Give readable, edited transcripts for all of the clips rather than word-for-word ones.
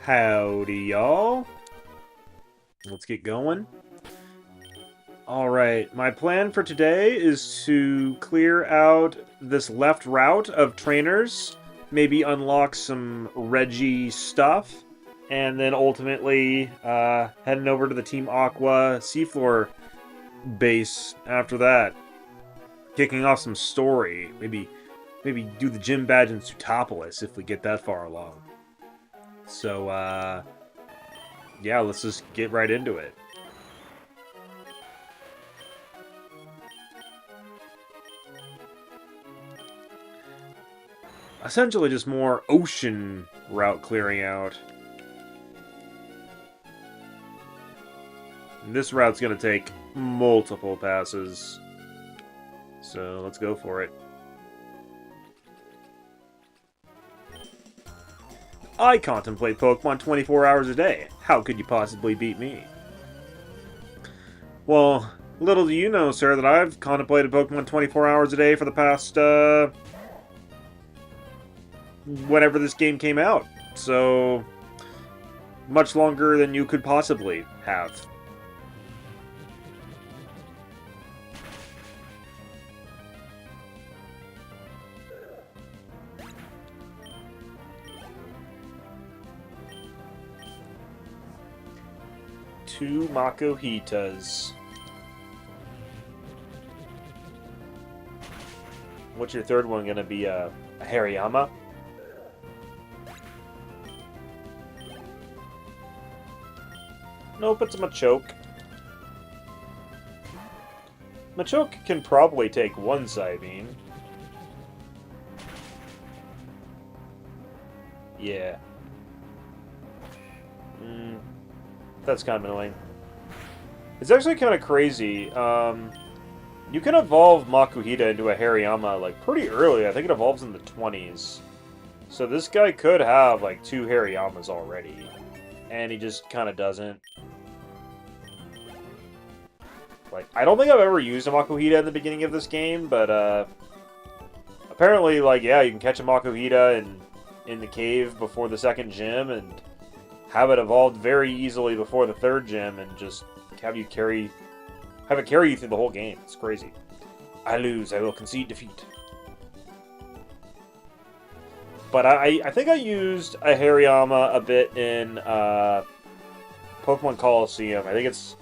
Howdy, y'all. Let's get going. Alright, my plan for today is to clear out this left route of trainers, maybe unlock some Reggie stuff, and then ultimately heading over to the Team Aqua Seafloor base after that. Kicking off some story, maybe do the gym badge in Sutopolis if we get that far along. So, yeah, let's just get right into it. Essentially just more ocean route clearing out. And this route's going to take multiple passes. So let's go for it. I contemplate Pokemon 24 hours a day. How could you possibly beat me? Well, little do you know, sir, that I've contemplated Pokemon 24 hours a day for the past, whenever this game came out. So, much longer than you could possibly have. Two Makuhitas. What's your third one gonna be? A Hariyama? Nope, it's a Machoke. Machoke can probably take one Psybeam. Yeah. That's kind of annoying. It's actually kind of crazy. You can evolve Makuhita into a Hariyama, like, pretty early. I think it evolves in the 20s. So this guy could have, like, two Hariyamas already. And he just kind of doesn't. Like, I don't think I've ever used a Makuhita in the beginning of this game, but, apparently, like, yeah, you can catch a Makuhita in the cave before the second gym, and have it evolved very easily before the third gym, and just have it carry you through the whole game. It's crazy. I lose. I will concede defeat. But I think I used a Hariyama a bit in Pokemon Coliseum. I think it's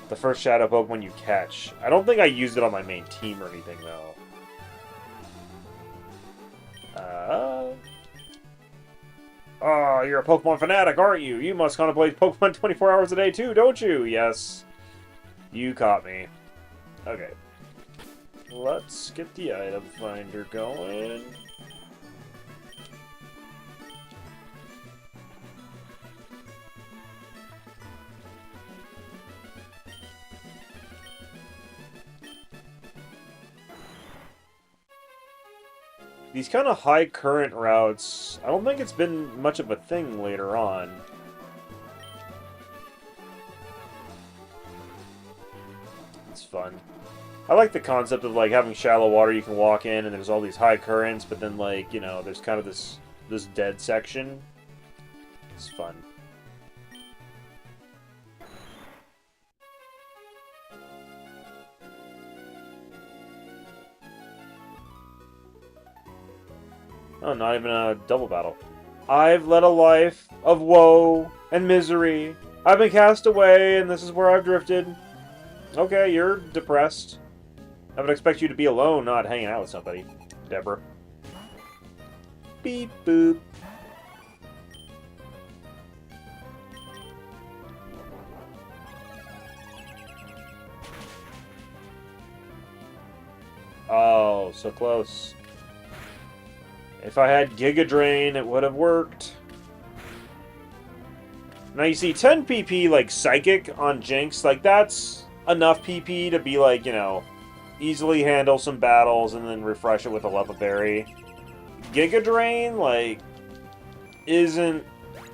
the first Shadow Pokemon you catch. I don't think I used it on my main team or anything, though. Oh, you're a Pokemon fanatic, aren't you? You must contemplate Pokemon 24 hours a day too, don't you? Yes. You caught me. Okay. Let's get the item finder going. These kind of high current routes, I don't think it's been much of a thing later on. It's fun. I like the concept of, like, having shallow water you can walk in, and there's all these high currents, but then, like, you know, there's kind of this dead section. It's fun. Oh, not even a double battle. I've led a life of woe and misery. I've been cast away, and this is where I've drifted. Okay, you're depressed. I would expect you to be alone, not hanging out with somebody. Deborah. Beep boop. Oh, so close. If I had Giga Drain, it would have worked. Now you see 10 PP, like, Psychic on Jinx, like, that's enough PP to be, like, you know, easily handle some battles and then refresh it with a Leva Berry. Giga Drain, like, isn't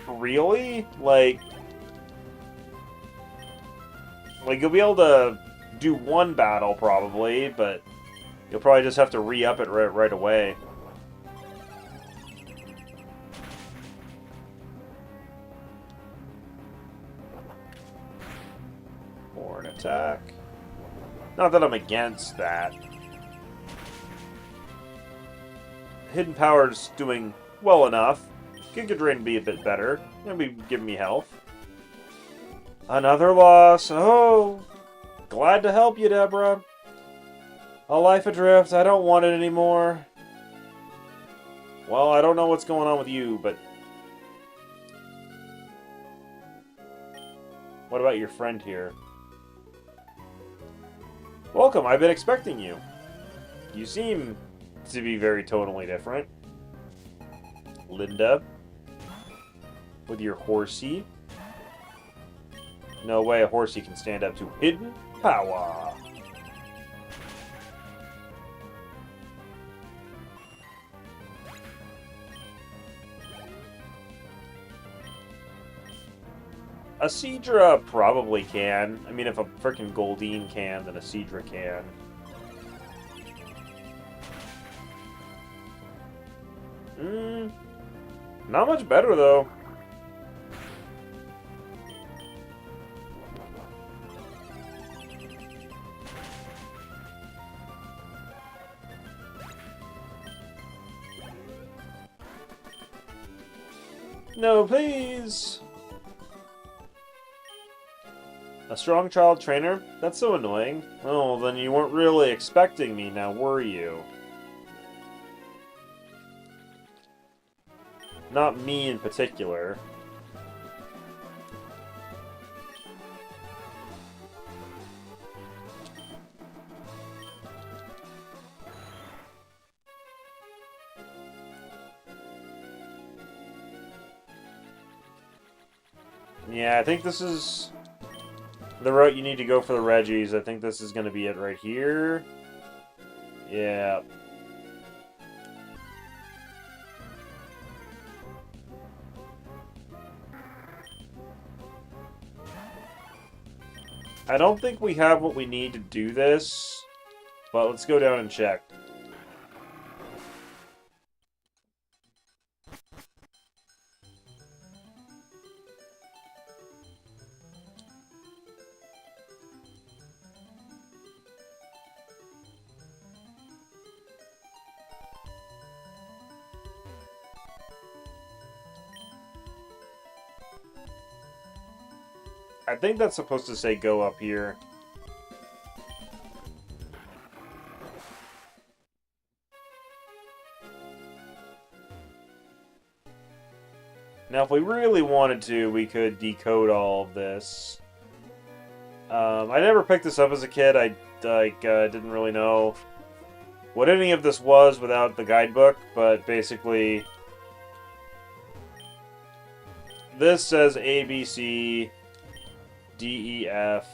really, like, you'll be able to do one battle, probably, but you'll probably just have to re-up it right away. attack. Not that I'm against that. Hidden Power's doing well enough. Giga Drain be a bit better. Gonna be giving me health. Another loss. Oh, glad to help you, Deborah. A life adrift. I don't want it anymore. Well, I don't know what's going on with you, but... What about your friend here? Welcome, I've been expecting you. You seem to be very totally different. Linda. With your horsey. No way a horsey can stand up to Hidden Power. A Seadra probably can. I mean, if a frickin' Goldeen can, then a Seadra can. Not much better, though. No, please! A strong child trainer? That's so annoying. Oh, then you weren't really expecting me now, were you? Not me in particular. Yeah, I think this is the route you need to go for the Reggies. I think this is going to be it right here. Yeah. I don't think we have what we need to do this, but let's go down and check. I think that's supposed to say go up here. Now, if we really wanted to, we could decode all of this. I never picked this up as a kid. I didn't really know what any of this was without the guidebook, but basically, this says A, B, C, D, E, F,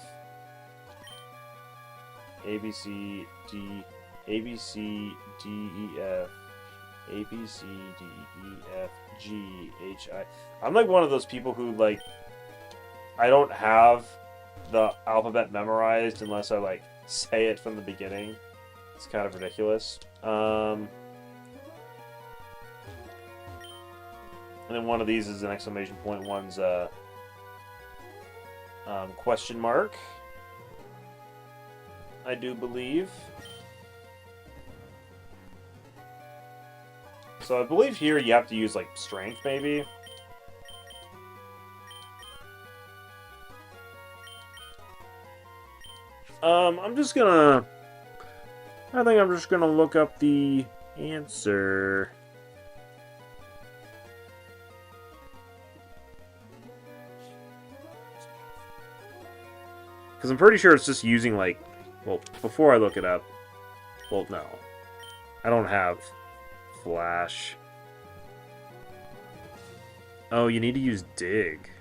A, B, C, D, A, B, C, D, E, F, A, B, C, D, E, F, G, H, I. I'm like one of those people who, like, I don't have the alphabet memorized unless I, like, say it from the beginning. It's kind of ridiculous. And then one of these is an exclamation point, one's question mark, I do believe. So I believe here you have to use, like, strength, maybe. I think I'm just gonna look up the answer. Because I'm pretty sure it's just using, like... Well, before I look it up... Well, no. I don't have Flash. Oh, you need to use Dig.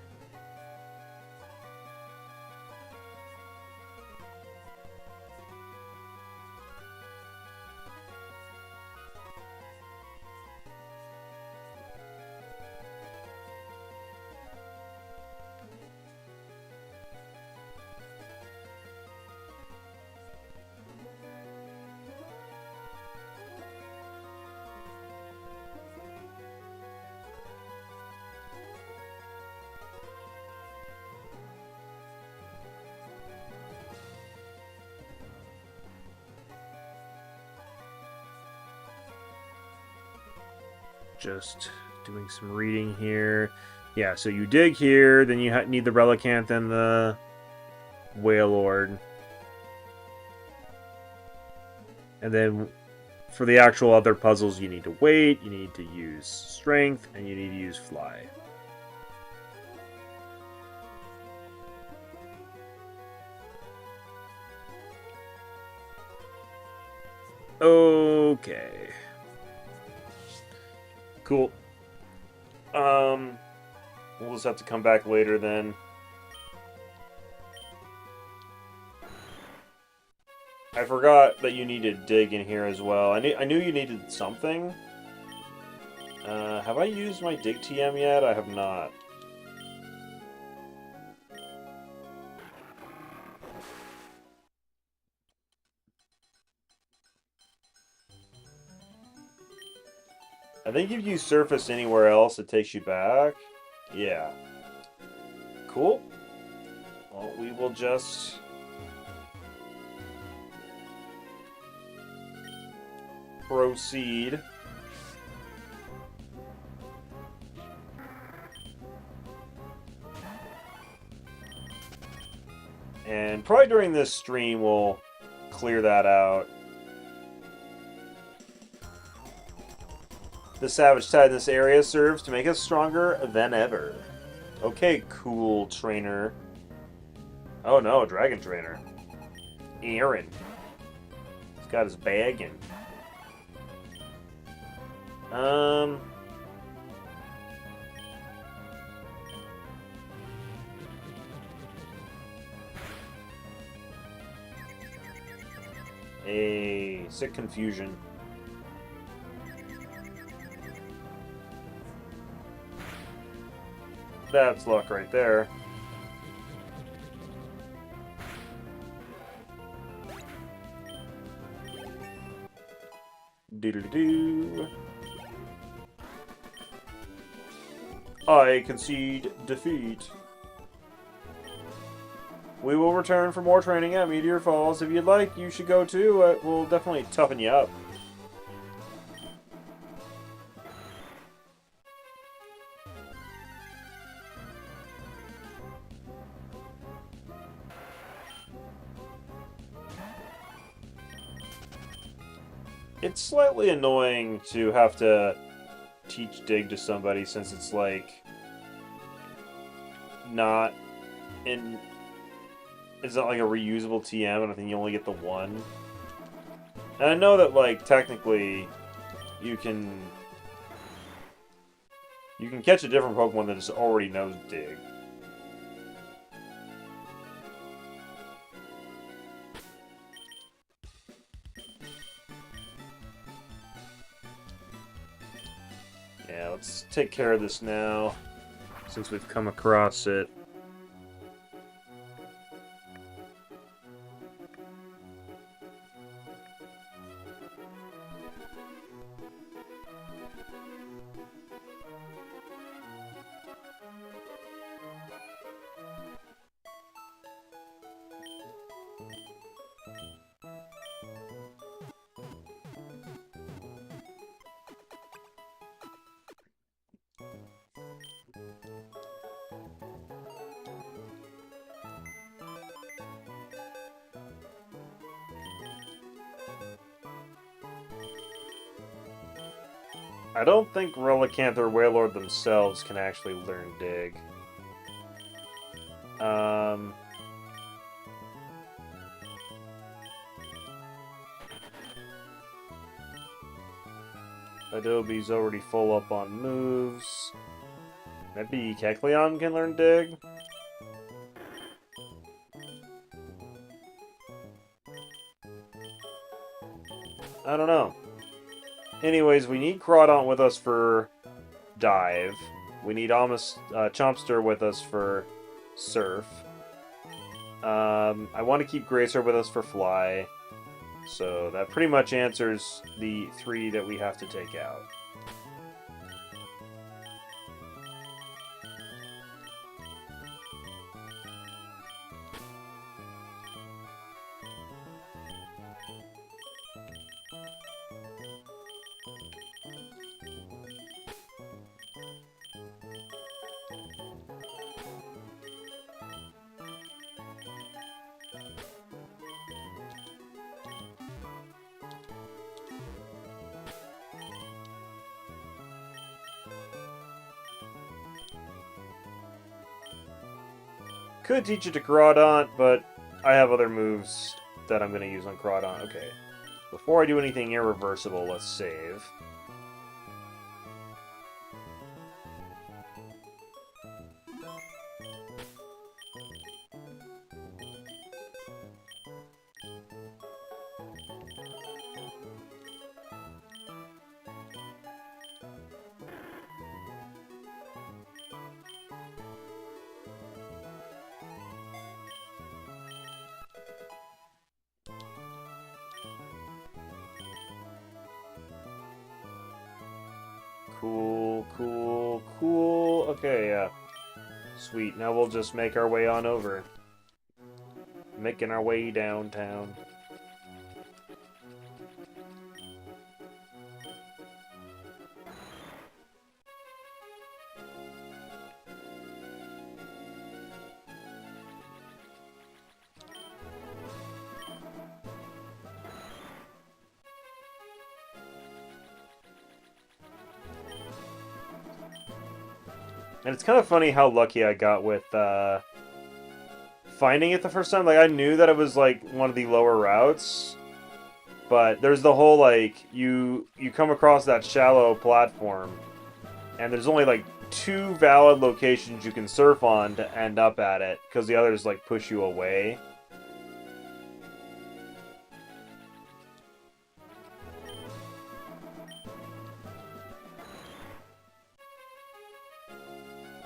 just doing some reading here. Yeah, so you dig here, then you need the Relicanth and the Wailord. And then for the actual other puzzles, you need to wait, you need to use Strength, and you need to use Fly. Okay. Cool. We'll just have to come back later then. I forgot that you needed dig in here as well. I knew you needed something. Have I used my dig TM yet? I have not. I think if you surface anywhere else, it takes you back. Yeah. Cool. Well, we will just... proceed. And probably during this stream, we'll clear that out. The Savage Tide in this area serves to make us stronger than ever. Okay, cool trainer. Oh no, Dragon Trainer. Aaron. He's got his bag in. A sick confusion. That's luck right there. Doodle-doo. I concede defeat. We will return for more training at Meteor Falls. If you'd like, you should go too. It will definitely toughen you up. It's slightly annoying to have to teach dig to somebody since it's like not in... It's not like a reusable TM, and I think you only get the one. And I know that, like, technically, you can catch a different Pokemon that just already knows dig. Yeah, let's take care of this now, since we've come across it. I don't think Relicanth or Wailord themselves can actually learn dig. Adobe's already full up on moves. Maybe Kecleon can learn dig? I don't know. Anyways, we need Crawdaunt with us for Dive. We need Chompster with us for Surf. I want to keep Gracer with us for Fly. So that pretty much answers the 3 that we have to take out. could teach it to Crawdaunt, but I have other moves that I'm going to use on Crawdaunt. Okay. Before I do anything irreversible, let's save. Cool, cool, cool. Okay, yeah. Sweet. Now we'll just make our way on over. Making our way downtown. And it's kind of funny how lucky I got with finding it the first time. Like, I knew that it was, like, one of the lower routes. But there's the whole, like, you come across that shallow platform. And there's only, like, 2 valid locations you can surf on to end up at it. Because the others, like, push you away.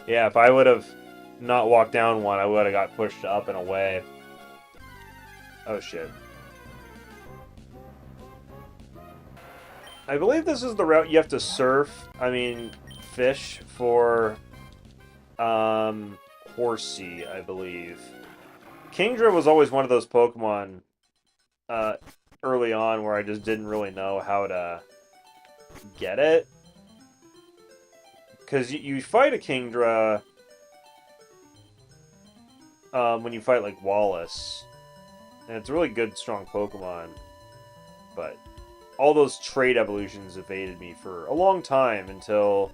Yeah, if I would have not walked down one, I would have got pushed up and away. Oh, shit. I believe this is the route you have to surf, fish for, Horsey, I believe. Kingdra was always one of those Pokemon, early on where I just didn't really know how to get it. Because you fight a Kingdra when you fight, like, Wallace. And it's a really good, strong Pokemon. But all those trait evolutions evaded me for a long time until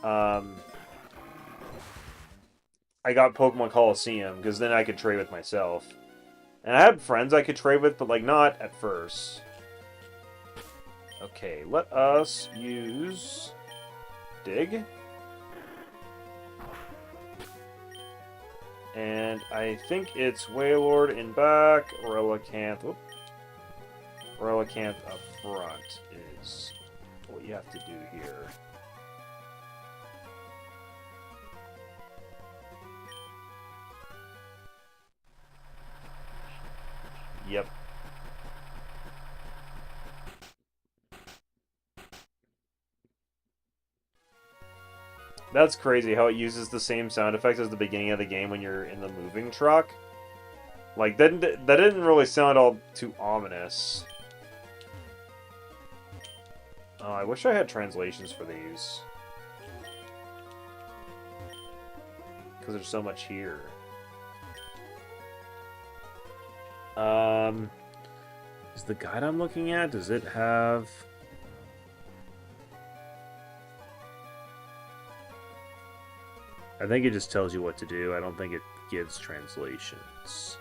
I got Pokemon Coliseum, because then I could trade with myself. And I had friends I could trade with, but, like, not at first. Okay, let us use Dig. And I think it's Wailord in back, Relicanth. Whoop. Relicanth up front is what you have to do here. Yep. That's crazy how it uses the same sound effects as the beginning of the game when you're in the moving truck. Like, that didn't really sound all too ominous. Oh, I wish I had translations for these. Because there's so much here. Is the guide I'm looking at, does it have... I think it just tells you what to do. I don't think it gives translations.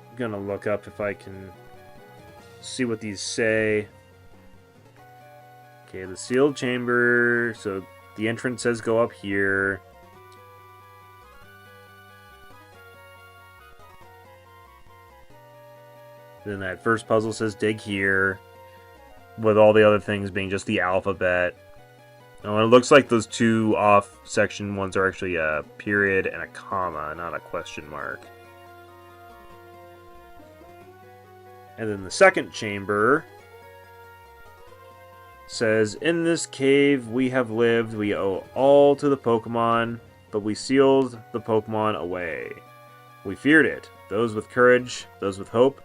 I'm gonna look up if I can see what these say. Okay, the sealed chamber. So the entrance says go up here. Then that first puzzle says dig here. With all the other things being just the alphabet. Oh, it looks like those 2 off section ones are actually a period and a comma, not a question mark. And then the second chamber says, in this cave we have lived, we owe all to the Pokemon, but we sealed the Pokemon away. We feared it. Those with courage, those with hope,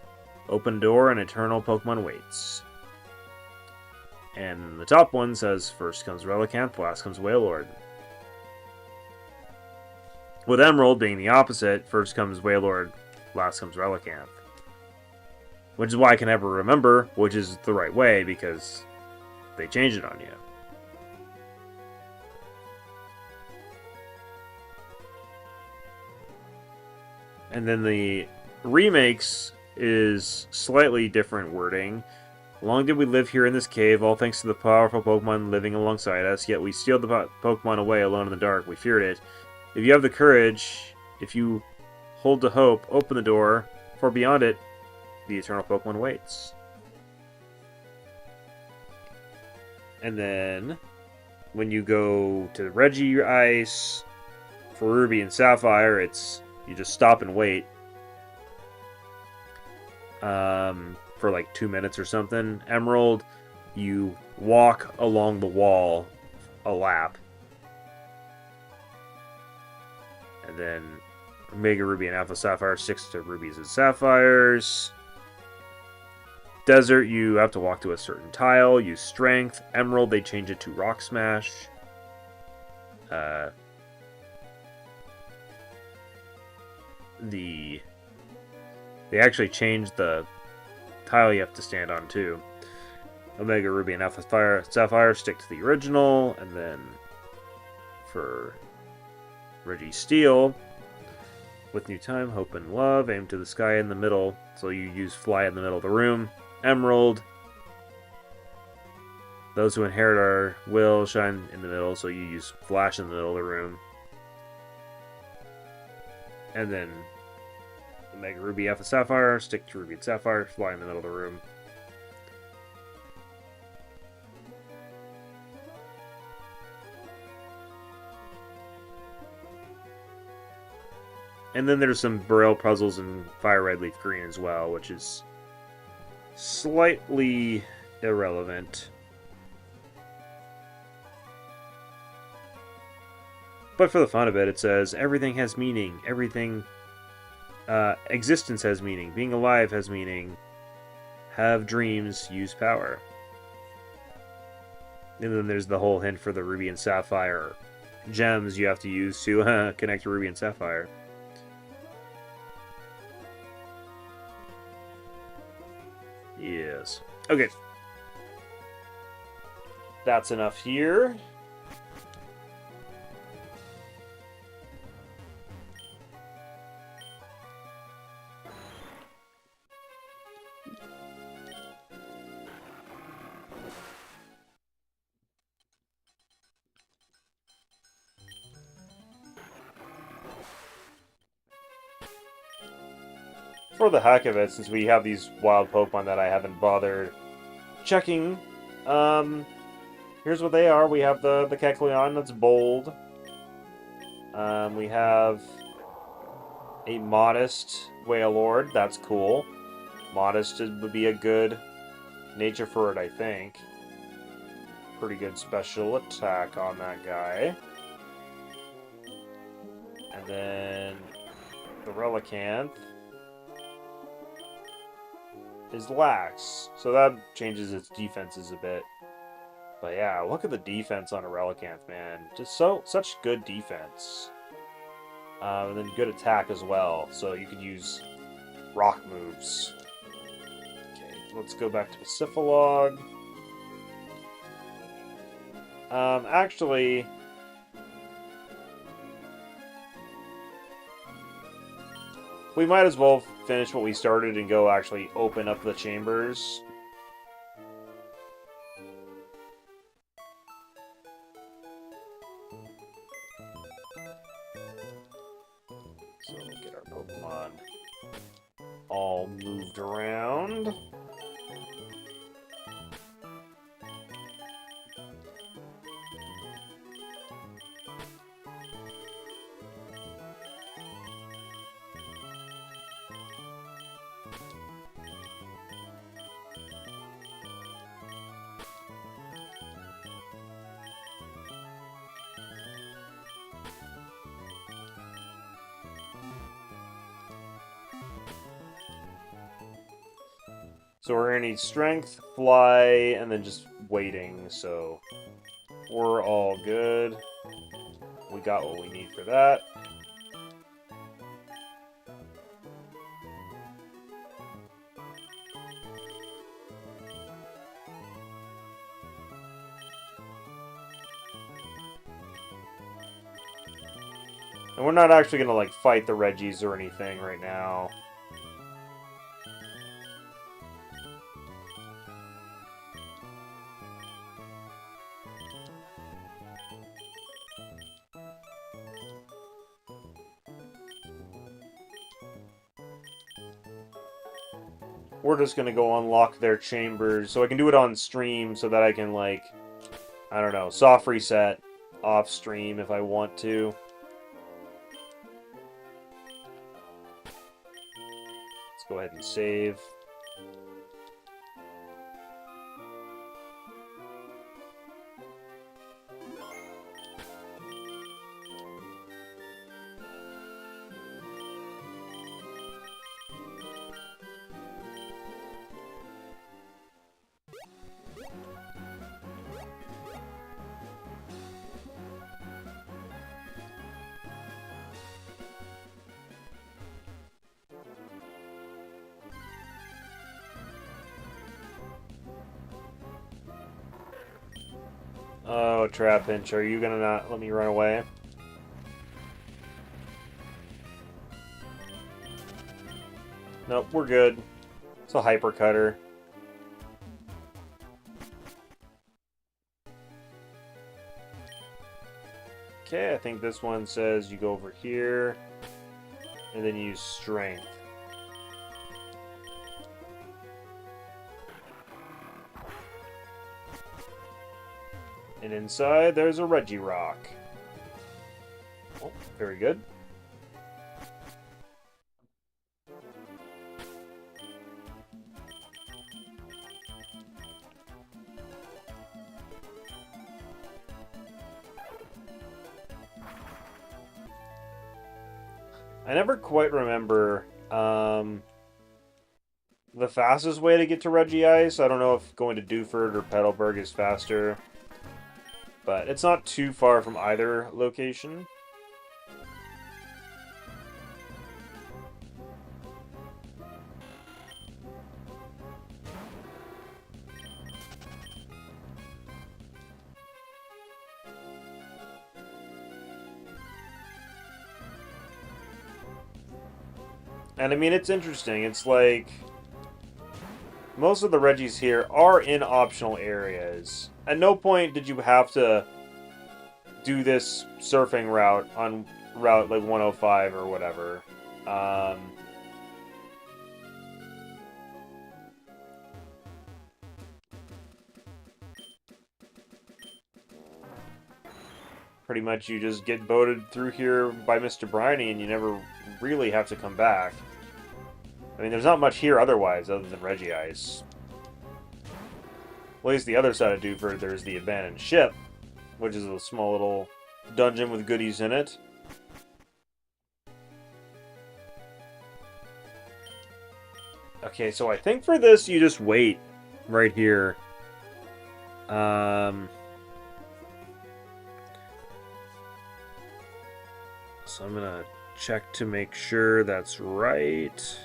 open door, and eternal Pokemon waits. And the top one says, first comes Relicanth, last comes Wailord. With Emerald being the opposite, first comes Wailord, last comes Relicanth. Which is why I can never remember which is the right way, because they change it on you. And then the remakes is slightly different wording. Long did we live here in this cave, all thanks to the powerful Pokemon living alongside us, yet we steal the Pokemon away alone in the dark. We feared it. If you have the courage, if you hold to hope, open the door, for beyond it, the eternal Pokemon waits. And then, when you go to Regice for Ruby and Sapphire, you just stop and wait. For like 2 minutes or something. Emerald, you walk along the wall a lap. And then Omega Ruby and Alpha Sapphire sticks to Rubies and Sapphires. Desert, you have to walk to a certain tile. Use Strength. Emerald, they change it to Rock Smash. They actually changed the tile you have to stand on too. Omega Ruby and Alpha Sapphire stick to the original, and then for Registeel, with new time, hope and love, aim to the sky in the middle, so you use fly in the middle of the room. Emerald, those who inherit our will shine in the middle, so you use flash in the middle of the room. And then Omega Ruby, Alpha Sapphire, stick to Ruby and Sapphire, fly in the middle of the room. And then there's some Burrell puzzles in Fire Red Leaf Green as well, which is slightly irrelevant. But for the fun of it, it says, everything has meaning, existence has meaning, being alive has meaning, have dreams, use power. And then there's the whole hint for the Ruby and Sapphire gems you have to use to connect Ruby and Sapphire. Yes. Okay. That's enough here. For the heck of it, since we have these wild Pokemon that I haven't bothered checking, here's what they are. We have the Kecleon, that's bold. We have a Modest Wailord, that's cool. Modest would be a good nature for it, I think. Pretty good special attack on that guy. And then the Relicanth is lax, so that changes its defenses a bit. But yeah, look at the defense on a Relicanth, man. Just such good defense. And then good attack as well, so you could use rock moves. Okay, let's go back to Pacifilog. Actually, we might as well finish what we started and go actually open up the chambers. So we'll get our Pokemon all moved around. So we're going to need Strength, Fly, and then just waiting, so we're all good. We got what we need for that. And we're not actually going to, like, fight the Reggies or anything right now. We're just going to go unlock their chambers. So I can do it on stream so that I can, like, I don't know, soft reset off stream if I want to. Let's go ahead and save. Oh, Trap Pinch, are you gonna not let me run away? Nope, we're good. It's a hyper cutter. Okay, I think this one says you go over here and then use strength. And inside, there's a Regirock. Oh, very good. I never quite remember the fastest way to get to Regice. I don't know if going to Dewford or Petalburg is faster. But it's not too far from either location. And I mean, it's interesting. It's like most of the Reggies here are in optional areas. At no point did you have to do this surfing route on route like 105 or whatever. Pretty much you just get boated through here by Mr. Briny and you never really have to come back. I mean, there's not much here otherwise other than Regice. At least the other side of Dewford, there's the abandoned ship, which is a small little dungeon with goodies in it. Okay, so I think for this, you just wait right here. So I'm gonna check to make sure that's right.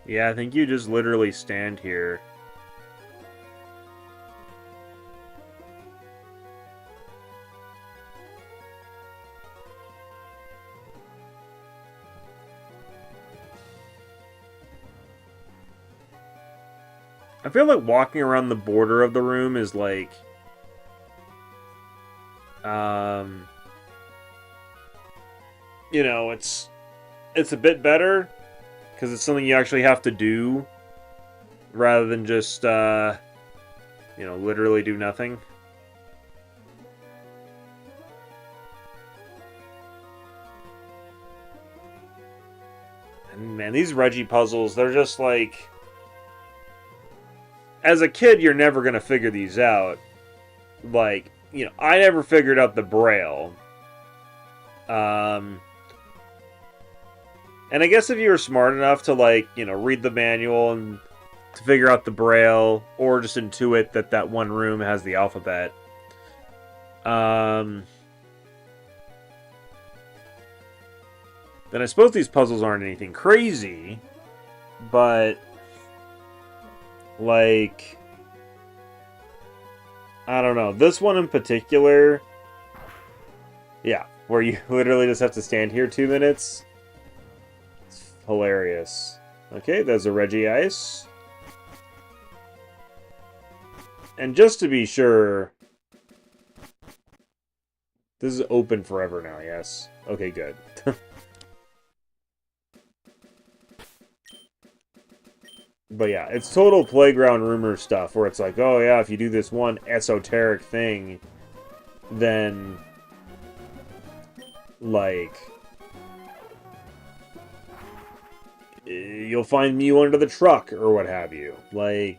Yeah, I think you just literally stand here. I feel like walking around the border of the room is like... you know, it's a bit better because it's something you actually have to do rather than just, you know, literally do nothing. Man, these Reggie puzzles, they're just like... As a kid, you're never going to figure these out. Like, you know, I never figured out the Braille. And I guess if you were smart enough to, like, you know, read the manual and to figure out the Braille, or just intuit that that one room has the alphabet, then I suppose these puzzles aren't anything crazy, but, like, I don't know. This one in particular, yeah, where you literally just have to stand here 2 minutes. It's hilarious. Okay, there's a Reggie Ice. And just to be sure, this is open forever now, yes? Okay, good. But yeah, it's total playground rumor stuff, where it's like, oh yeah, if you do this one esoteric thing, then, like, you'll find Mew under the truck, or what have you. Like,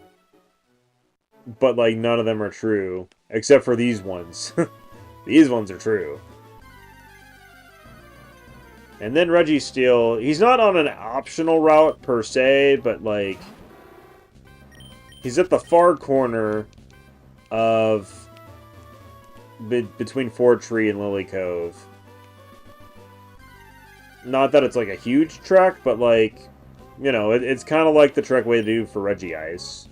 but, like, none of them are true, except for these ones. These ones are true. And then Reggie Steele, he's not on an optional route per se, but, like, he's at the far corner of between Fort Tree and Lily Cove. Not that it's like a huge trek, but like, you know, it's kind of like the trek we do for Reggie Ice.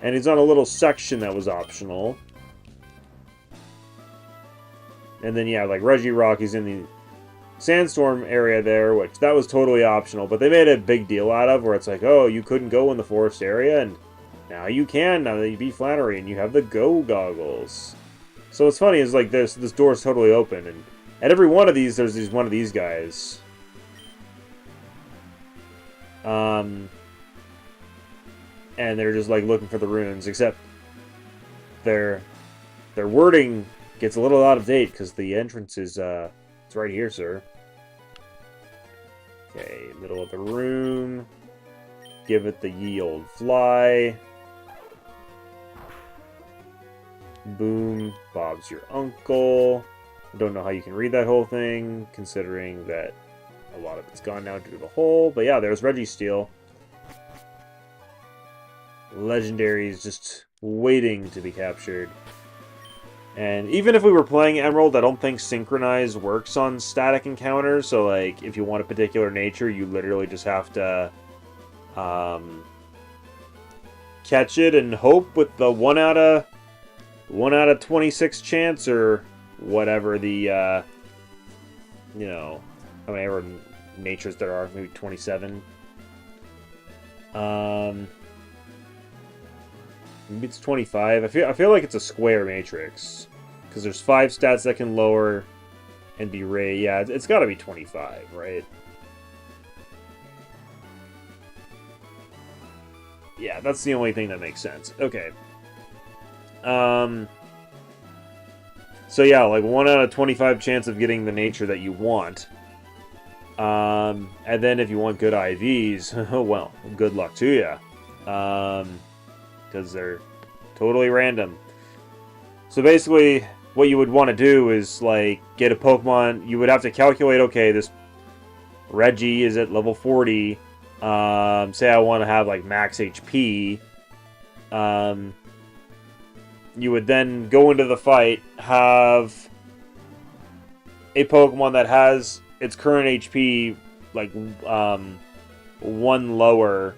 And he's on a little section that was optional. And then, yeah, like Reggie Rock, he's in the Sandstorm area there, which that was totally optional, but they made a big deal out of, where it's like, oh, you couldn't go in the forest area, and now you can, now that you beat Flannery, and you have the Go goggles. So what's funny is, like, this door's totally open, and at every one of these, there's one of these guys. And they're just, like, looking for the runes, except their wording gets a little out of date, because the entrance is, it's right here, sir. Okay, middle of the room. Give it the ye old fly. Boom. Bob's your uncle. I don't know how you can read that whole thing, considering that a lot of it's gone now due to the hole. But yeah, there's Reggie Steele. Legendary is just waiting to be captured. And even if we were playing Emerald, I don't think Synchronize works on static encounters. So, like, if you want a particular nature, you literally just have to catch it and hope with the 1 out of 26 chance, or whatever the you know, how many ever natures there are, maybe 27. Maybe it's 25. I feel like it's a square matrix, because there's 5 stats that can lower and be raised. Yeah, it's got to be 25, right? Yeah, that's the only thing that makes sense. Okay. So yeah, like 1 out of 25 chance of getting the nature that you want. And then if you want good IVs, oh well, good luck to you. Because they're totally random. So basically, what you would want to do is, like, get a Pokemon. You would have to calculate, okay, this Reggie is at level 40. Say I want to have, like, max HP. You would then go into the fight, have a Pokemon that has its current HP, like, 1 lower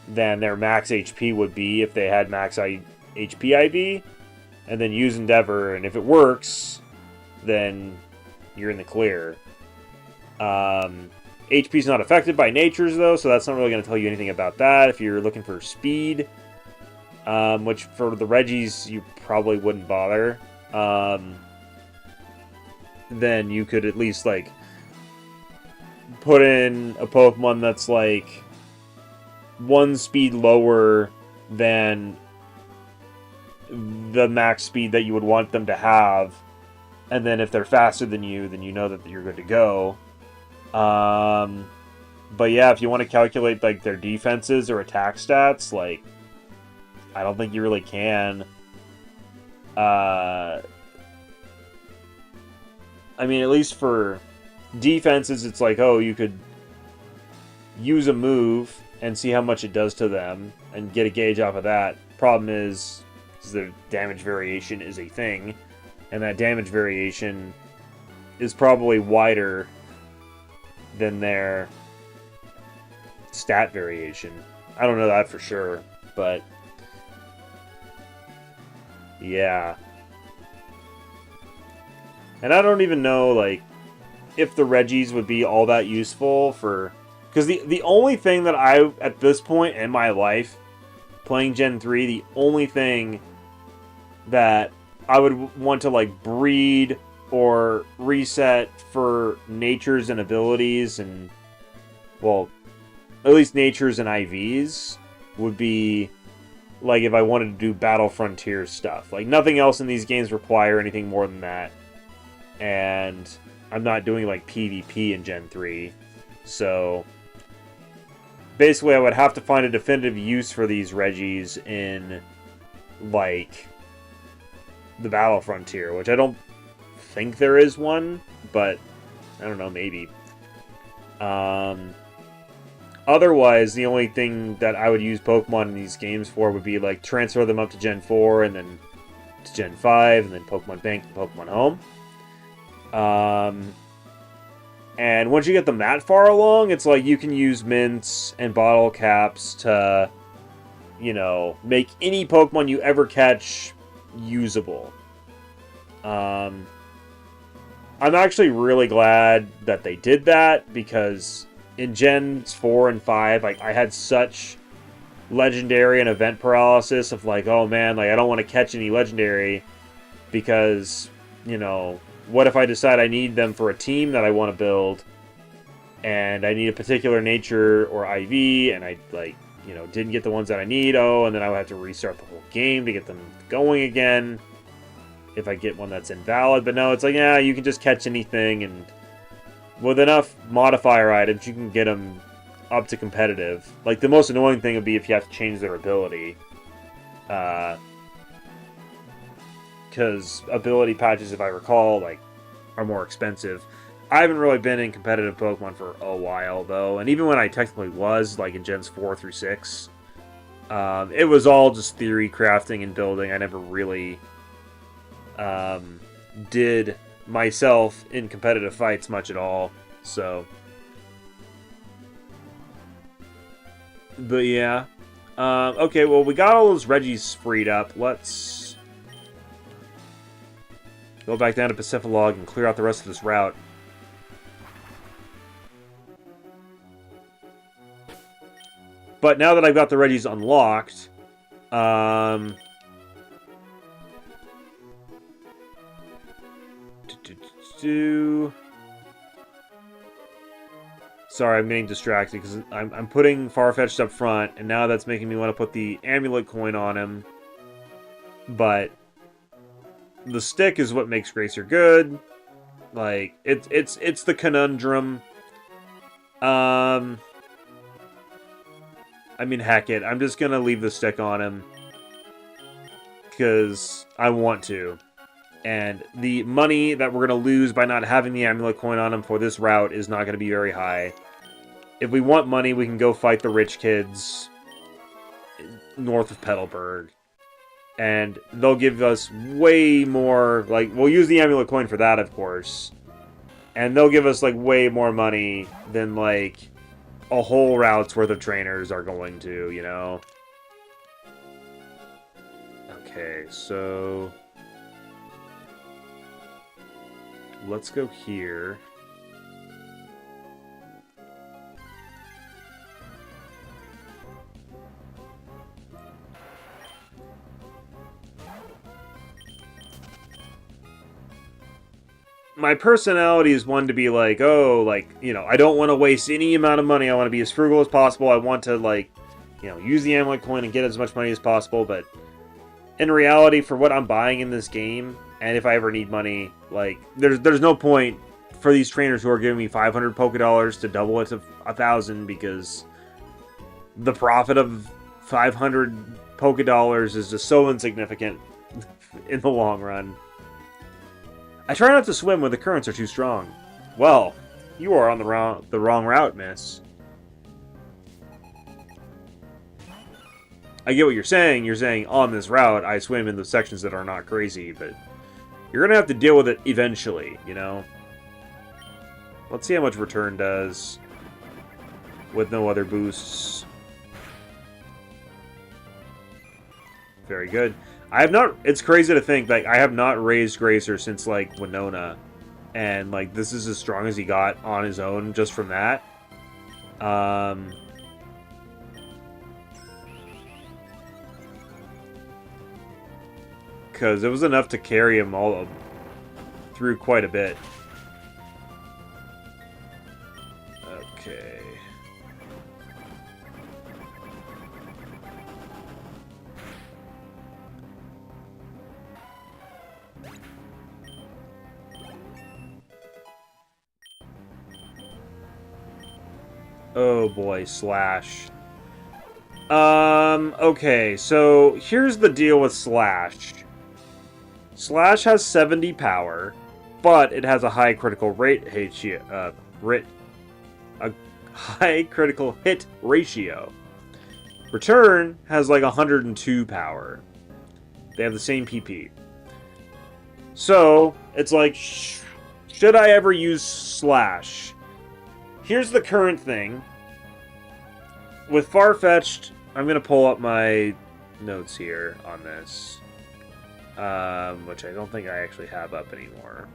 than their max HP would be if they had max HP IV, and then use Endeavor, and if it works, then you're in the clear. HP is not affected by natures, though, so that's not really going to tell you anything about that. If you're looking for speed, which for the Reggies you probably wouldn't bother, then you could at least, like, put in a Pokemon that's, like, 1 speed lower than the max speed that you would want them to have, and then if they're faster than you, then you know that you're good to go. But yeah, if you want to calculate like their defenses or attack stats, like I don't think you really can. I mean, at least for defenses, it's like, oh, you could use a move and see how much it does to them and get a gauge off of that. Problem is the damage variation is a thing, and that damage variation is probably wider than their stat variation. I don't know that for sure, but yeah. And I don't even know, like, if the Reggies would be all that useful for... Because the only thing that I, at this point in my life, playing Gen 3, the only thing that I would want to, like, breed or reset for natures and abilities and, well, at least natures and IVs would be, like, if I wanted to do Battle Frontier stuff. Like, nothing else in these games require anything more than that. And I'm not doing, like, PvP in Gen 3. So, basically, I would have to find a definitive use for these Reggies in, like, the Battle Frontier, which I don't think there is one, but I don't know, maybe. Otherwise, the only thing that I would use Pokemon in these games for would be, like, transfer them up to Gen 4 and then to Gen 5 and then Pokemon Bank and Pokemon Home. And once you get them that far along, it's like you can use mints and bottle caps to, you know, make any Pokemon you ever catch usable. I'm actually really glad that they did that, because in Gens 4 and 5, like, I had such legendary and event paralysis of, like, oh man, like, I don't want to catch any legendary because, you know, what if I decide I need them for a team that I want to build, and I need a particular nature or IV, and I, like, you know, didn't get the ones that I need, and then I would have to restart the whole game to get them going again if I get one that's invalid. But no, it's like, yeah, you can just catch anything, and with enough modifier items, you can get them up to competitive. Like, the most annoying thing would be if you have to change their ability. Because ability patches, if I recall, like, are more expensive. I haven't really been in competitive Pokemon for a while, though, and even when I technically was, like, in Gens 4 through 6, it was all just theory crafting and building. I never really did myself in competitive fights much at all, so... But yeah. Okay, well, we got all those Reggies freed up. Let's go back down to Pacific and clear out the rest of this route. But now that I've got the Reggies unlocked, sorry, I'm getting distracted because I'm putting Farfetch'd up front, and now that's making me want to put the amulet coin on him. But the stick is what makes Gracer good. Like, it's the conundrum. I mean, heck it. I'm just gonna leave the stick on him because I want to. And the money that we're gonna lose by not having the amulet coin on him for this route is not gonna be very high. If we want money, we can go fight the rich kids north of Petalburg. And they'll give us way more, like, we'll use the amulet coin for that, of course. And they'll give us, like, way more money than, like, a whole route's worth of trainers are going to, you know? Okay, so... let's go here. My personality is one to be like, oh, like, you know, I don't want to waste any amount of money. I want to be as frugal as possible. I want to, like, you know, use the amulet coin and get as much money as possible. But in reality, for what I'm buying in this game, and if I ever need money, like, there's no point for these trainers who are giving me 500 Poké Dollars to double it to 1,000, because the profit of 500 Poké Dollars is just so insignificant in the long run. I try not to swim when the currents are too strong. Well, you are on the wrong route, miss. I get what you're saying. You're saying on this route, I swim in the sections that are not crazy, but you're going to have to deal with it eventually, you know? Let's see how much return does with no other boosts. Very good. I have not... It's crazy to think, like, I have not raised Gracer since, like, Winona. And, like, this is as strong as he got on his own just from that. Because it was enough to carry him all through quite a bit. Okay. Oh boy, Slash. Okay, so here's the deal with Slash. Slash has 70 power, but it has a high critical high critical hit ratio. Return has like 102 power. They have the same PP. So, it's like, should I ever use Slash? Here's the current thing. With Farfetch'd, I'm going to pull up my notes here on this. Which I don't think I actually have up anymore.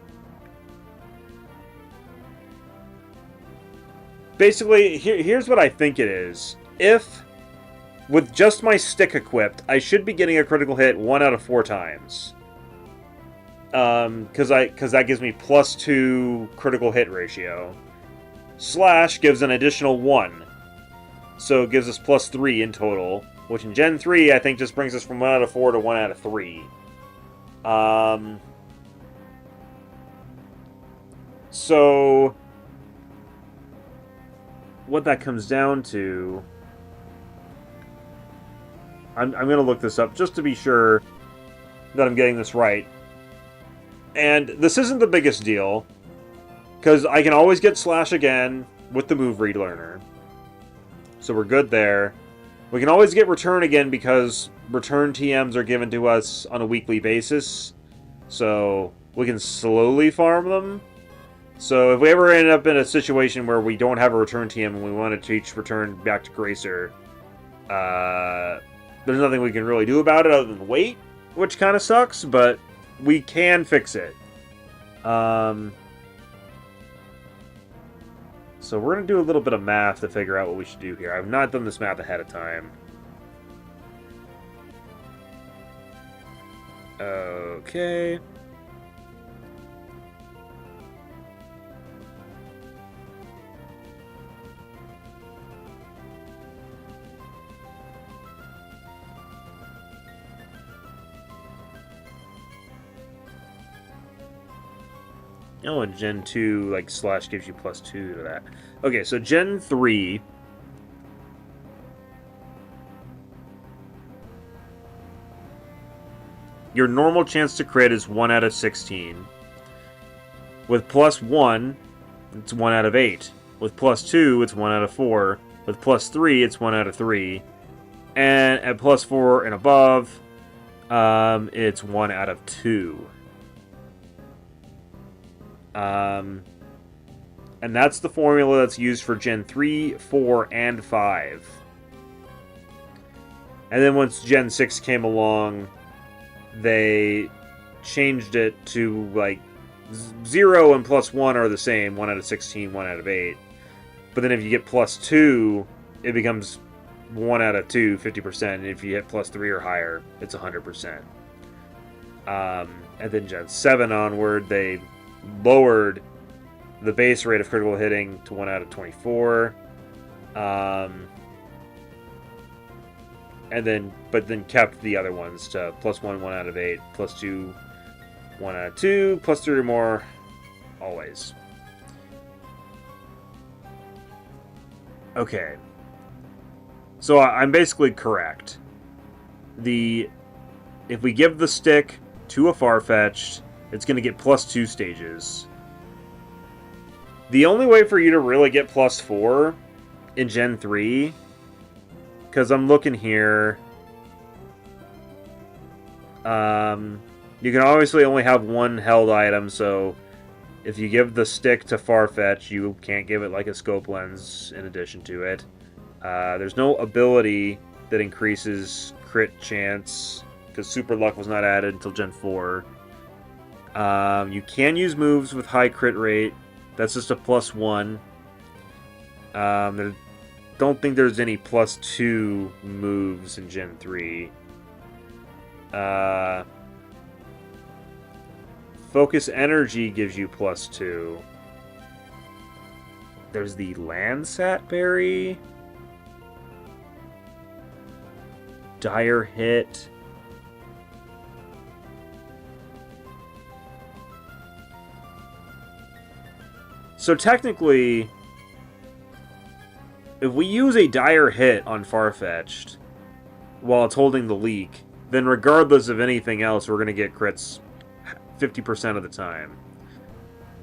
Basically, here's what I think it is. If, with just my stick equipped, I should be getting a critical hit 1 out of 4 times. Because that gives me +2 critical hit ratio. Slash gives an additional 1. So it gives us +3 in total. Which in Gen 3, I think just brings us from 1 out of 4 to 1 out of 3. So what that comes down to, I'm going to look this up just to be sure that I'm getting this right. And this isn't the biggest deal, because I can always get Slash again with the move read learner. So we're good there. We can always get Return again because Return TMs are given to us on a weekly basis. So we can slowly farm them. So if we ever end up in a situation where we don't have a Return TM and we want to teach Return back to Gracer, there's nothing we can really do about it other than wait, which kind of sucks, but we can fix it. So we're going to do a little bit of math to figure out what we should do here. I've not done this math ahead of time. Okay. Oh, and Gen 2, like, Slash gives you +2 to that. Okay, so Gen 3... Your normal chance to crit is 1 out of 16. With +1, it's 1 out of 8. With +2, it's 1 out of 4. With +3, it's 1 out of 3. And at +4 and above, it's 1 out of 2. And that's the formula that's used for Gen 3, 4, and 5. And then once Gen 6 came along, they changed it to, like, 0 and +1 are the same, 1 out of 16, 1 out of 8. But then if you get +2, it becomes 1 out of 2, 50%, and if you hit +3 or higher, it's 100%. And then Gen 7 onward, they lowered the base rate of critical hitting to 1 out of 24. But then kept the other ones to +1, 1 out of 8, +2, 1 out of 2, +3 or more, always. Okay. So I'm basically correct. If we give the stick to a Farfetch'd, it's going to get +2 stages. The only way for you to really get +4 in Gen 3, because I'm looking here, you can obviously only have one held item, so if you give the stick to Farfetch, you can't give it like a scope lens in addition to it. There's no ability that increases crit chance, because Super Luck was not added until Gen 4. You can use moves with high crit rate. That's just a +1. I don't think there's any +2 moves in Gen 3. Focus Energy gives you +2. There's the Landsat Berry. Dire Hit. So technically, if we use a Dire Hit on Farfetch'd while it's holding the leak, then regardless of anything else, we're going to get crits 50% of the time.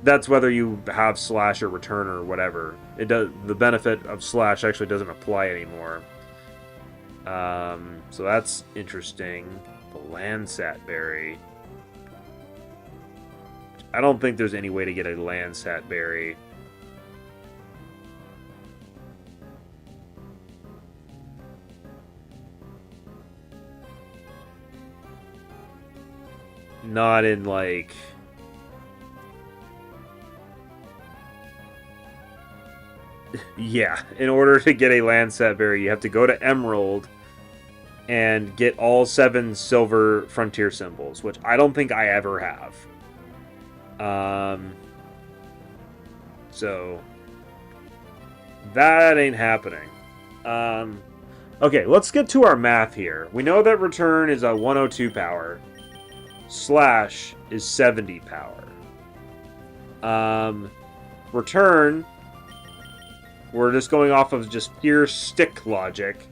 That's whether you have Slash or Return or whatever. It does. The benefit of Slash actually doesn't apply anymore. So that's interesting. The Landsat Berry. I don't think there's any way to get a Landsat Berry. Not in, like... yeah, in order to get a Landsat Berry, you have to go to Emerald and get all 7 silver frontier symbols, which I don't think I ever have. So that ain't happening. Okay, let's get to our math here. We know that Return is a 102 power. Slash is 70 power. Return, we're just going off of just pure stick logic.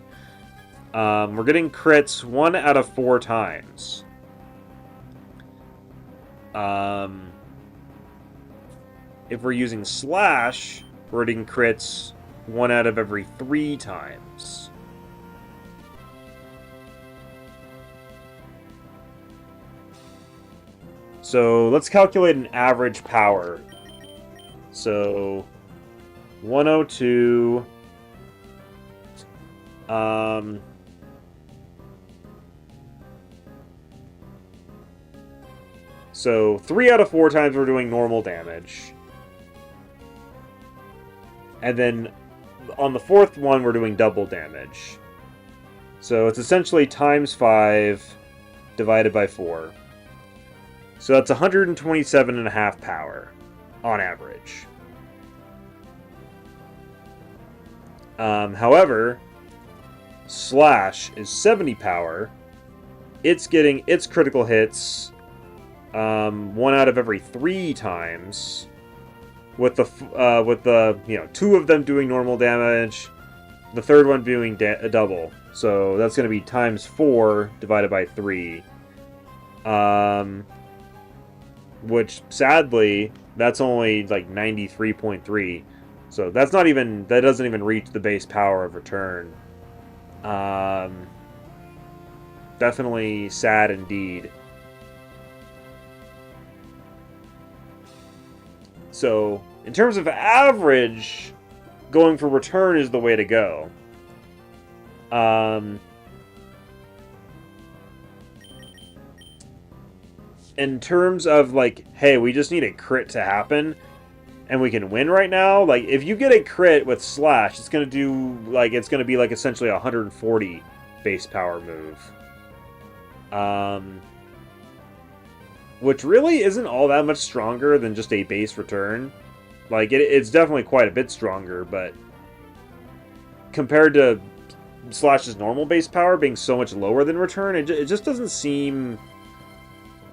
We're getting crits 1 out of 4 times. If we're using Slash, we're getting crits 1 out of every 3 times. So let's calculate an average power. So 102. So 3 out of 4 times we're doing normal damage. And then on the 4th one we're doing double damage. So it's essentially times 5 divided by 4. So that's 127.5 power on average. However, Slash is 70 power. It's getting its critical hits 1 out of every 3 times, with the 2 of them doing normal damage, the 3rd one doing double. So that's going to be times 4 divided by 3. Which sadly, that's only like 93.3. So that doesn't even reach the base power of Return. Definitely sad indeed. So, in terms of average, going for Return is the way to go. In terms of, like, hey, we just need a crit to happen, and we can win right now, like, if you get a crit with Slash, it's going to be, like, essentially a 140 base power move. Which really isn't all that much stronger than just a base Return. Like, it's definitely quite a bit stronger, but compared to Slash's normal base power being so much lower than Return, it just doesn't seem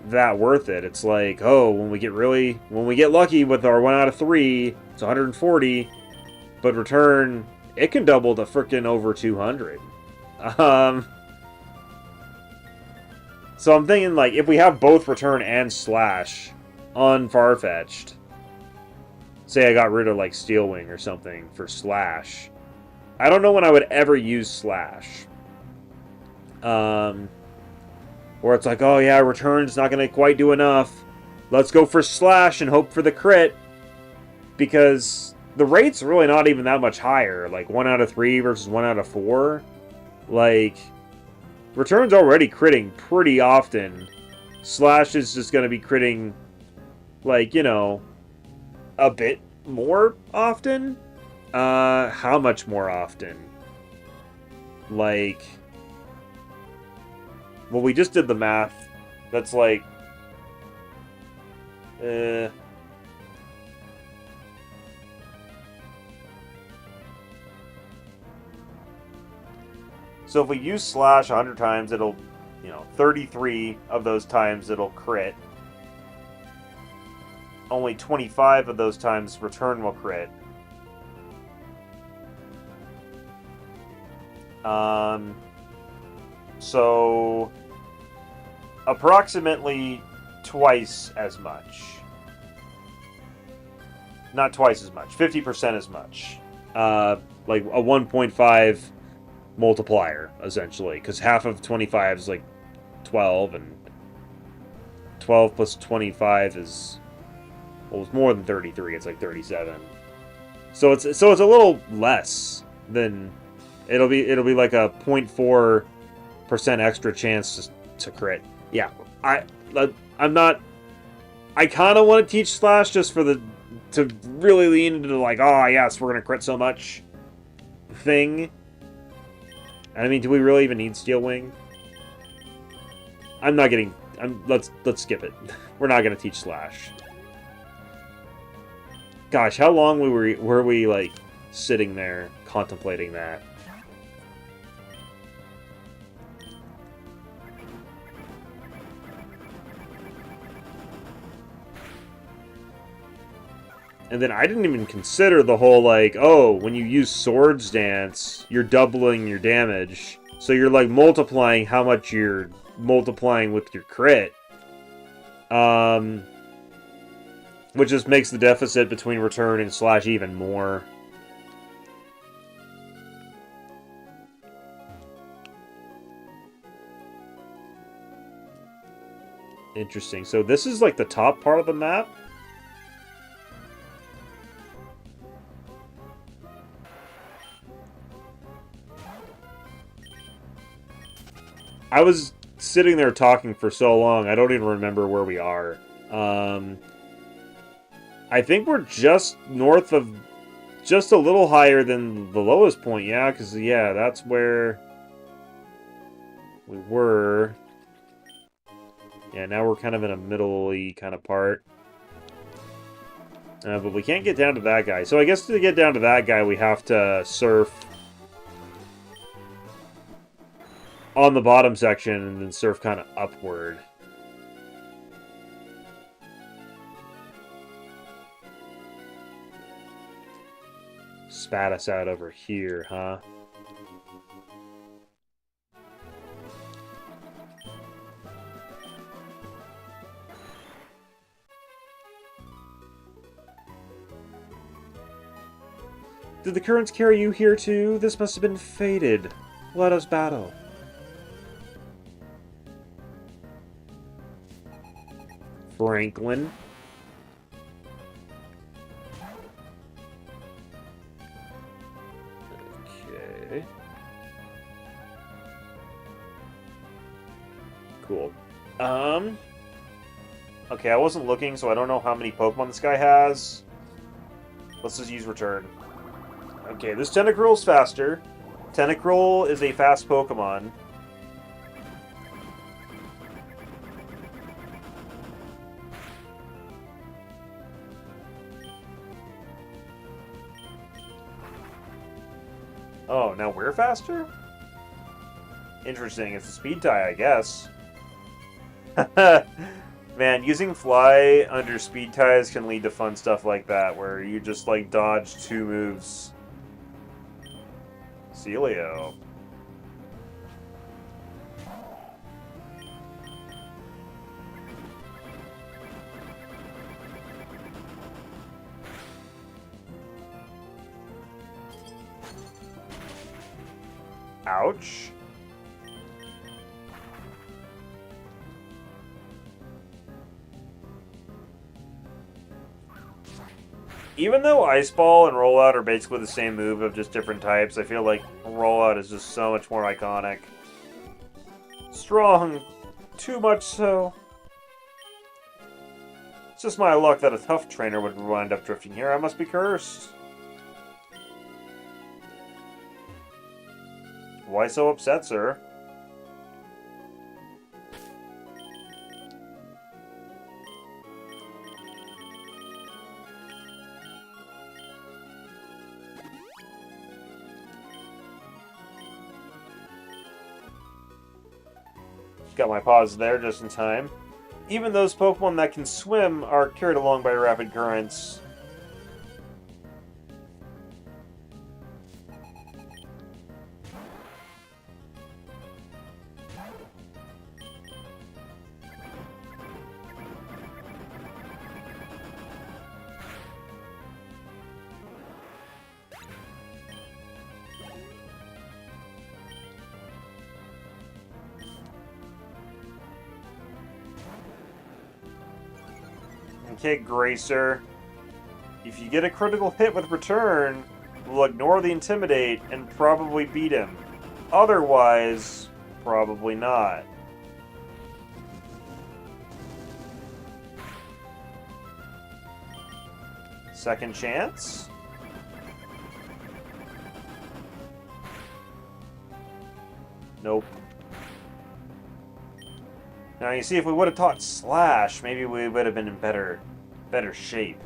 that worth it. It's like, oh, when we get lucky with our 1 out of 3, it's 140, but Return it can double to frickin' over 200. Um, so I'm thinking, like, if we have both return and slash on Farfetch'd, say I got rid of, like, Steel Wing or something for slash, I don't know when I would ever use slash. Where it's like, oh yeah, return's not going to quite do enough. Let's go for slash and hope for the crit. Because the rate's really not even that much higher. Like 1 out of 3 versus 1 out of 4. Like, return's already critting pretty often. Slash is just going to be critting, like, you know, a bit more often. How much more often? Like, well, we just did the math. That's like, so if we use slash 100 times, it'll, you know, 33 of those times it'll crit. Only 25 of those times return will crit. So approximately twice as much. Not twice as much, 50% as much. Like a 1.5 multiplier, essentially, because half of 25 is like 12, and 12 plus 25 is, well, it's more than 33. It's like 37. So it's a little less than, it'll be like a 0.4% extra chance to crit. Yeah, I'm not. I kind of want to teach slash just for to really lean into the, like, oh yes, we're gonna crit so much thing. I mean, do we really even need Steel Wing? Let's skip it. We're not gonna teach slash. Gosh, how long were we like sitting there contemplating that? And then I didn't even consider the whole, like, oh, when you use Swords Dance, you're doubling your damage. So you're, like, multiplying how much you're multiplying with your crit. Which just makes the deficit between return and slash even more. Interesting. So this is, like, the top part of the map? I was sitting there talking for so long, I don't even remember where we are. I think we're just north of, just a little higher than the lowest point, yeah, because, yeah, that's where we were. Yeah, now we're kind of in a middle-y kind of part. But we can't get down to that guy. So I guess to get down to that guy, we have to surf on the bottom section and then surf kind of upward. Spat us out over here, huh? Did the currents carry you here too? This must have been fated. Let us battle. Franklin. Okay. Cool. Okay, I wasn't looking, so I don't know how many Pokemon this guy has. Let's just use Return. Okay, this Tentacruel's faster. Tentacruel is a fast Pokemon. Oh, now we're faster? Interesting. It's a speed tie, I guess. Man, using Fly under speed ties can lead to fun stuff like that, where you just, like, dodge 2 moves Celio. Ouch. Even though Ice Ball and Rollout are basically the same move of just different types, I feel like Rollout is just so much more iconic. Strong. Too much so. It's just my luck that a tough trainer would wind up drifting here. I must be cursed. Why so upset, sir? Got my pause there just in time. Even those Pokemon that can swim are carried along by rapid currents. Okay, Gracer. If you get a critical hit with Return, we'll ignore the Intimidate and probably beat him. Otherwise, probably not. Second chance? Nope. Now you see, if we would have taught Slash, maybe we would have been in better shape.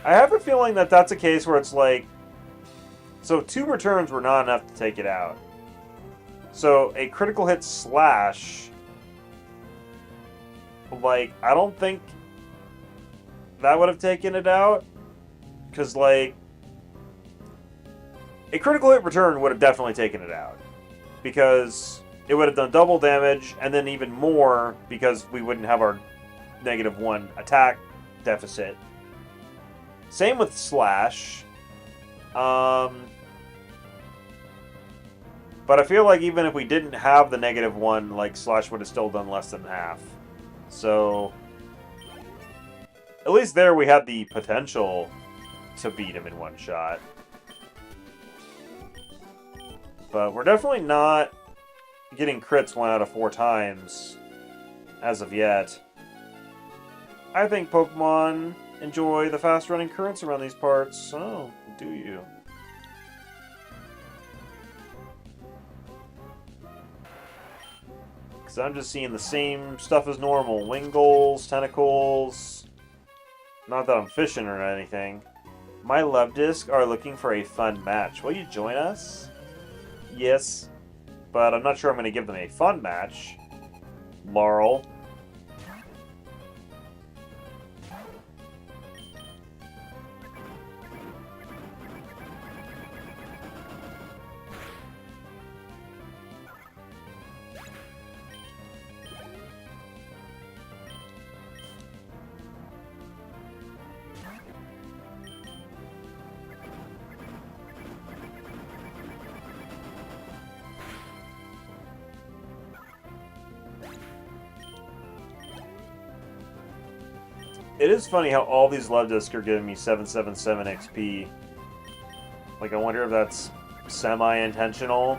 I have a feeling that that's a case where it's like, so 2 returns were not enough to take it out. So a critical hit Slash, like, I don't think that would have taken it out, because like, a critical hit return would have definitely taken it out, because it would have done double damage, and then even more, because we wouldn't have our -1 attack deficit. Same with Slash. But I feel like even if we didn't have the -1, like, Slash would have still done less than half. So, at least there we had the potential to beat him in one shot. But we're definitely not getting crits 1 out of 4 times as of yet. I think Pokemon enjoy the fast-running currents around these parts. Oh, do you? Because I'm just seeing the same stuff as normal. Wingulls, tentacles. Not that I'm fishing or anything. My Levdisc are looking for a fun match. Will you join us? Yes, but I'm not sure I'm going to give them a fun match. Laurel. It is funny how all these Levdisc are giving me 777 XP. Like, I wonder if that's semi-intentional.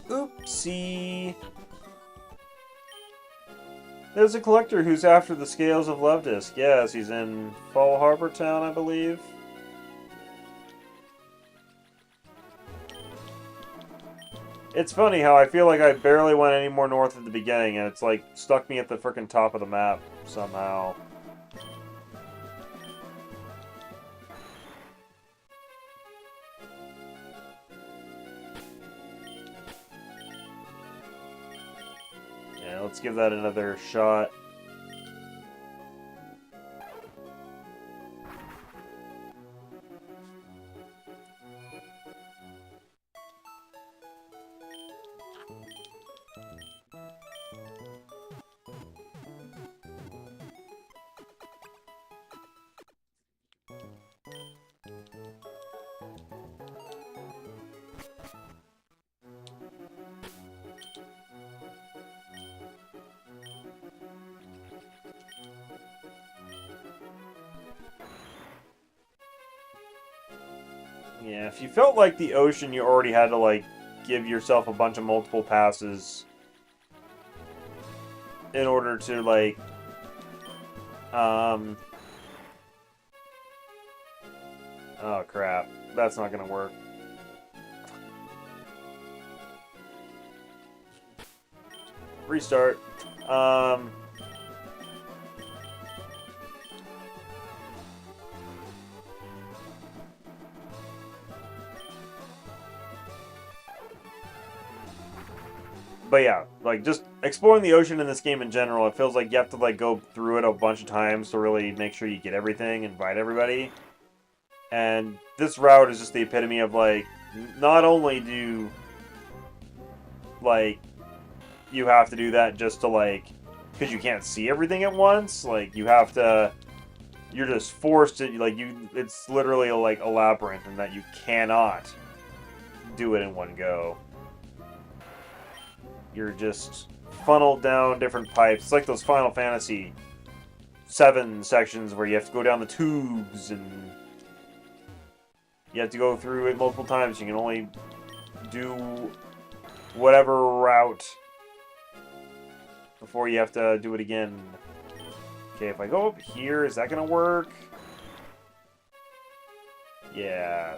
Oopsie. There's a collector who's after the scales of Levdisc. Yes, he's in Fall Harbor Town, I believe. It's funny how I feel like I barely went any more north at the beginning, and it's like stuck me at the frickin' top of the map somehow. let's give that another shot. Yeah, if you felt like the ocean, you already had to, like, give yourself a bunch of multiple passes in order to, like, oh, crap. That's not gonna work. Restart. But yeah, like, just exploring the ocean in this game in general, it feels like you have to, like, go through it a bunch of times to really make sure you get everything and invite everybody. And this route is just the epitome of, like, not only do, like, you have to do that just to, like, because you can't see everything at once, like, you have to, you're just forced to, like, it's literally, like, a labyrinth in that you cannot do it in one go. You're just funneled down different pipes. It's like those Final Fantasy VII sections where you have to go down the tubes and you have to go through it multiple times. You can only do whatever route before you have to do it again. Okay, if I go up here, is that going to work? Yeah,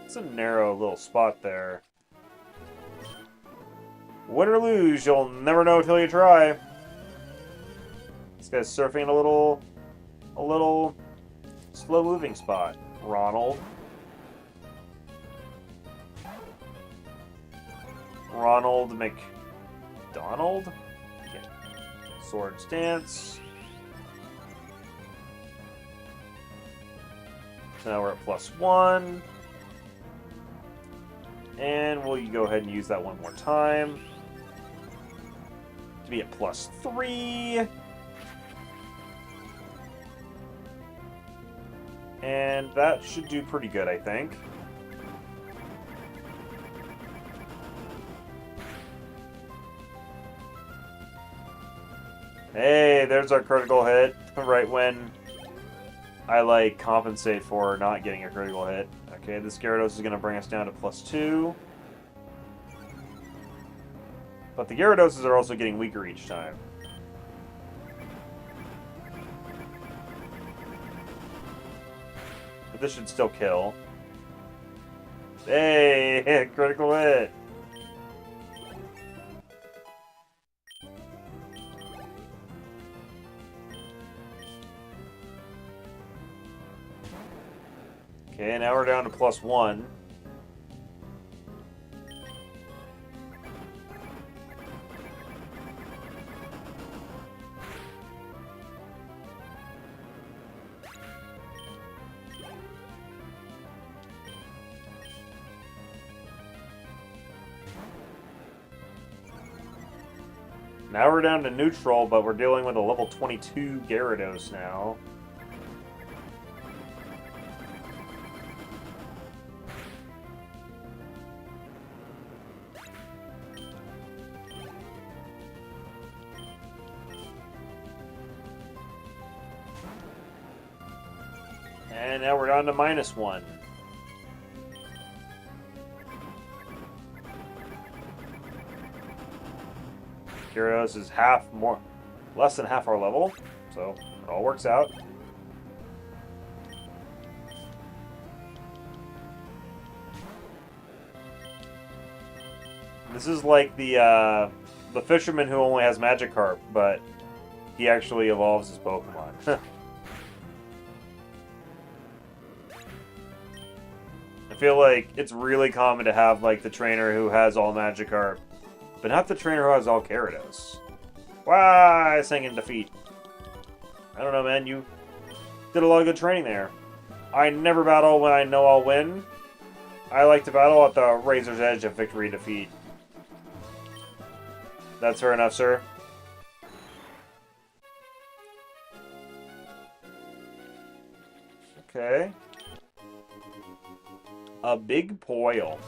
it's a narrow little spot there. Win or lose, you'll never know till you try. This guy's surfing a little slow-moving spot. Ronald. Ronald McDonald? Okay. Sword stance. So now we're at +1. And we'll go ahead and use that one more time. To be at +3. And that should do pretty good, I think. Hey, there's our critical hit. Right when I, like, compensate for not getting a critical hit. Okay, this Gyarados is going to bring us down to +2. But the Gyarados are also getting weaker each time. But this should still kill. Hey, critical hit. Okay, now we're down to +1. Now we're down to neutral, but we're dealing with a level 22 Gyarados now. And now we're down to -1. Gyarados is less than half our level, so it all works out. This is like the fisherman who only has Magikarp, but he actually evolves his Pokemon. I feel like it's really common to have, like, the trainer who has all Magikarp, but not the trainer who has all Gyarados. Why, sang in defeat. I don't know, man. You did a lot of good training there. I never battle when I know I'll win. I like to battle at the razor's edge of victory and defeat. That's fair enough, sir. Okay. A big poil.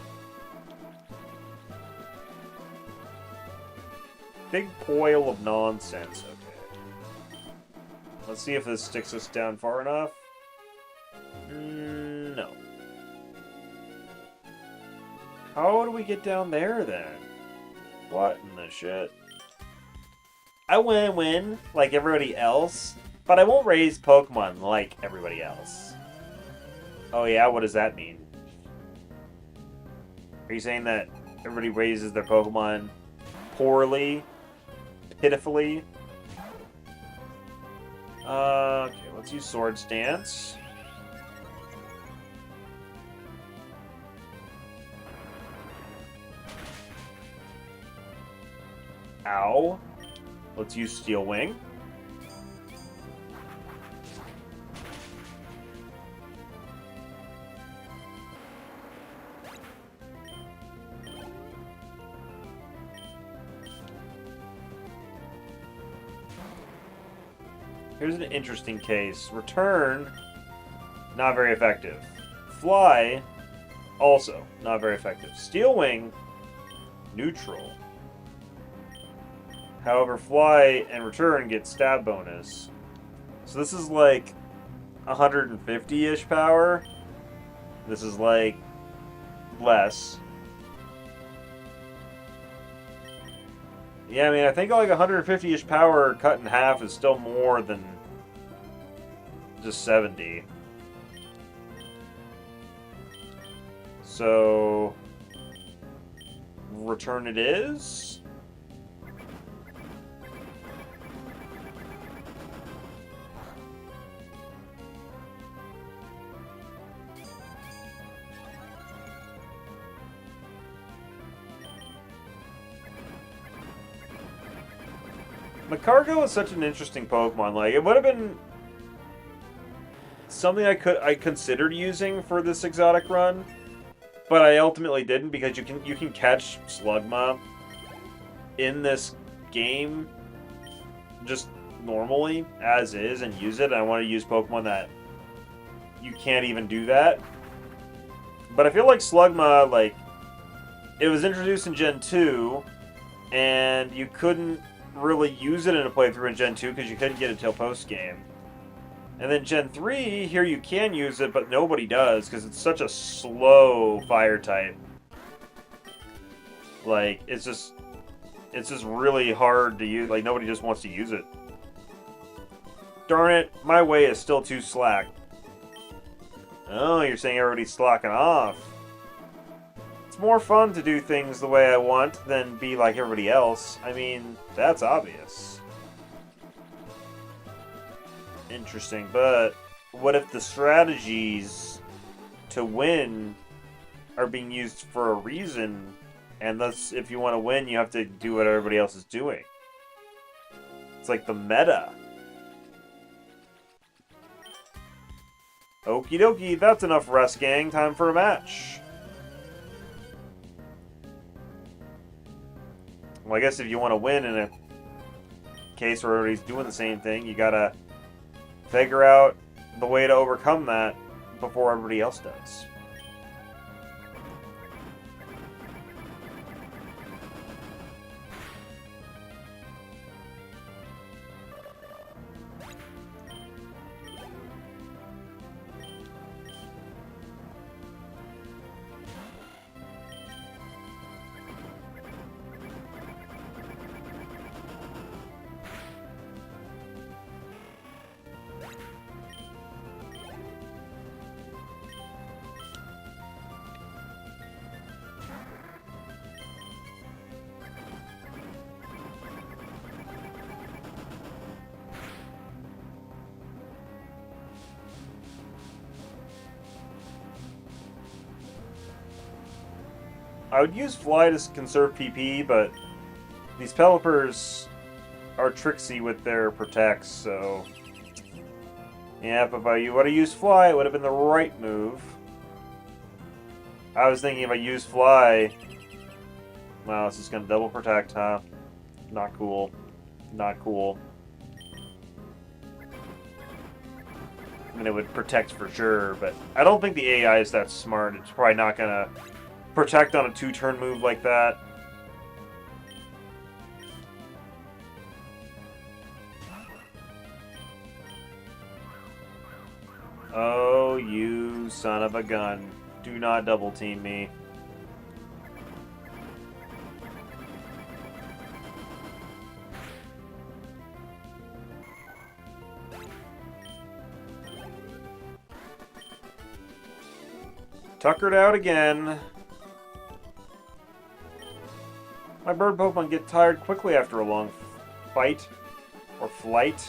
Big poil of nonsense. Okay. Let's see if this sticks us down far enough. No. How do we get down there, then? What in the shit? I win like everybody else, but I won't raise Pokemon like everybody else. Oh yeah, what does that mean? Are you saying that everybody raises their Pokemon poorly? Pitifully? Okay, let's use Sword Stance. Ow. Let's use Steel Wing. Here's an interesting case. Return, not very effective. Fly, also not very effective. Steel Wing, neutral. However, Fly and Return get stab bonus. So this is like 150-ish power. This is like less. Yeah, I mean, I think like 150-ish power cut in half is still more than just 70. So, Return it is. Macargo is such an interesting Pokemon. Like, it would have been something I considered using for this exotic run, but I ultimately didn't because you can catch Slugma in this game just normally as is and use it. I want to use Pokemon that you can't even do that. But I feel like Slugma, like, it was introduced in Gen 2 and you couldn't really use it in a playthrough in Gen 2 because you couldn't get it till post-game. And then Gen 3, here you can use it, but nobody does because it's such a slow fire type. Like, it's just really hard to use. Like, nobody just wants to use it. Darn it, my way is still too slack. Oh, you're saying everybody's slacking off. It's more fun to do things the way I want than be like everybody else. I mean, that's obvious. Interesting, but what if the strategies to win are being used for a reason, and thus, if you want to win, you have to do what everybody else is doing? It's like the meta. Okie dokie, that's enough rest, gang. Time for a match. Well, I guess if you want to win in a case where everybody's doing the same thing, you gotta figure out the way to overcome that before everybody else does. I would use Fly to conserve PP, but these Pelipper's are tricksy with their protects, so... Yeah, but if I would have used fly, it would have been the right move. I was thinking if I use fly... Wow, this is going to double protect, huh? Not cool. Not cool. I mean, it would protect for sure, but I don't think the AI is that smart. It's probably not going to protect on a 2-turn move like that. Oh, you son of a gun. Do not double team me. Tuckered out again. My bird Pokemon get tired quickly after a long fight. Or flight.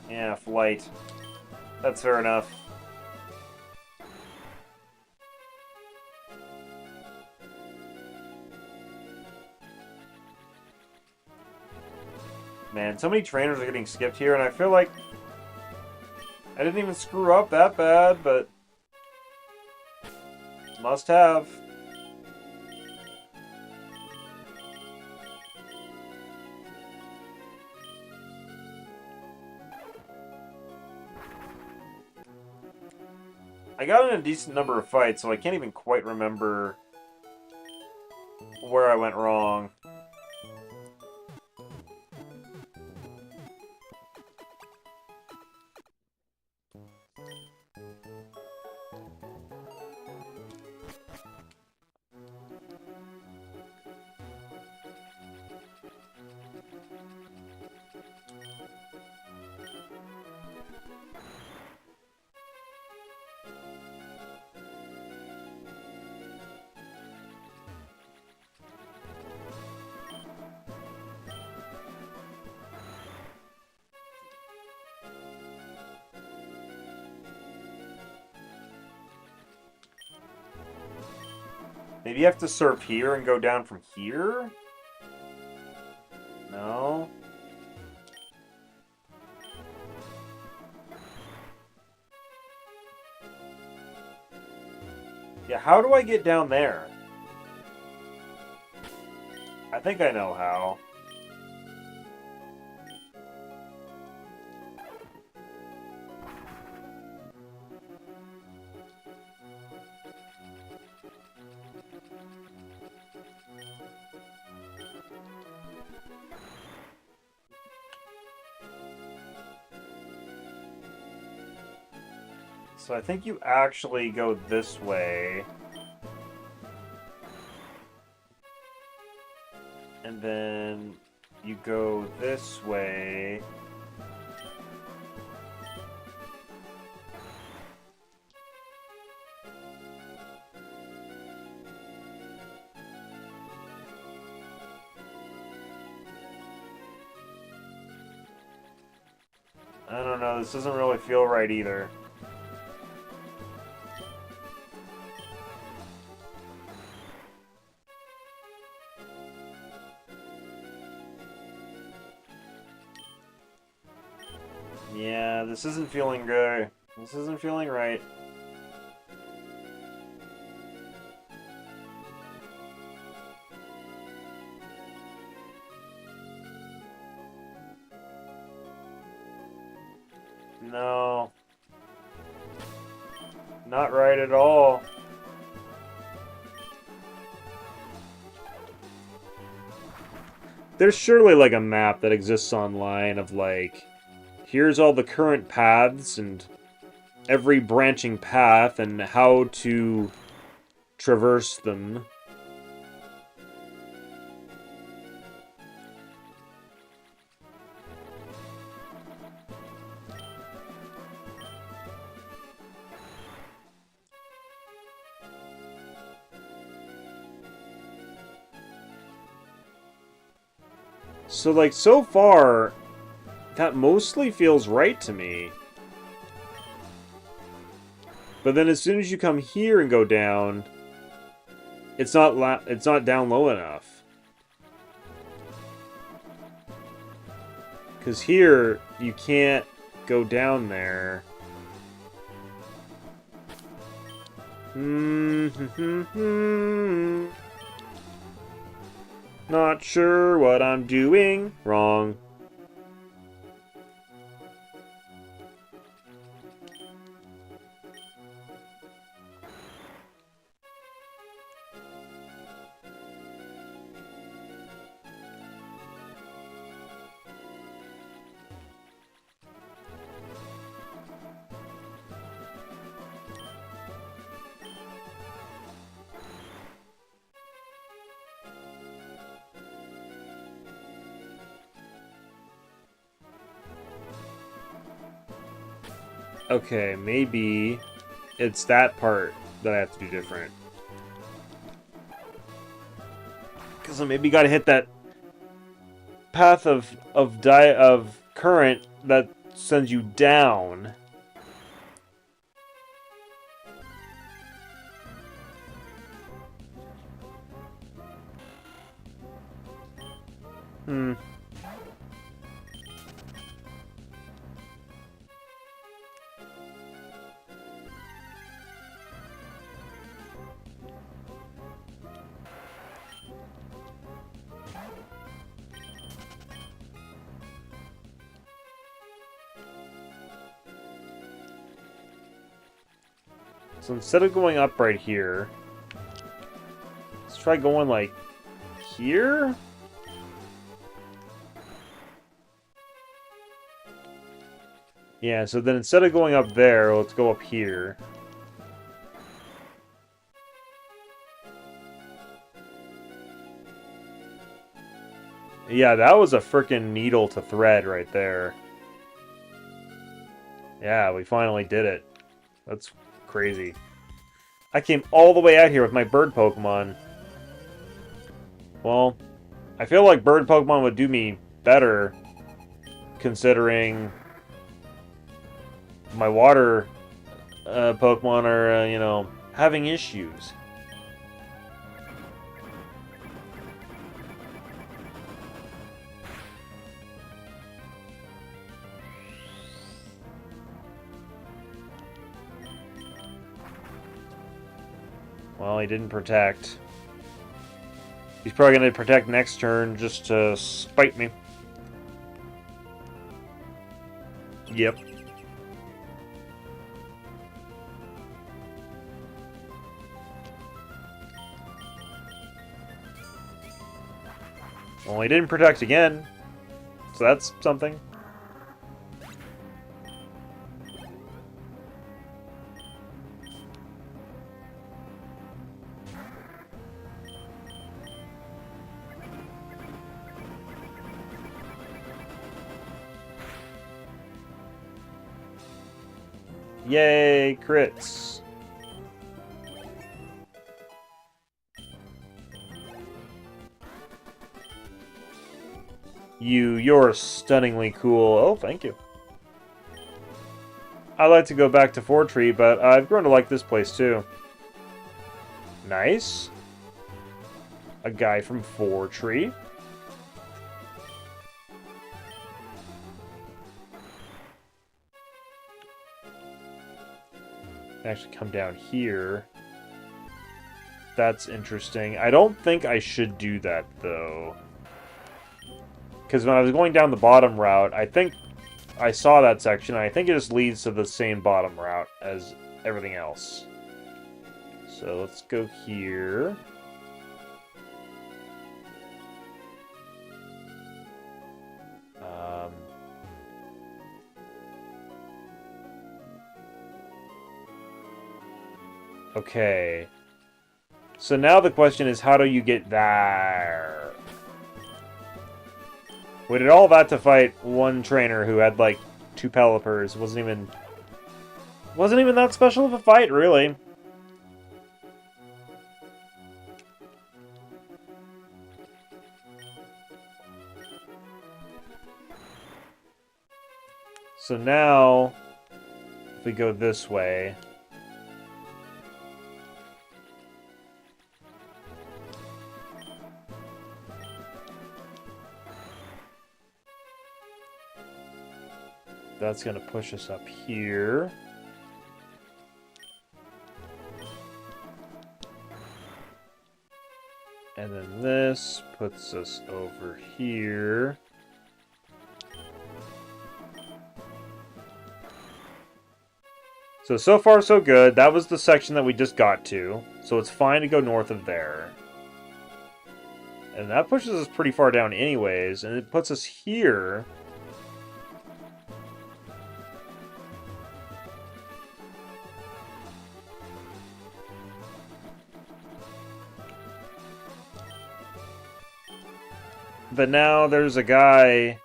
Yeah, flight. That's fair enough. Man, so many trainers are getting skipped here, and I feel like I didn't even screw up that bad, but must have. I got in a decent number of fights, so I can't even quite remember where I went wrong. Maybe you have to surf here and go down from here? No? Yeah, how do I get down there? I think I know how. So I think you actually go this way. And then you go this way. I don't know, this doesn't really feel right either. Yeah, this isn't feeling good. This isn't feeling right. No. Not right at all. There's surely like a map that exists online of like, here's all the current paths and every branching path and how to traverse them. So like, so far, that mostly feels right to me. But then as soon as you come here and go down, it's not down low enough. Because here, you can't go down there. Not sure what I'm doing wrong. Okay, maybe it's that part that I have to do different. Because I maybe got to hit that path of current that sends you down. So instead of going up right here, let's try going like here? Yeah, so then instead of going up there, let's go up here. Yeah, that was a frickin' needle to thread right there. Yeah, we finally did it. That's crazy. I came all the way out here with my bird Pokemon. Well, I feel like bird Pokemon would do me better, considering my water Pokemon are, you know, having issues. Well, he didn't protect. He's probably going to protect next turn just to spite me. Yep. Well, he didn't protect again, so that's something. Yay, crits. You're stunningly cool. Oh, thank you. I'd like to go back to Fortree, but I've grown to like this place too. Nice. A guy from Fortree. Actually come down here. That's interesting. I don't think I should do that, though. Because when I was going down the bottom route, I think I saw that section. I think it just leads to the same bottom route as everything else. So let's go here. Okay. So now the question is, how do you get there? We did all that to fight one trainer who had like 2 Pelipers. Wasn't even that special of a fight, really. So now, if we go this way, That's going to push us up here. And then this puts us over here. So far so good. That was the section that we just got to. So it's fine to go north of there. And that pushes us pretty far down anyways. And it puts us here. But now there's a guy...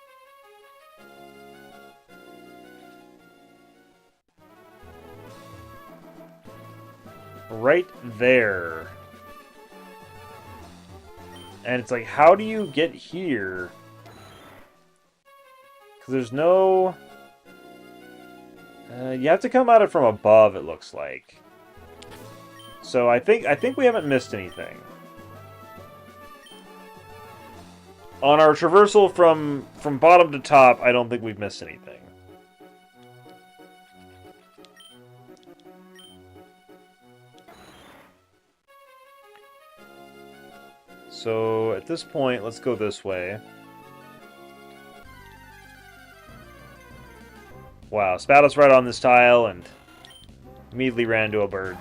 right there. And it's like, how do you get here? Because there's no... you have to come at it from above, it looks like. So I think we haven't missed anything. On our traversal from bottom to top, I don't think we've missed anything. So at this point, let's go this way. Wow, spat us right on this tile and immediately ran to a bird.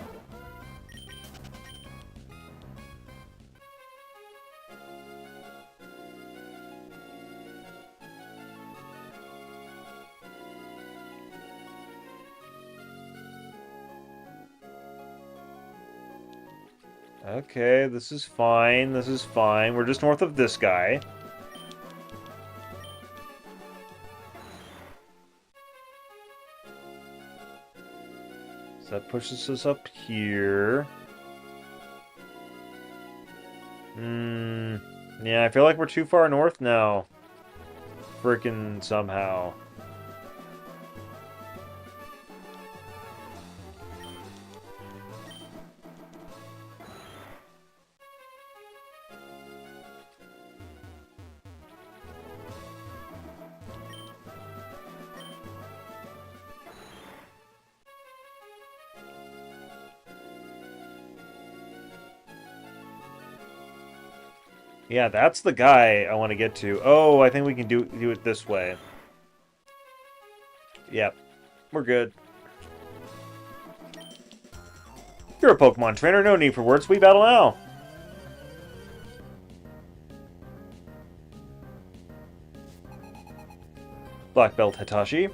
Okay, this is fine. This is fine. We're just north of this guy. So that pushes us up here. Yeah, I feel like we're too far north now. Frickin' somehow. Yeah, that's the guy I want to get to. Oh, I think we can do it this way. Yep, we're good. You're a Pokemon trainer, no need for words, we battle now. Black Belt Hitachi.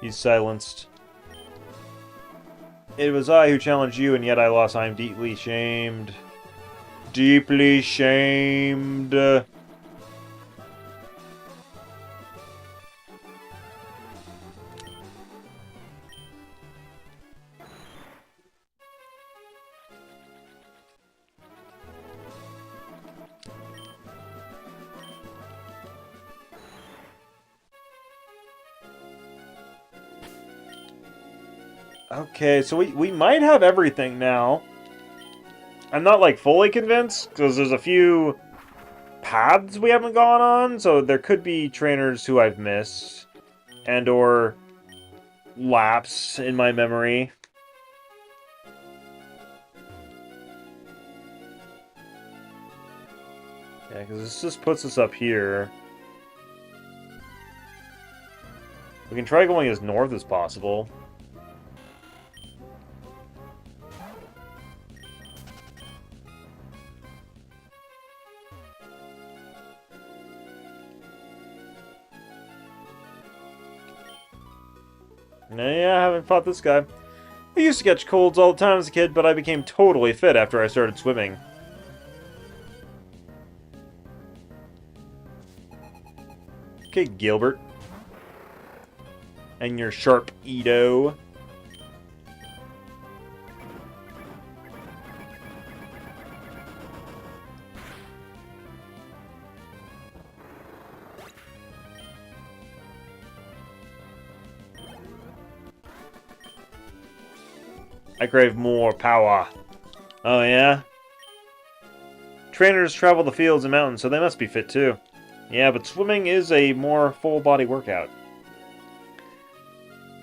He's silenced. It was I who challenged you, and yet I lost. I am deeply shamed. Deeply shamed. Okay, so we might have everything now. I'm not, like, fully convinced, because there's a few paths we haven't gone on, so there could be trainers who I've missed, and or lapse in my memory. Yeah, because this just puts us up here. We can try going as north as possible. Yeah, I haven't fought this guy. I used to catch colds all the time as a kid, but I became totally fit after I started swimming. Okay, Gilbert. And your sharp Edo. I crave more power. Oh, yeah? Trainers travel the fields and mountains, so they must be fit too. Yeah, but swimming is a more full-body workout.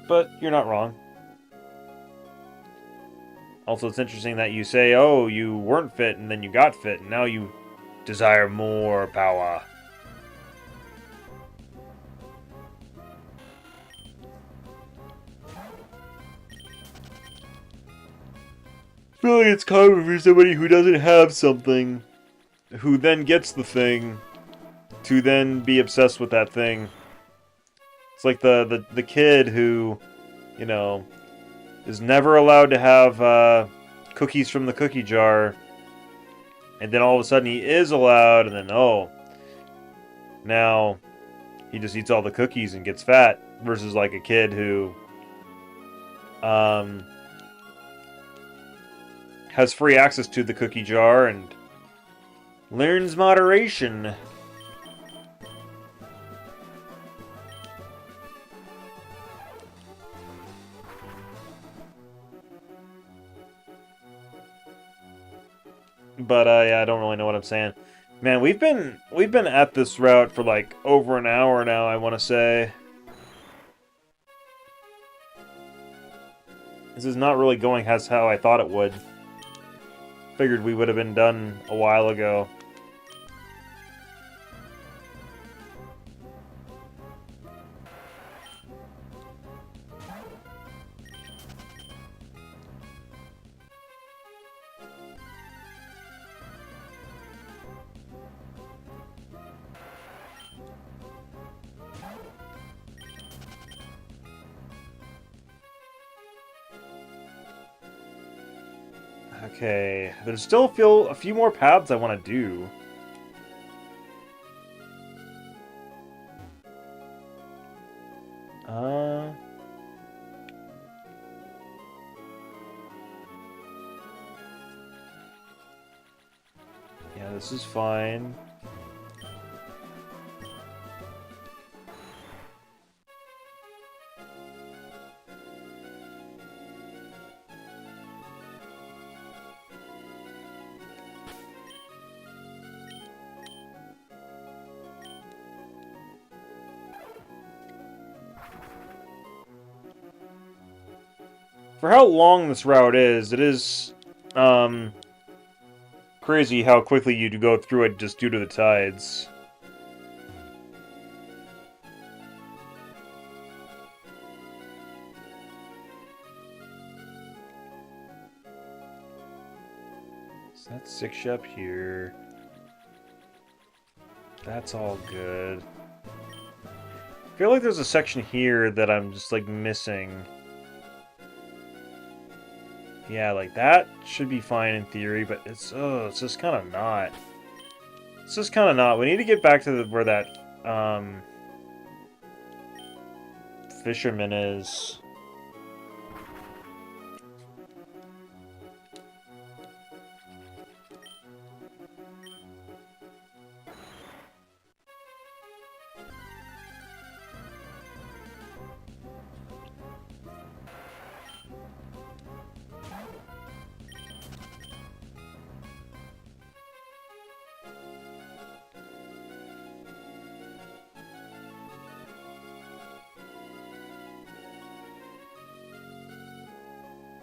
But you're not wrong. Also, it's interesting that you say, oh, you weren't fit and then you got fit, and now you desire more power. I feel like it's common for somebody who doesn't have something, who then gets the thing, to then be obsessed with that thing. It's like the kid who, you know, is never allowed to have cookies from the cookie jar, and then all of a sudden he is allowed, and then, oh, now he just eats all the cookies and gets fat, versus like a kid who has free access to the cookie jar and learns moderation. But yeah, I don't really know what I'm saying. Man, we've been at this route for like over an hour now, I want to say. This is not really going as how I thought it would. Figured we would have been done a while ago. Okay, there's still a few more paths I want to do. Yeah, this is fine. For how long this route is, it is, crazy how quickly you go through it just due to the tides. So that's 6 up here. That's all good. I feel like there's a section here that I'm just, like, missing. Yeah, like, that should be fine in theory, but it's just kind of not. It's just kind of not. We need to get back to where that, fisherman is.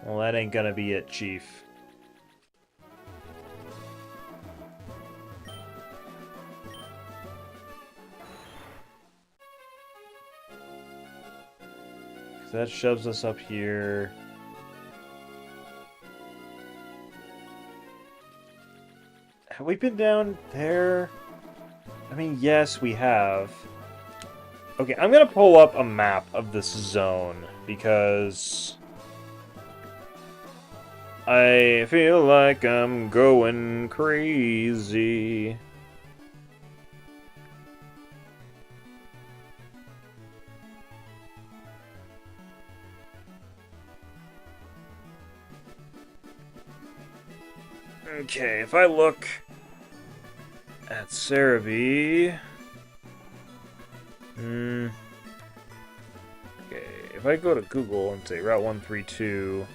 Well, that ain't gonna be it, Chief. So that shoves us up here. Have we been down there? I mean, yes, we have. Okay, I'm gonna pull up a map of this zone, because I feel like I'm going crazy. Okay, if I look at Cerebi... Okay, if I go to Google and say Route 132...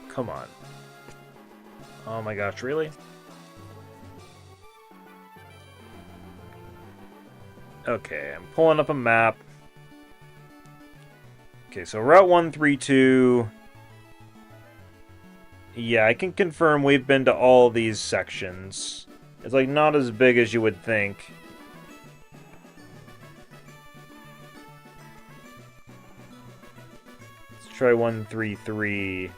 Come on. Oh my gosh, really? Okay, I'm pulling up a map. Okay, so Route 132... Yeah, I can confirm we've been to all these sections. It's, like, not as big as you would think. Let's try 133.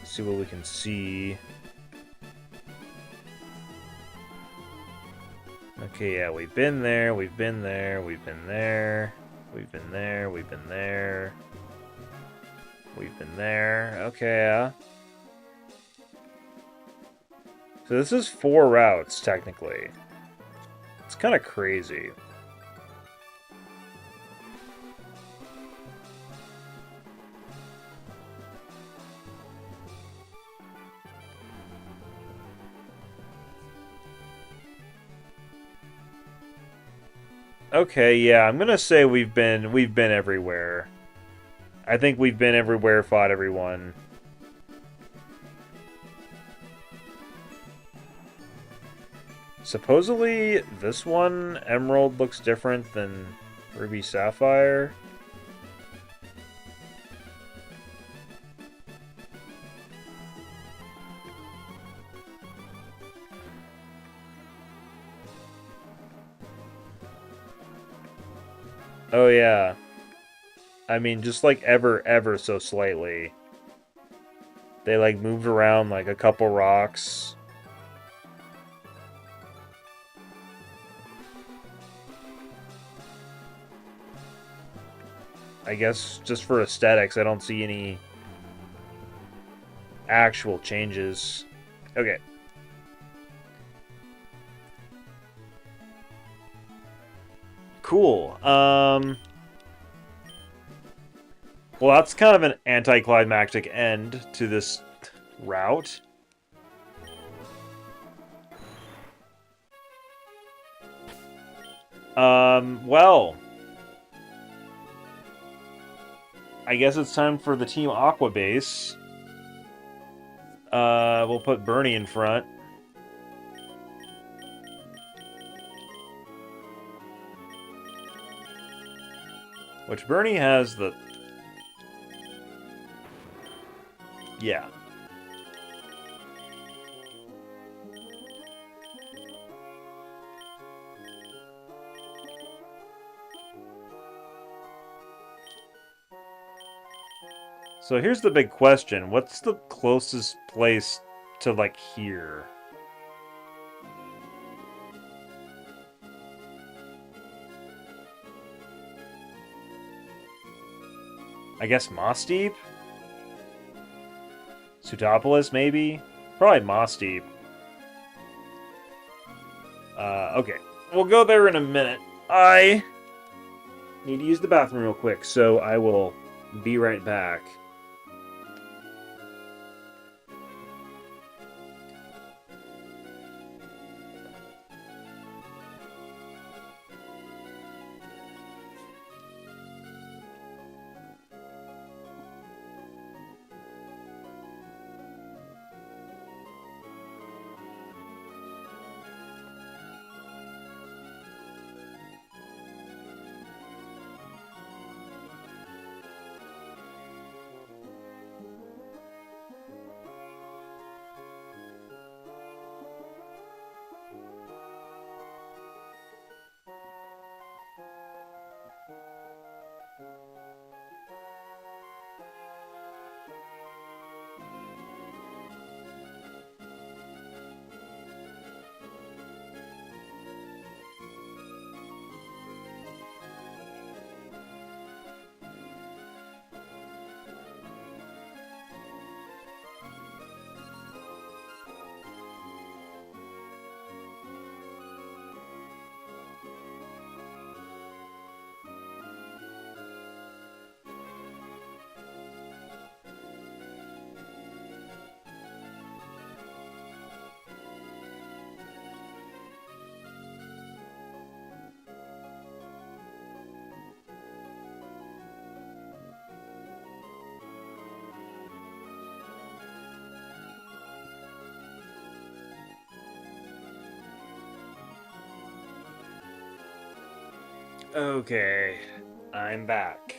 See what we can see. Okay, yeah, we've been there, we've been there, we've been there, we've been there, we've been there, we've been there. Okay, yeah. So this is 4 routes, technically. It's kind of crazy. Okay, yeah, I'm gonna say we've been everywhere. I think we've been everywhere, fought everyone. Supposedly, this one, Emerald, looks different than Ruby Sapphire. Oh, yeah. I mean, just like ever so slightly. They like moved around like a couple rocks. I guess just for aesthetics, I don't see any actual changes. Okay. Cool. Well, that's kind of an anticlimactic end to this route. Well, I guess it's time for the Team Aqua base. We'll put Bernie in front. Which Bernie has the... Yeah. So here's the big question. What's the closest place to, like, here? I guess Moss Deep? Sutopolis, maybe? Probably Moss Deep. Okay. We'll go there in a minute. I need to use the bathroom real quick, so I will be right back. Okay, I'm back.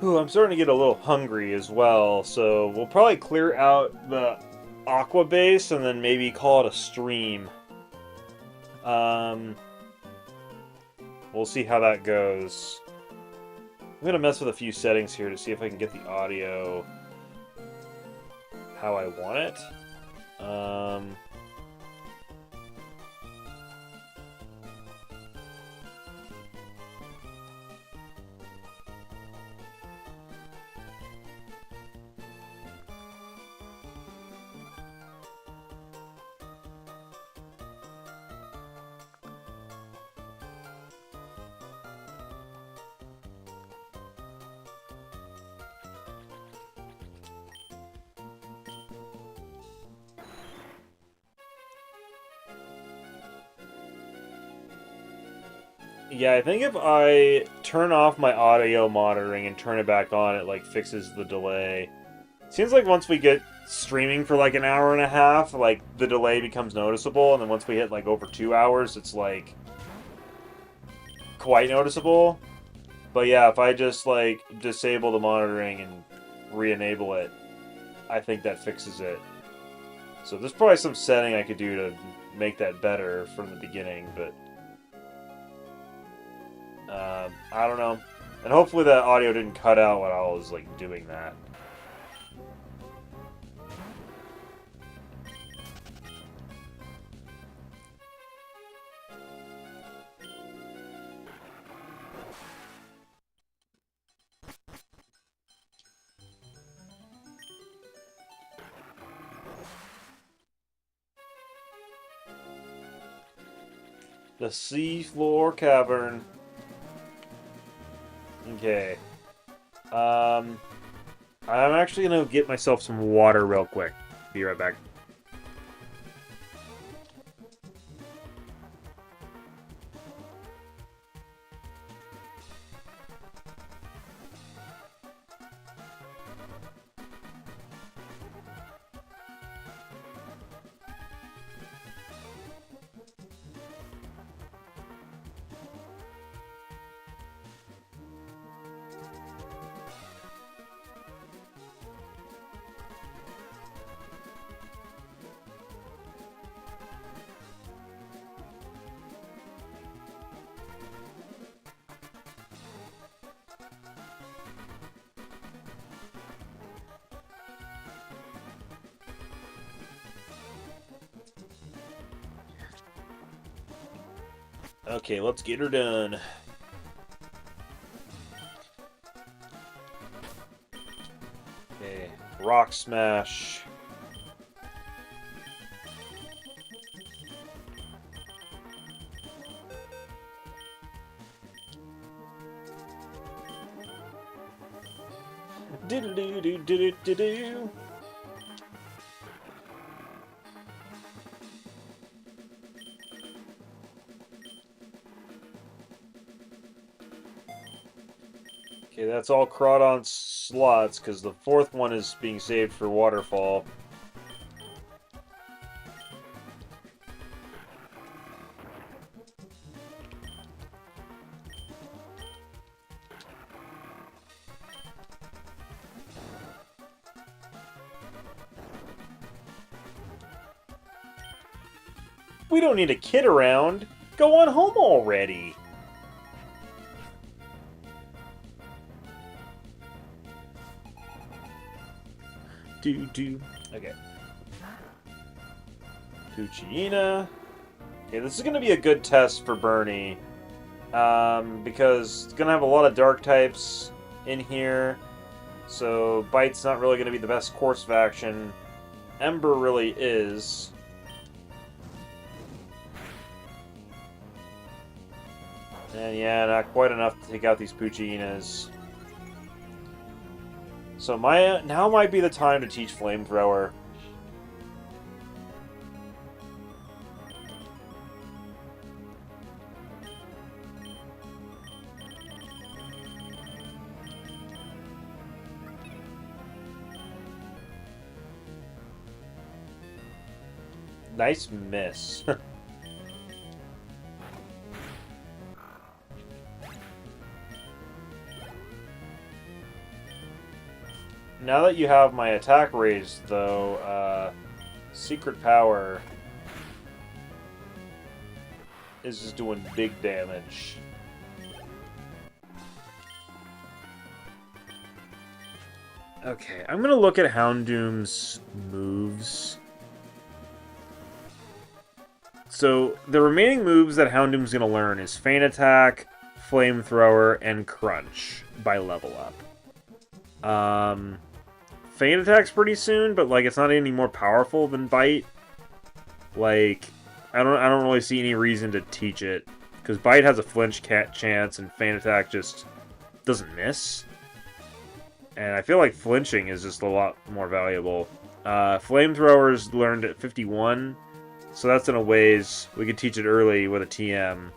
Ooh, I'm starting to get a little hungry as well, so we'll probably clear out the Aqua base and then maybe call it a stream. Um, we'll see how that goes. I'm gonna mess with a few settings here to see if I can get the audio how I want it. Yeah, I think if I turn off my audio monitoring and turn it back on, it like fixes the delay. Seems like once we get streaming for like an hour and a half, like the delay becomes noticeable, and then once we hit like over 2 hours, it's like quite noticeable. But yeah, if I just like disable the monitoring and re-enable it, I think that fixes it. So there's probably some setting I could do to make that better from the beginning, but I don't know. And hopefully that audio didn't cut out when I was like doing that. The Seafloor Cavern. Okay. I'm actually gonna get myself some water real quick. Be right back. Okay, let's get her done. Okay, rock smash. Diddle doo doo doo doo doo. Okay, that's all Crawdon slots, because the fourth one is being saved for Waterfall. We don't need a kid around. Go on home already. Do. Okay. Puccina. Okay, this is going to be a good test for Bernie. Because it's going to have a lot of dark types in here. So Bite's not really going to be the best course of action. Ember really is. And yeah, not quite enough to take out these Puccinas. So now might be the time to teach Flamethrower. Nice miss. Now that you have my attack raised, though, Secret Power is just doing big damage. Okay, I'm gonna look at Houndoom's moves. So, the remaining moves that Houndoom's gonna learn is Feint Attack, Flamethrower, and Crunch by level up. Feint Attack's pretty soon, but like it's not any more powerful than Bite. Like, I don't really see any reason to teach it, because Bite has a flinch chance and Feint Attack just doesn't miss. And I feel like flinching is just a lot more valuable. Flamethrower's learned at 51, so that's in a ways. We could teach it early with a TM.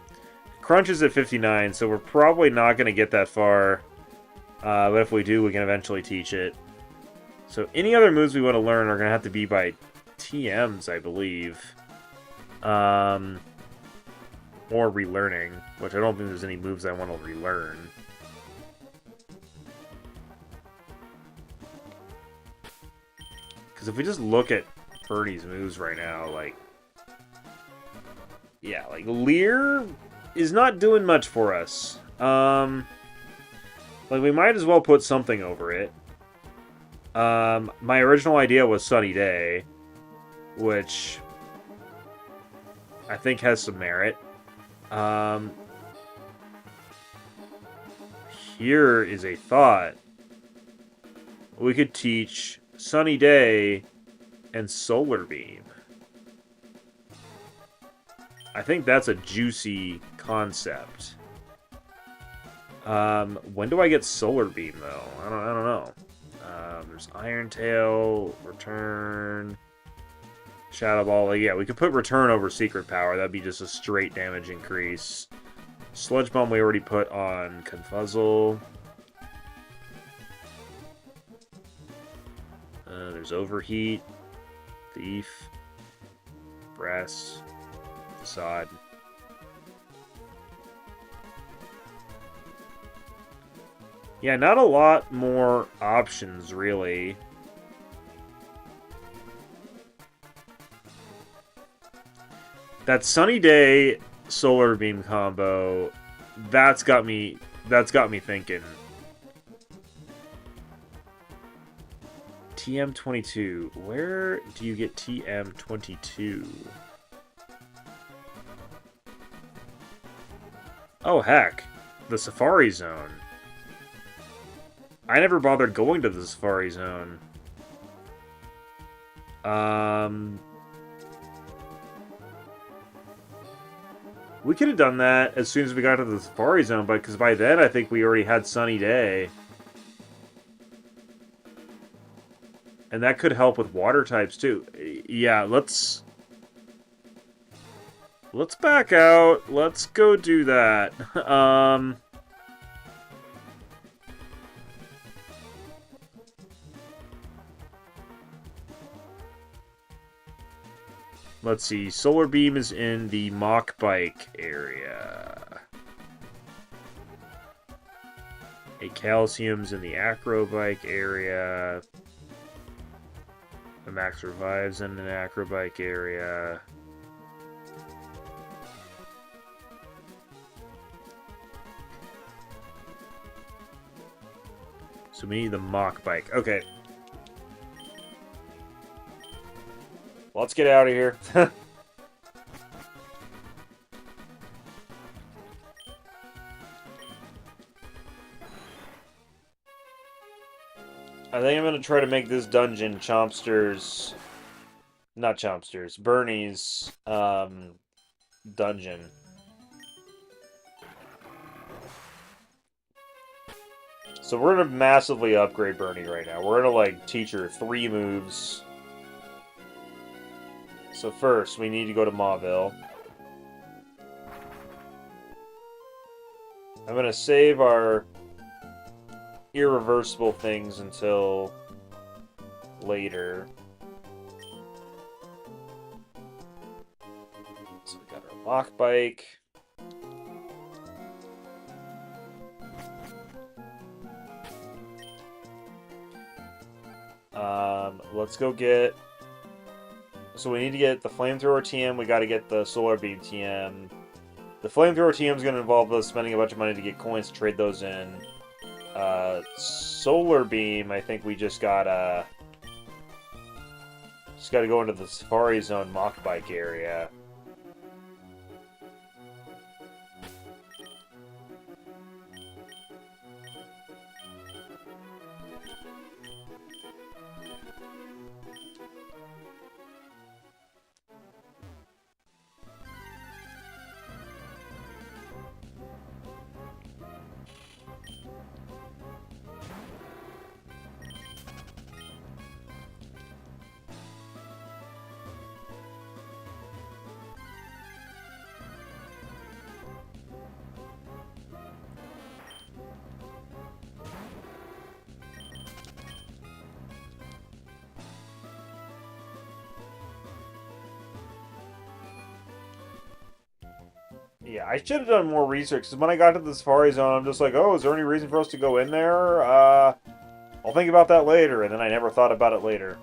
Crunch is at 59, so we're probably not going to get that far. But if we do, we can eventually teach it. So any other moves we want to learn are going to have to be by TMs, I believe. Or relearning, which I don't think there's any moves I want to relearn. Because if we just look at Birdie's moves right now, like... Yeah, like, Leer is not doing much for us. Like, we might as well put something over it. My original idea was Sunny Day, which I think has some merit. Here is a thought. We could teach Sunny Day and Solar Beam. I think that's a juicy concept. When do I get Solar Beam, though? I don't know. There's Iron Tail, Return, Shadow Ball. Like, yeah, we could put Return over Secret Power. That'd be just a straight damage increase. Sludge Bomb we already put on Confuzzle. There's Overheat, Thief, Breast, Facade. Yeah, not a lot more options, really. That Sunny Day Solar Beam combo, that's got me thinking. TM22. Where do you get TM22? Oh, heck. The Safari Zone. I never bothered going to the Safari Zone. We could have done that as soon as we got to the Safari Zone, but because by then I think we already had Sunny Day. And that could help with water types too. Yeah, let's back out. Let's go do that. Let's see. Solar Beam is in the Mach Bike area. A Calcium's in the Acro Bike area. The Max Revive's in an Acro Bike area. So we need the Mach Bike. Okay. Let's get out of here. I think I'm going to try to make this dungeon Chompster's... Not Chompster's. Bernie's dungeon. So we're going to massively upgrade Bernie right now. We're going to, like, teach her 3 moves. So first, we need to go to Mauville. I'm going to save our irreversible things until later. Lock bike. Let's go get... So we need to get the flamethrower TM, we gotta get the solar beam TM. The flamethrower TM is gonna involve us spending a bunch of money to get coins to trade those in. Solar beam, I think we just gotta go into the Safari Zone mock bike area. Yeah, I should have done more research, because when I got to the Safari Zone, I'm just like, oh, is there any reason for us to go in there? I'll think about that later, and then I never thought about it later.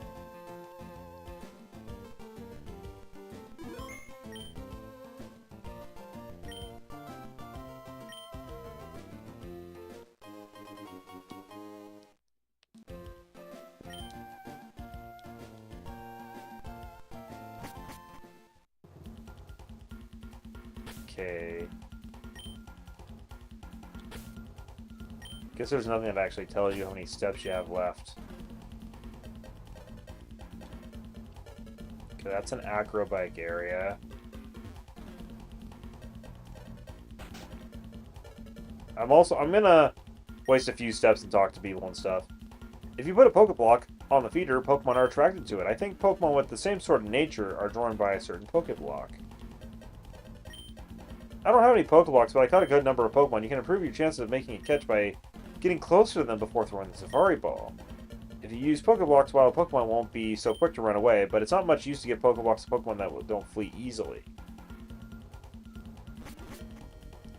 Okay. Guess there's nothing that actually tells you how many steps you have left. Okay, that's an acrobike area. I'm gonna waste a few steps and talk to people and stuff. If you put a Pokeblock on the feeder, Pokemon are attracted to it. I think Pokemon with the same sort of nature are drawn by a certain Pokeblock. I don't have any Pokeblocks, but I caught a good number of Pokemon. You can improve your chances of making a catch by getting closer to them before throwing the Safari Ball. If you use Pokeblocks, while Pokemon won't be so quick to run away, but it's not much use to get Pokeblocks to Pokemon that don't flee easily.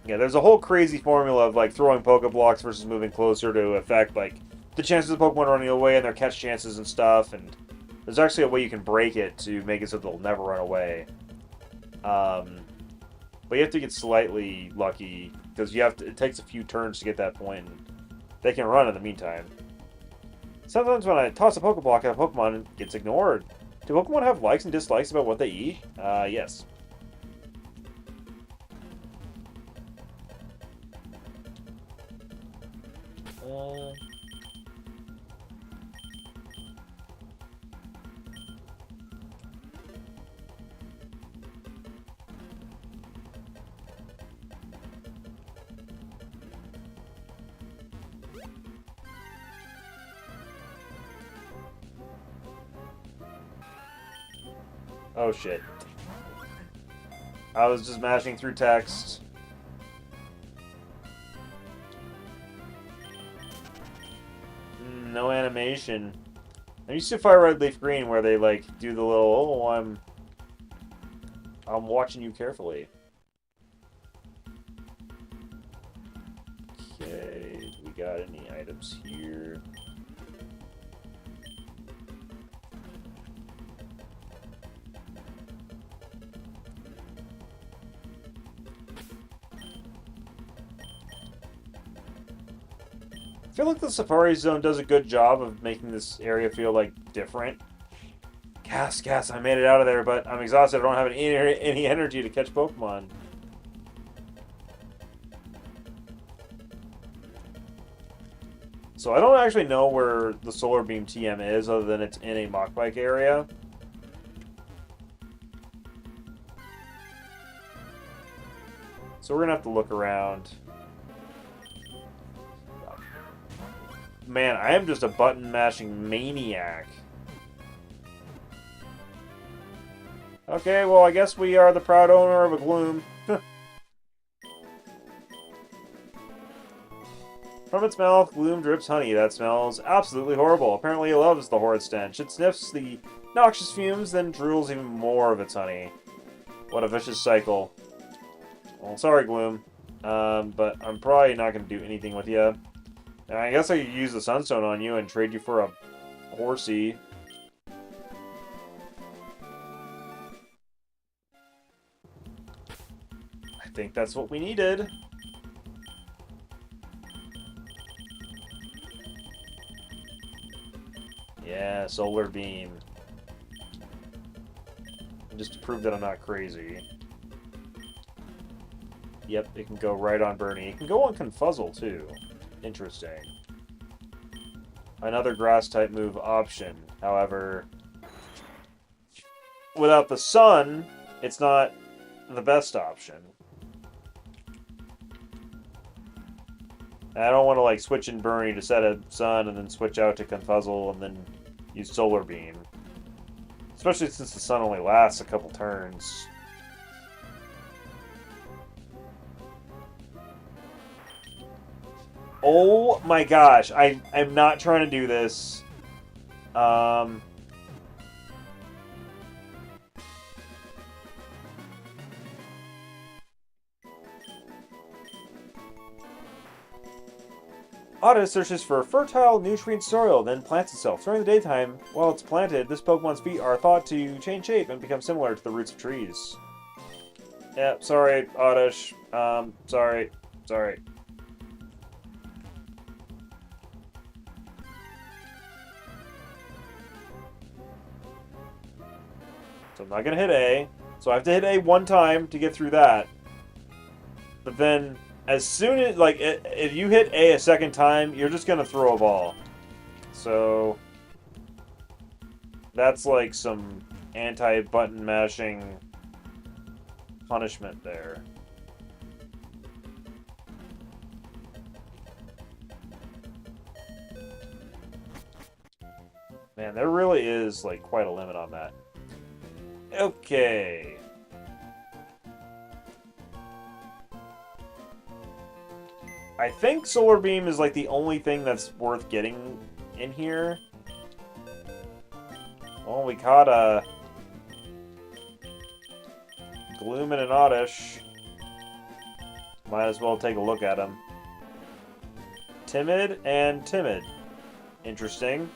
Yeah, there's a whole crazy formula of like throwing Pokeblocks versus moving closer to affect like the chances of Pokemon running away and their catch chances and stuff, and there's actually a way you can break it to make it so they'll never run away. But you have to get slightly lucky, because it takes a few turns to get that point, and they can run in the meantime. Sometimes when I toss a Pokeblock at a Pokemon, it gets ignored. Do Pokemon have likes and dislikes about what they eat? Yes. Oh shit. I was just mashing through text. No animation. I'm used to Fire Red Leaf Green where they like do the little, oh, I'm watching you carefully. Okay, we got any items here? I feel like the Safari Zone does a good job of making this area feel, like, different. Cass, I made it out of there, but I'm exhausted. I don't have any energy to catch Pokemon. So I don't actually know where the Solar Beam TM is, other than it's in a Mach Bike area. So we're gonna have to look around. Man, I am just a button-mashing maniac. Okay, well, I guess we are the proud owner of a Gloom. From its mouth, Gloom drips honey. That smells absolutely horrible. Apparently it loves the horrid stench. It sniffs the noxious fumes, then drools even more of its honey. What a vicious cycle. Well, sorry, Gloom. But I'm probably not going to do anything with you. And I guess I could use the Sunstone on you and trade you for a horsey. I think that's what we needed. Yeah, Solar Beam. Just to prove that I'm not crazy. Yep, it can go right on Bernie. It can go on Confuzzle, too. Interesting. Another Grass-type move option. However, without the Sun, it's not the best option. I don't want to, like, switch in Bernie to set a Sun and then switch out to Confuzzle and then use Solar Beam. Especially since the Sun only lasts a couple turns. Oh my gosh, I'm not trying to do this. Otta searches for fertile, nutrient soil, then plants itself. During the daytime, while it's planted, this Pokemon's feet are thought to change shape and become similar to the roots of trees. Yeah, sorry, Oddish. Sorry. Sorry. So I'm not gonna hit A. So I have to hit A one time to get through that. But then, as soon as, like, if you hit A a second time, you're just gonna throw a ball. So that's like some anti-button mashing punishment there. Man, there really is, like, quite a limit on that. Okay. I think Solar Beam is, like, the only thing that's worth getting in here. Well, we caught a Gloom and an Oddish. Might as well take a look at him. Timid and Timid. Interesting.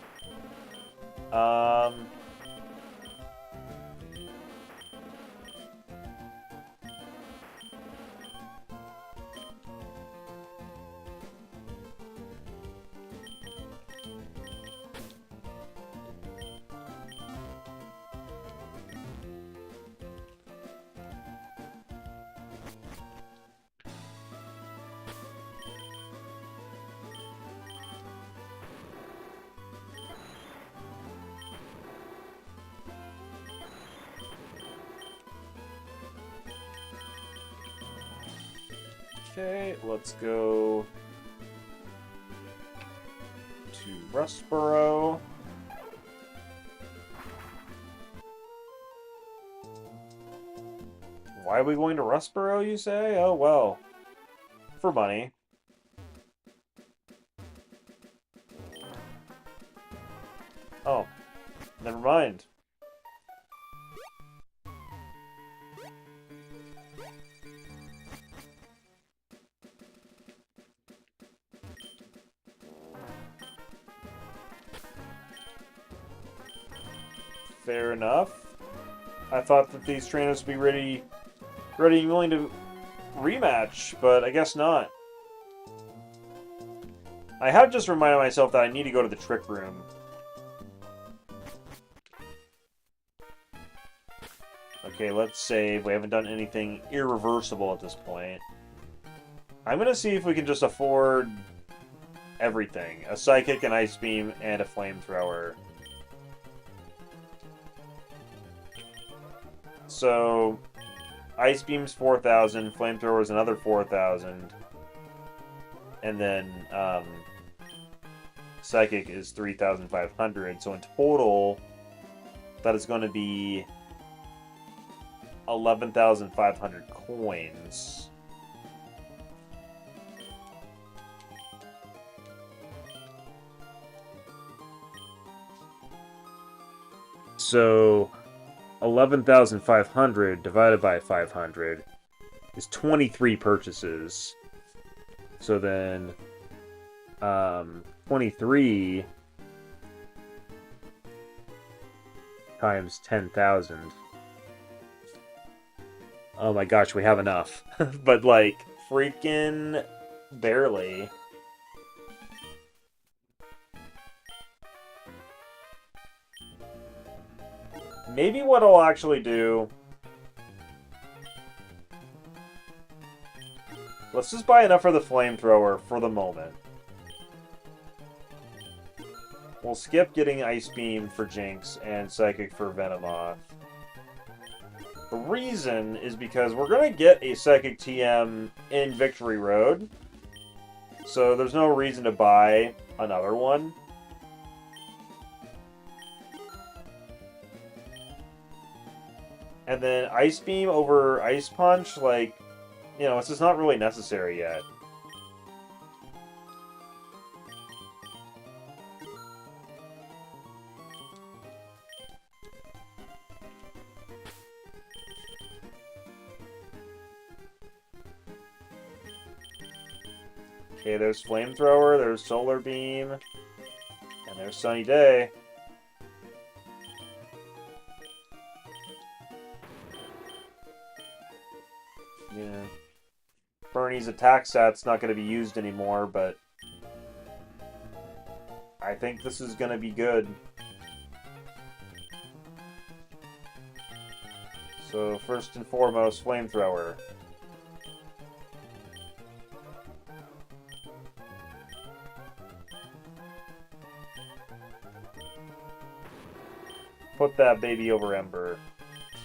Okay, let's go to Rustboro. Why are we going to Rustboro, you say? Oh, well. For money. Oh. Never mind. Fair enough. I thought that these trainers would be ready and willing to rematch, but I guess not. I have just reminded myself that I need to go to the Trick Room. Okay, let's save. We haven't done anything irreversible at this point. I'm going to see if we can just afford everything. A Psychic, an Ice Beam, and a Flamethrower. So, Ice Beam's 4,000, Flamethrower's another 4,000, and then Psychic is 3,500. So in total, that is going to be 11,500 coins. So 11,500 divided by 500 is 23 purchases. So then 23 times 10,000. Oh my gosh, we have enough. But like freaking barely. Maybe what I'll actually do... Let's just buy enough for the flamethrower for the moment. We'll skip getting Ice Beam for Jinx and Psychic for Venomoth. The reason is because we're going to get a Psychic TM in Victory Road. So there's no reason to buy another one. And then Ice Beam over Ice Punch, like, you know, it's just not really necessary yet. Okay, there's Flamethrower, there's Solar Beam, and there's Sunny Day. Yeah. Bernie's attack stat's not going to be used anymore, but I think this is going to be good. So, first and foremost, Flamethrower. Put that baby over Ember.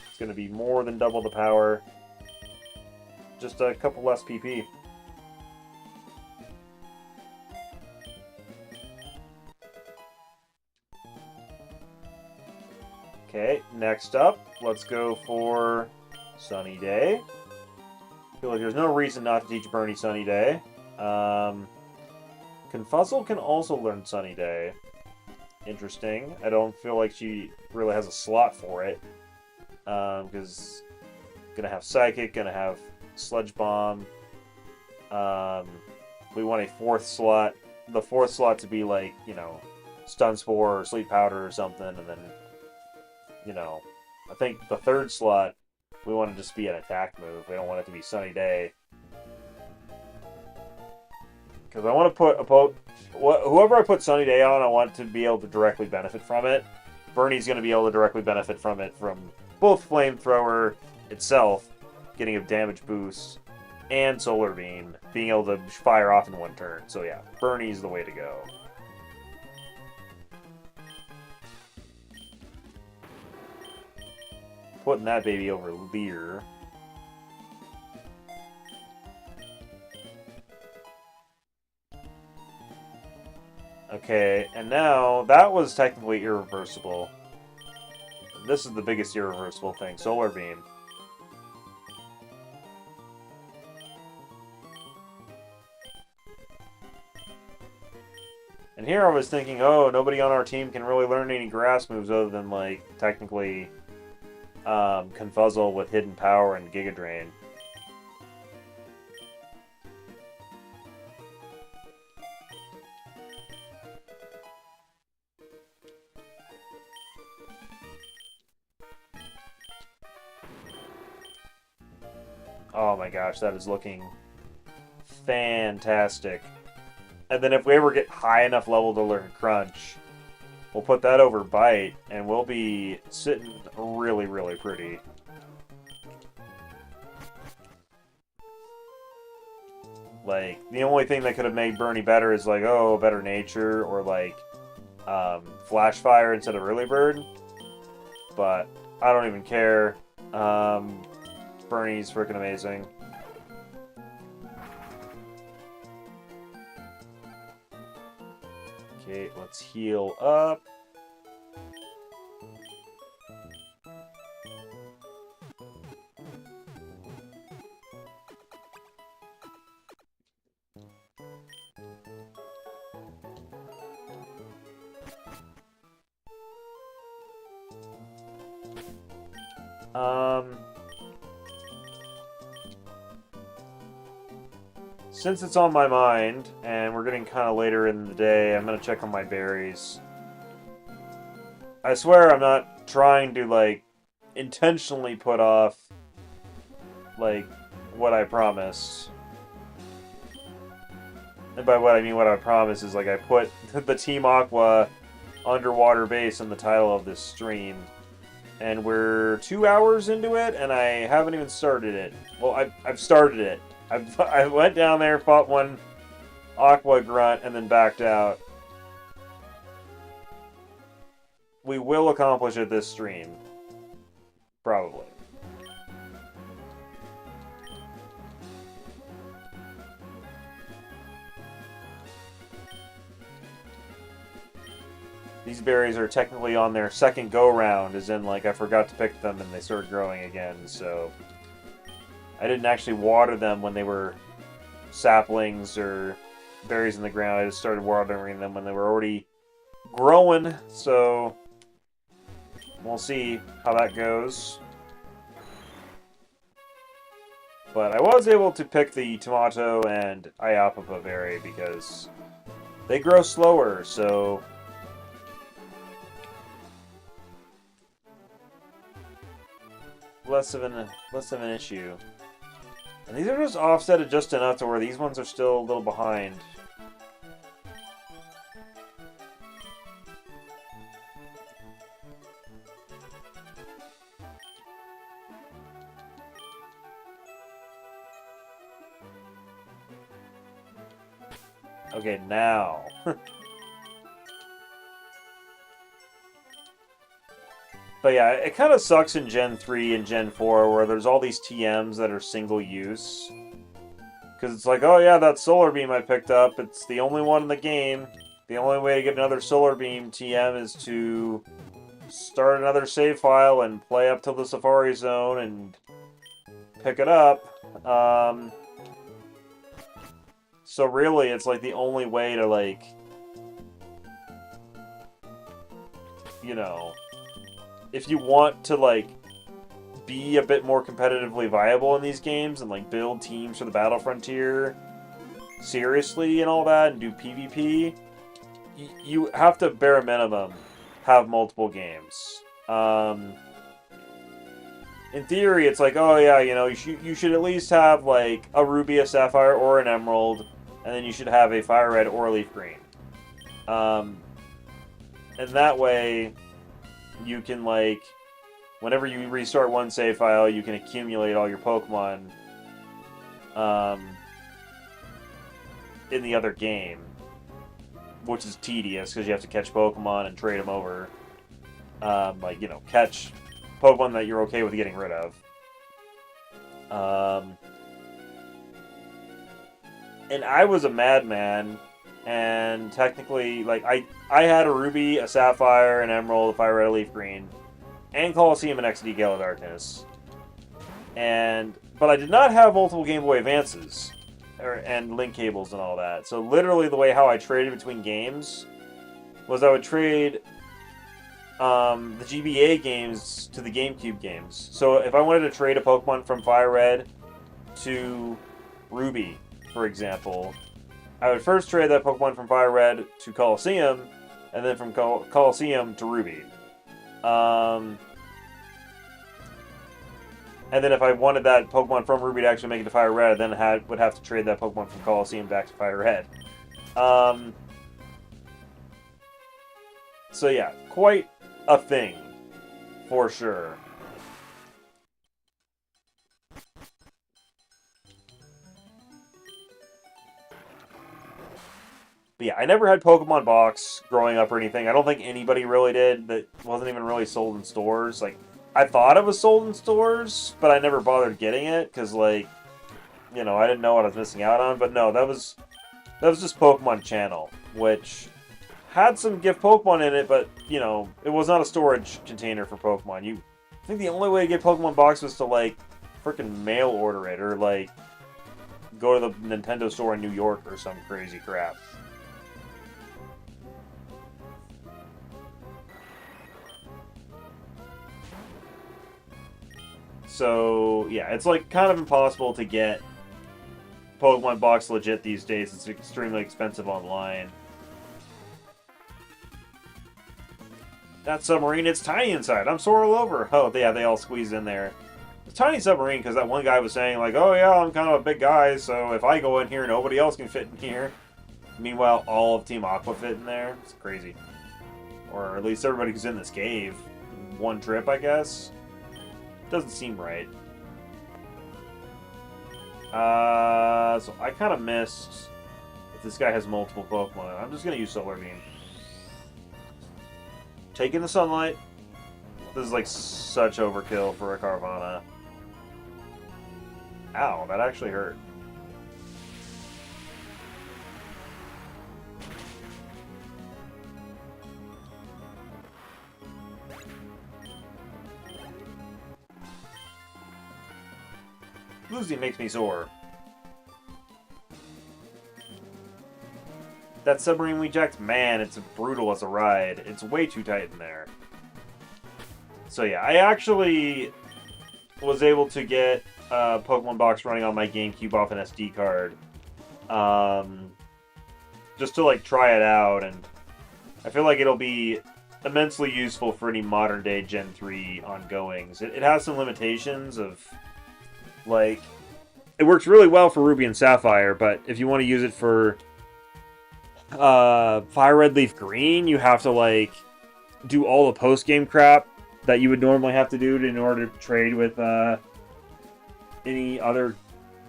It's going to be more than double the power. Just a couple less PP. Okay, next up, let's go for Sunny Day. I feel like there's no reason not to teach Bernie Sunny Day. Confuzzle can also learn Sunny Day. Interesting. I don't feel like she really has a slot for it. Because gonna have Psychic, gonna have Sludge Bomb. We want a fourth slot. The fourth slot to be like, you know, Stun Spore or Sleep Powder or something, and then, you know, I think the third slot we want to just be an attack move. We don't want it to be Sunny Day. Because I want to put whoever I put Sunny Day on, I want to be able to directly benefit from it. Bernie's going to be able to directly benefit from it from both Flamethrower itself, getting a damage boost, and Solar Beam, being able to fire off in one turn. So yeah, Bernie's the way to go. Putting that baby over Leer. Okay, and now that was technically irreversible. This is the biggest irreversible thing, Solar Beam. And here I was thinking, oh, nobody on our team can really learn any grass moves other than, like, technically Confuzzle with Hidden Power and Giga Drain. Oh my gosh, that is looking fantastic. And then if we ever get high enough level to learn Crunch, we'll put that over Bite, and we'll be sitting really, really pretty. Like, the only thing that could have made Bernie better is, like, oh, Better Nature, or, like, Flash Fire instead of Early Bird. But I don't even care. Bernie's freaking amazing. Okay, let's heal up. since it's on my mind, and we're getting kind of later in the day, I'm going to check on my berries. I swear I'm not trying to, like, intentionally put off, like, what I promised. And by what I mean what I promised is, like, I put the Team Aqua underwater base in the title of this stream. And we're 2 hours into it, and I haven't even started it. Well, I've started it. I went down there, fought one Aqua grunt, and then backed out. We will accomplish it this stream. Probably. These berries are technically on their second go-round, as in, like, I forgot to pick them and they started growing again, so... I didn't actually water them when they were saplings or berries in the ground. I just started watering them when they were already growing, so... We'll see how that goes. But I was able to pick the tomato and Iapapa berry because they grow slower, so... less of an issue. And these are just offsetted just enough to where these ones are still a little behind. Okay, now. But yeah, it kind of sucks in Gen 3 and Gen 4 where there's all these TMs that are single use. Because it's like, oh yeah, that solar beam I picked up, it's the only one in the game. The only way to get another solar beam TM is to start another save file and play up to the Safari Zone and pick it up. So really, it's like the only way to, like, you know... if you want to, like, be a bit more competitively viable in these games and, like, build teams for the Battle Frontier seriously and all that and do PvP, you have to, bare minimum, have multiple games. In theory, it's like, oh yeah, you know, you should at least have, like, a Ruby, a Sapphire, or an Emerald, and then you should have a Fire Red or Leaf Green. And that way... you can, like, whenever you restart one save file, you can accumulate all your Pokemon in the other game, which is tedious because you have to catch Pokemon and trade them over. Like, you know, catch Pokemon that you're okay with getting rid of. And I was a madman, and technically, like, I had a Ruby, a Sapphire, an Emerald, a Fire Red, a Leaf Green, and Colosseum and XD Gale of Darkness. But I did not have multiple Game Boy Advances, and link cables and all that. So literally the way how I traded between games was I would trade the GBA games to the GameCube games. So if I wanted to trade a Pokemon from Fire Red to Ruby, for example, I would first trade that Pokemon from Fire Red to Colosseum, and then from Colosseum to Ruby. And then if I wanted that Pokemon from Ruby to actually make it to Fire Red, then would have to trade that Pokemon from Colosseum back to Fire Red. So yeah, quite a thing, for sure. But yeah, I never had Pokemon Box growing up or anything. I don't think anybody really did. That wasn't even really sold in stores. Like, I thought it was sold in stores, but I never bothered getting it because, like, you know, I didn't know what I was missing out on. But no, that was just Pokemon Channel, which had some gift Pokemon in it, but, you know, it was not a storage container for Pokemon. I think the only way to get Pokemon Box was to, like, freaking mail order it or, like, go to the Nintendo store in New York or some crazy crap. So, yeah, it's, like, kind of impossible to get Pokemon box legit these days. It's extremely expensive online. That submarine, it's tiny inside. I'm sore all over. Oh, yeah, they all squeeze in there. It's a tiny submarine because that one guy was saying, like, oh, yeah, I'm kind of a big guy, so if I go in here, nobody else can fit in here. Meanwhile, all of Team Aqua fit in there. It's crazy. Or at least everybody who's in this cave. One trip, I guess. Doesn't seem right. So I kind of missed if this guy has multiple Pokemon. I'm just going to use Solar Beam. Taking the sunlight. This is like such overkill for a Carvana. Ow, that actually hurt. Losing makes me sore. That submarine we jacked, man, it's brutal as a ride. It's way too tight in there. So yeah, I actually was able to get Pokemon Box running on my GameCube off an SD card. Just to like try it out, and I feel like it'll be immensely useful for any modern day Gen 3 ongoings. It has some limitations of, like, it works really well for Ruby and Sapphire, but if you want to use it for Fire Red Leaf Green, you have to like do all the post-game crap that you would normally have to do in order to trade with any other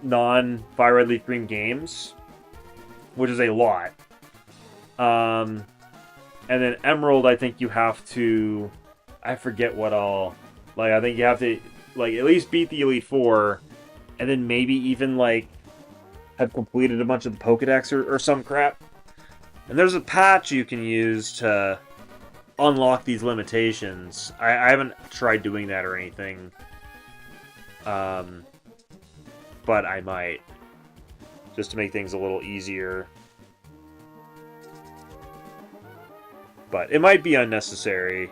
non-Fire Red Leaf Green games, which is a lot. And then Emerald, I think you have to, I forget what all, like, I think you have to, like, at least beat the Elite Four, and then maybe even, like, have completed a bunch of the Pokedex or some crap. And there's a patch you can use to unlock these limitations. I haven't tried doing that or anything. But I might. Just to make things a little easier. But it might be unnecessary.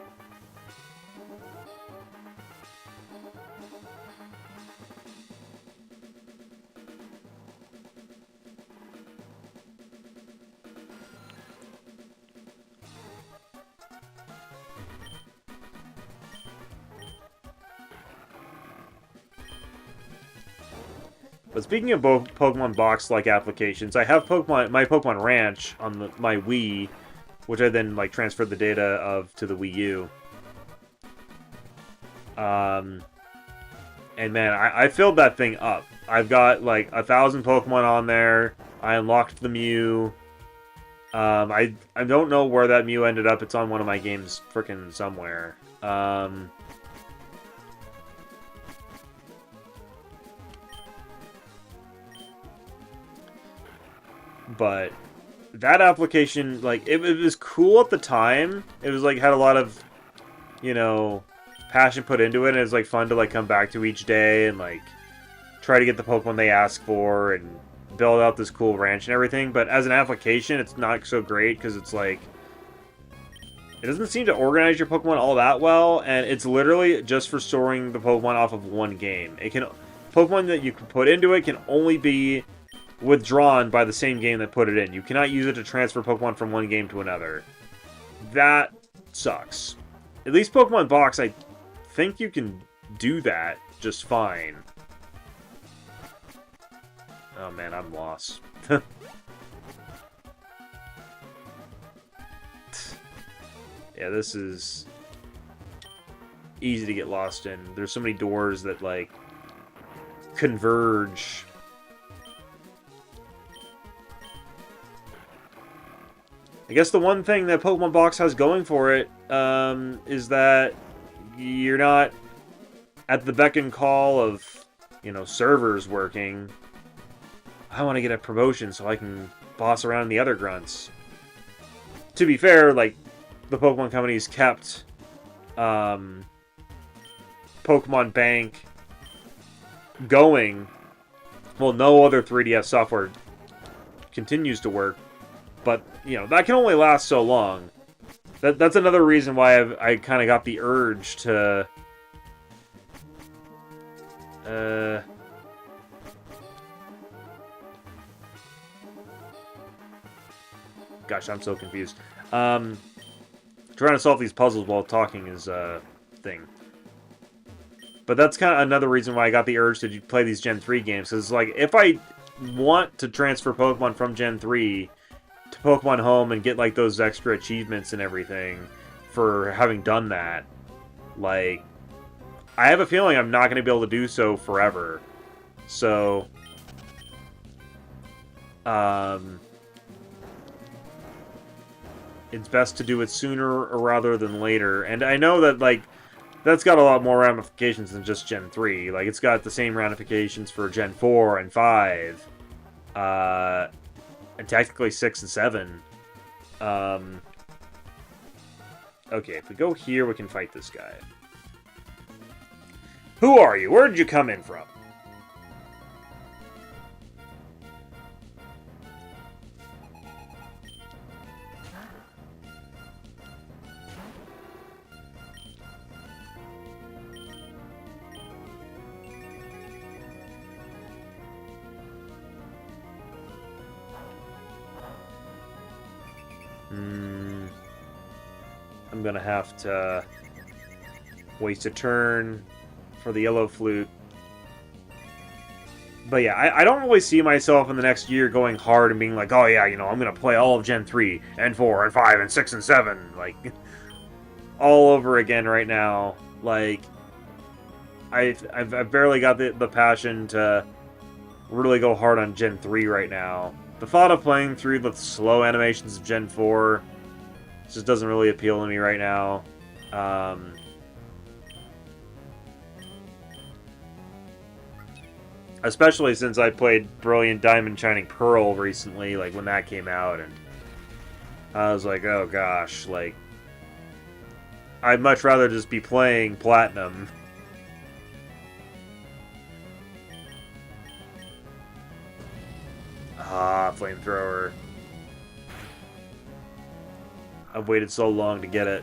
But speaking of Pokemon Box-like applications, I have my Pokemon Ranch on my Wii, which I then like transferred the data of to the Wii U. And man, I filled that thing up. I've got like 1,000 Pokemon on there. I unlocked the Mew. I don't know where that Mew ended up. It's on one of my games, frickin' somewhere. But that application, like, it was cool at the time. It was, like, had a lot of, you know, passion put into it. And it was, like, fun to, like, come back to each day and, like, try to get the Pokemon they ask for and build out this cool ranch and everything. But as an application, it's not so great because it's, like, it doesn't seem to organize your Pokemon all that well. And it's literally just for storing the Pokemon off of one game. Pokemon that you can put into it can only be withdrawn by the same game that put it in. You cannot use it to transfer Pokemon from one game to another. That sucks. At least Pokemon Box, I think you can do that just fine. Oh man, I'm lost. Yeah, this is easy to get lost in. There's so many doors that, like, converge. I guess the one thing that Pokemon Box has going for it is that you're not at the beck and call of, you know, servers working. I want to get a promotion so I can boss around the other grunts. To be fair, like, the Pokemon companies kept Pokemon Bank going. Well, no other 3DS software continues to work. But, you know, that can only last so long. That's another reason why I kind of got the urge to... Gosh, I'm so confused. Trying to solve these puzzles while talking is a thing. But that's kind of another reason why I got the urge to play these Gen 3 games. Because, like, if I want to transfer Pokemon from Gen 3 to Pokemon Home and get, like, those extra achievements and everything for having done that, like, I have a feeling I'm not going to be able to do so forever. So, it's best to do it sooner rather than later. And I know that, like, that's got a lot more ramifications than just Gen 3. Like, it's got the same ramifications for Gen 4 and 5. And technically 6 and 7. Okay, if we go here, we can fight this guy. Who are you? Where did you come in from? I'm gonna have to waste a turn for the yellow flute. But yeah, I don't really see myself in the next year going hard and being like, oh yeah, you know, I'm gonna play all of Gen 3 and 4 and 5 and 6 and 7, like, all over again right now. Like, I've barely got the passion to really go hard on Gen 3 right now. The thought of playing through the slow animations of Gen 4 just doesn't really appeal to me right now. Especially since I played Brilliant Diamond Shining Pearl recently, like when that came out, and I was like, oh gosh, like, I'd much rather just be playing Platinum. Ah, flamethrower. I've waited so long to get it.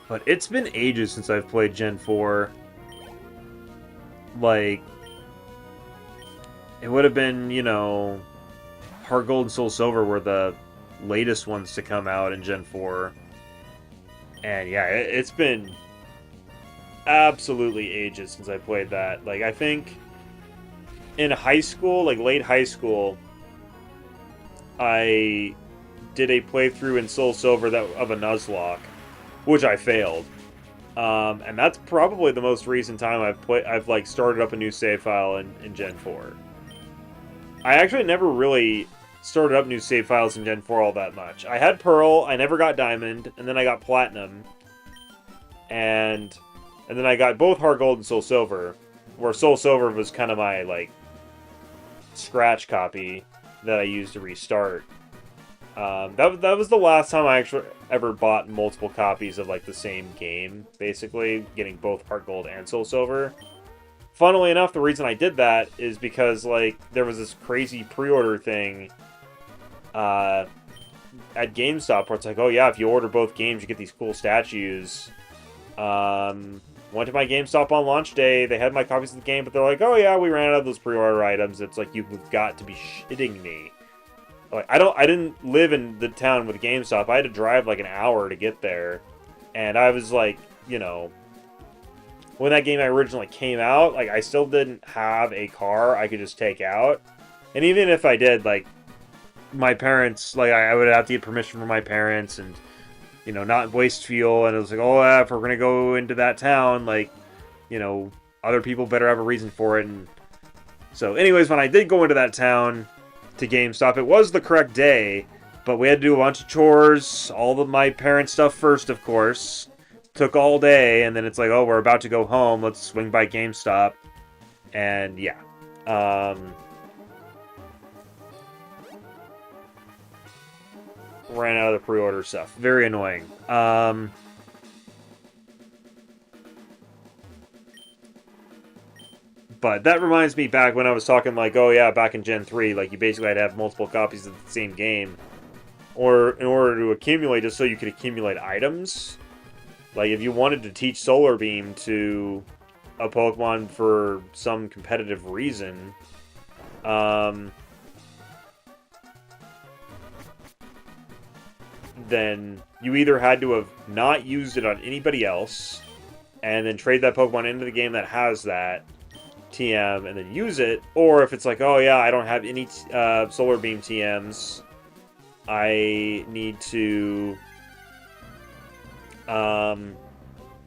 But it's been ages since I've played Gen 4. Like, it would have been, you know, Heart Gold and Soul Silver were the latest ones to come out in Gen 4. And yeah, it's been absolutely ages since I played that. Like, I think in high school, like late high school, I did a playthrough in Soul Silver of a Nuzlocke, which I failed. And that's probably the most recent time I've like started up a new save file in Gen 4. I actually never really started up new save files in Gen 4 all that much. I had Pearl, I never got Diamond, and then I got Platinum. And then I got both Heart Gold and Soul Silver, where Soul Silver was kind of my, like, scratch copy that I used to restart. That was the last time I actually ever bought multiple copies of, like, the same game, basically, getting both Heart Gold and Soul Silver. Funnily enough, the reason I did that is because, like, there was this crazy pre-order thing at GameStop where it's like, oh yeah, if you order both games, you get these cool statues. Went to my GameStop on launch day, they had my copies of the game, but they're like, oh yeah, we ran out of those pre-order items. It's like, you've got to be shitting me. Like, I didn't live in the town with GameStop. I had to drive like an hour to get there. And I was like, you know, when that game originally came out, like, I still didn't have a car I could just take out. And even if I did, like, my parents, like, I would have to get permission from my parents and, you know, not waste fuel. And it was like, oh, yeah, if we're going to go into that town, like, you know, other people better have a reason for it. And so anyways, when I did go into that town to GameStop, it was the correct day, but we had to do a bunch of chores, all of my parents' stuff first, of course. Took all day, and then it's like, oh, we're about to go home, let's swing by GameStop. And yeah. Ran out of the pre-order stuff. Very annoying. But that reminds me back when I was talking like, oh yeah, back in Gen 3, like you basically had to have multiple copies of the same game, or in order to accumulate, just so you could accumulate items. Like if you wanted to teach Solar Beam to a Pokemon for some competitive reason, then you either had to have not used it on anybody else, and then trade that Pokemon into the game that has that TM and then use it, or if it's like, oh yeah, I don't have any Solar Beam TMs, I need to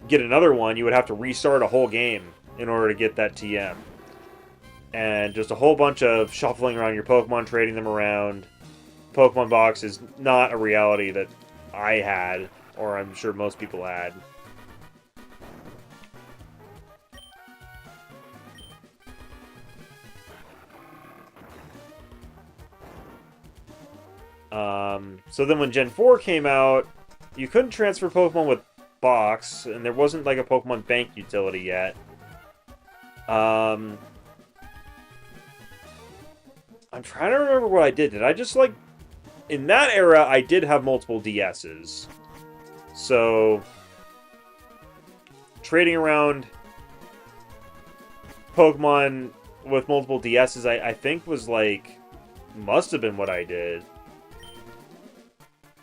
get another one, you would have to restart a whole game in order to get that TM. And just a whole bunch of shuffling around your Pokemon, trading them around. Pokemon Box is not a reality that I had, or I'm sure most people had. So then when Gen 4 came out, you couldn't transfer Pokemon with Box, and there wasn't like a Pokemon Bank utility yet. I'm trying to remember what I did. Did I just like... In that era, I did have multiple DSs. So... trading around Pokemon with multiple DSs, I think was like... must have been what I did.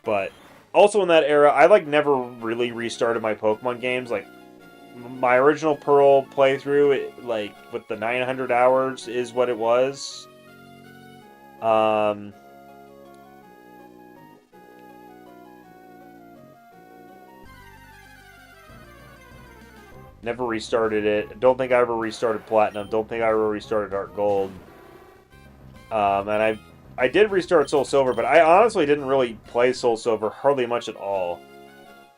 But also in that era, I like never really restarted my Pokemon games. Like my original Pearl playthrough, like with the 900 hours, is what it was. Never restarted it. Don't think I ever restarted Platinum. Don't think I ever restarted Dark Gold. And I did restart Soul Silver, but I honestly didn't really play Soul Silver hardly much at all.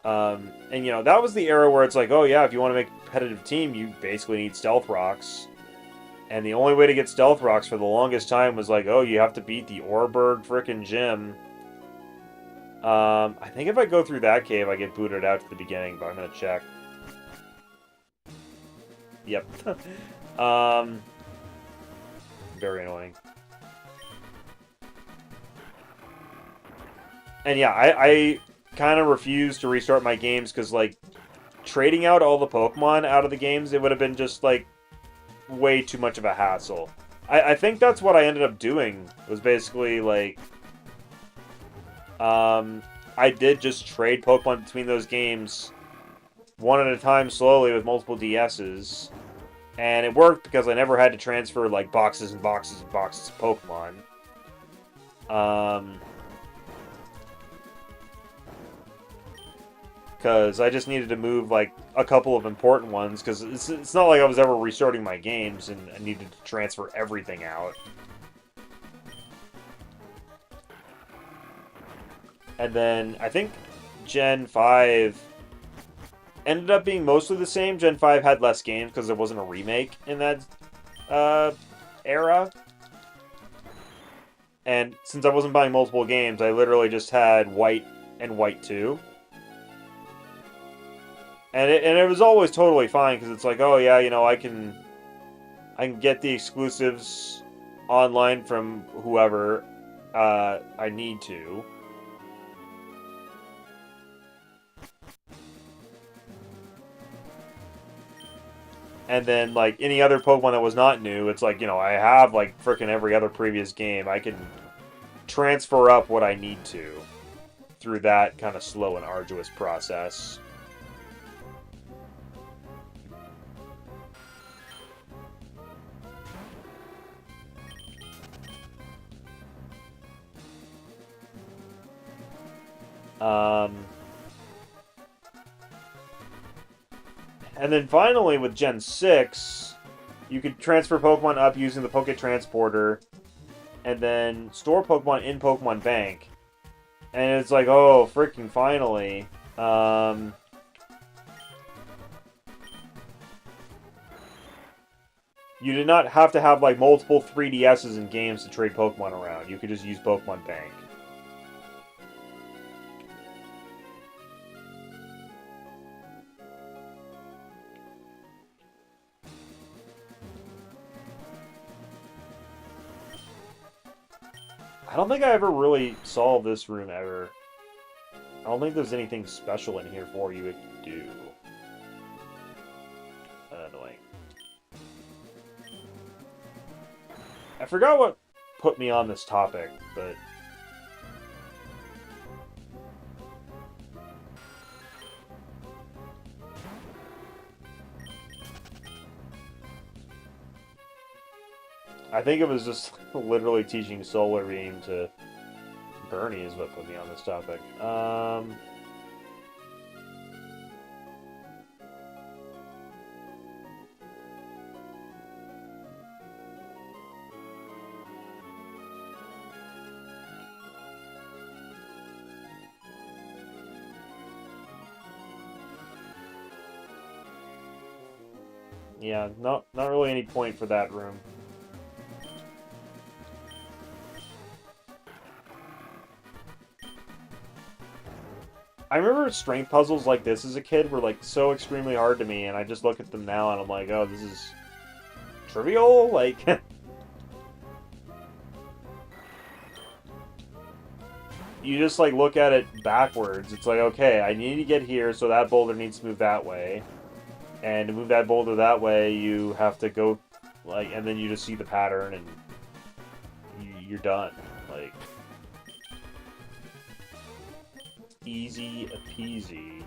And, you know, that was the era where it's like, oh yeah, if you want to make a competitive team, you basically need Stealth Rocks. And the only way to get Stealth Rocks for the longest time was like, oh, you have to beat the Oreburgh frickin' gym. I think if I go through that cave, I get booted out to the beginning, but I'm gonna check. Yep. Very annoying. And yeah, I kind of refuse to restart my games because, like, trading out all the Pokemon out of the games, it would have been just, like, way too much of a hassle. I think that's what I ended up doing, was basically, like, I did just trade Pokemon between those games one at a time slowly with multiple DSs. And it worked because I never had to transfer, like, boxes and boxes and boxes of Pokemon. Because I just needed to move, like, a couple of important ones, because it's not like I was ever restarting my games and I needed to transfer everything out. And then, I think Gen 5 ended up being mostly the same. Gen 5 had less games because there wasn't a remake in that era. And since I wasn't buying multiple games, I literally just had White and White 2. And it was always totally fine, because it's like, oh yeah, you know, I can get the exclusives online from whoever I need to. And then, like, any other Pokemon that was not new, it's like, you know, I have, like, frickin' every other previous game. I can transfer up what I need to through that kind of slow and arduous process. And then finally, with Gen 6, you could transfer Pokemon up using the Poke Transporter, and then store Pokemon in Pokemon Bank. And it's like, oh, freaking finally. You did not have to have, like, multiple 3DSs in games to trade Pokemon around. You could just use Pokemon Bank. I don't think I ever really solved this room ever. I don't think there's anything special in here for you to do. Annoying. I forgot what put me on this topic, but... I think it was just literally teaching Solar Beam to Bernie is what put me on this topic. Yeah, not really any point for that room. I remember strength puzzles like this as a kid were like so extremely hard to me, and I just look at them now and I'm like, oh, this is trivial? Like, you just like look at it backwards. It's like, okay, I need to get here, so that boulder needs to move that way. And to move that boulder that way, you have to go, like, and then you just see the pattern and you're done. Like, easy peasy.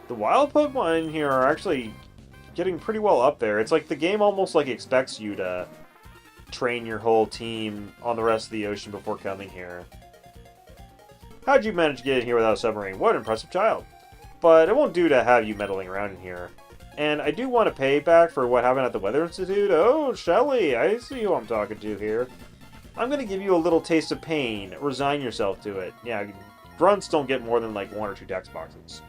The wild Pokemon in here are actually getting pretty well up there. It's like the game almost like expects you to train your whole team on the rest of the ocean before coming here. How'd you manage to get in here without a submarine? What an impressive child. But it won't do to have you meddling around in here. And I do want to pay back for what happened at the Weather Institute. Oh, Shelly, I see who I'm talking to here. I'm going to give you a little taste of pain. Resign yourself to it. Yeah, grunts don't get more than like 1 or 2 text boxes.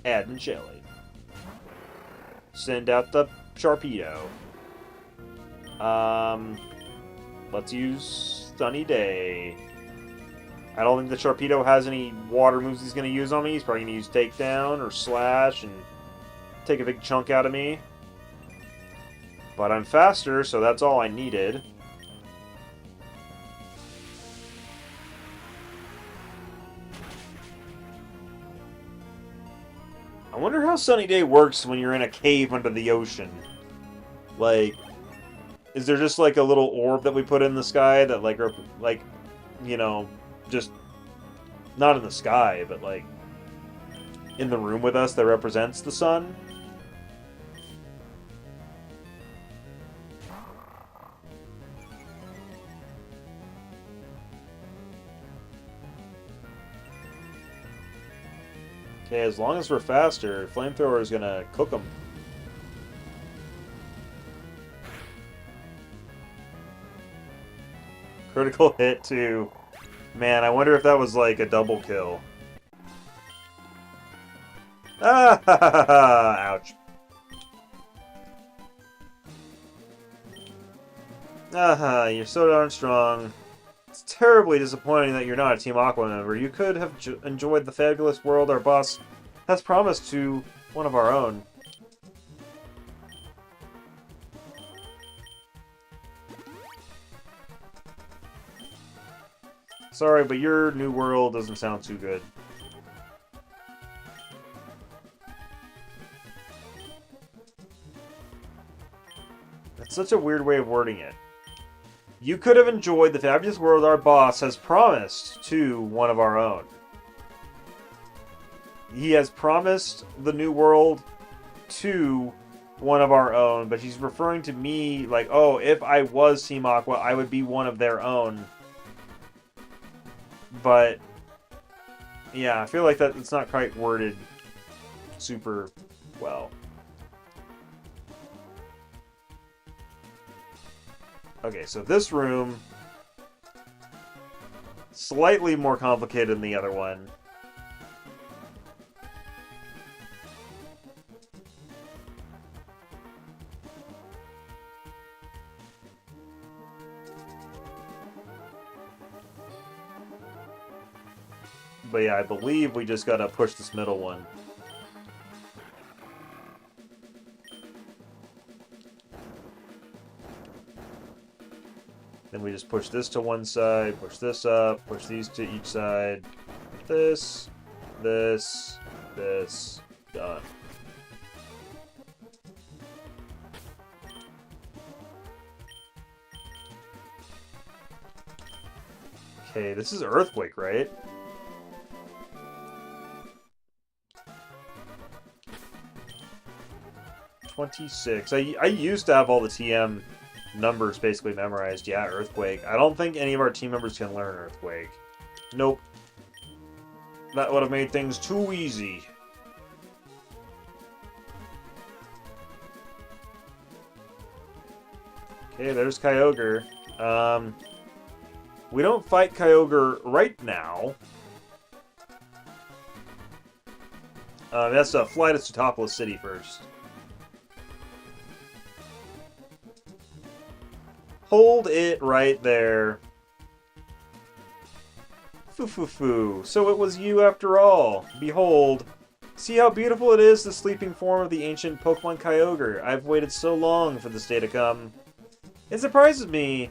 Ed and Shelly. Send out the Sharpedo. Let's use Sunny Day. I don't think the Sharpedo has any water moves he's going to use on me. He's probably going to use Takedown or Slash and take a big chunk out of me. But I'm faster, so that's all I needed. I wonder how Sunny Day works when you're in a cave under the ocean. Like, is there just like a little orb that we put in the sky that like, you know, just not in the sky, but like in the room with us that represents the sun? Okay, as long as we're faster, Flamethrower is gonna cook them. Critical hit too. Man, I wonder if that was like a double kill. Ah, ha, ha, ha, ouch. Ah, you're so darn strong. It's terribly disappointing that you're not a Team Aqua member. You could have enjoyed the fabulous world our boss has promised to one of our own. Sorry, but your new world doesn't sound too good. That's such a weird way of wording it. You could have enjoyed the fabulous world our boss has promised to one of our own. He has promised the new world to one of our own, but he's referring to me like, oh, if I was Team Aqua, I would be one of their own. But, yeah, I feel like that it's not quite worded super well. Okay, so this room, slightly more complicated than the other one. But yeah, I believe we just gotta push this middle one. Then we just push this to one side, push this up, push these to each side. This, this, this, done. Okay, this is Earthquake, right? $26. I used to have all the TM numbers basically memorized. Yeah, Earthquake. I don't think any of our team members can learn Earthquake. Nope. That would have made things too easy. Okay, there's Kyogre. We don't fight Kyogre right now. That's to fly to Sootopolis City first. Hold it right there. Foo-foo-foo. So it was you after all. Behold. See how beautiful it is, the sleeping form of the ancient Pokemon Kyogre. I've waited so long for this day to come. It surprises me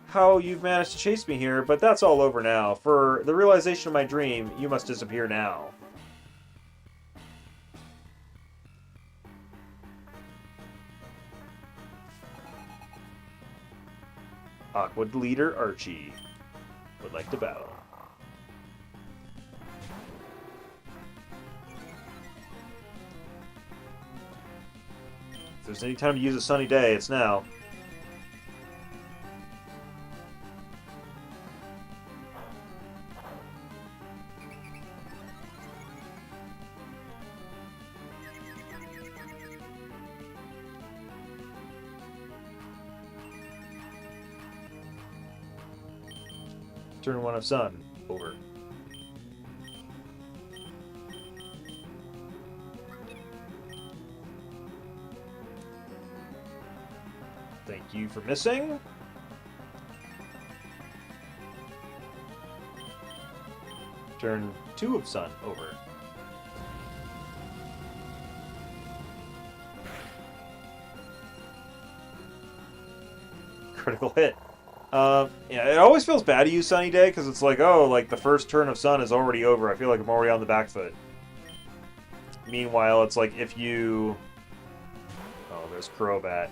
how you've managed to chase me here, but that's all over now. For the realization of my dream, you must disappear now. Aqua leader Archie would like to battle. If there's any time to use a sunny day, it's now. Turn 1 of Sun. Over. Thank you for missing. Turn 2 of Sun. Over. Critical hit. Yeah, it always feels bad to use Sunny Day, because it's like, oh, like, the first turn of Sun is already over. I feel like I'm already on the back foot. Meanwhile, it's like, if you... Oh, there's Crobat.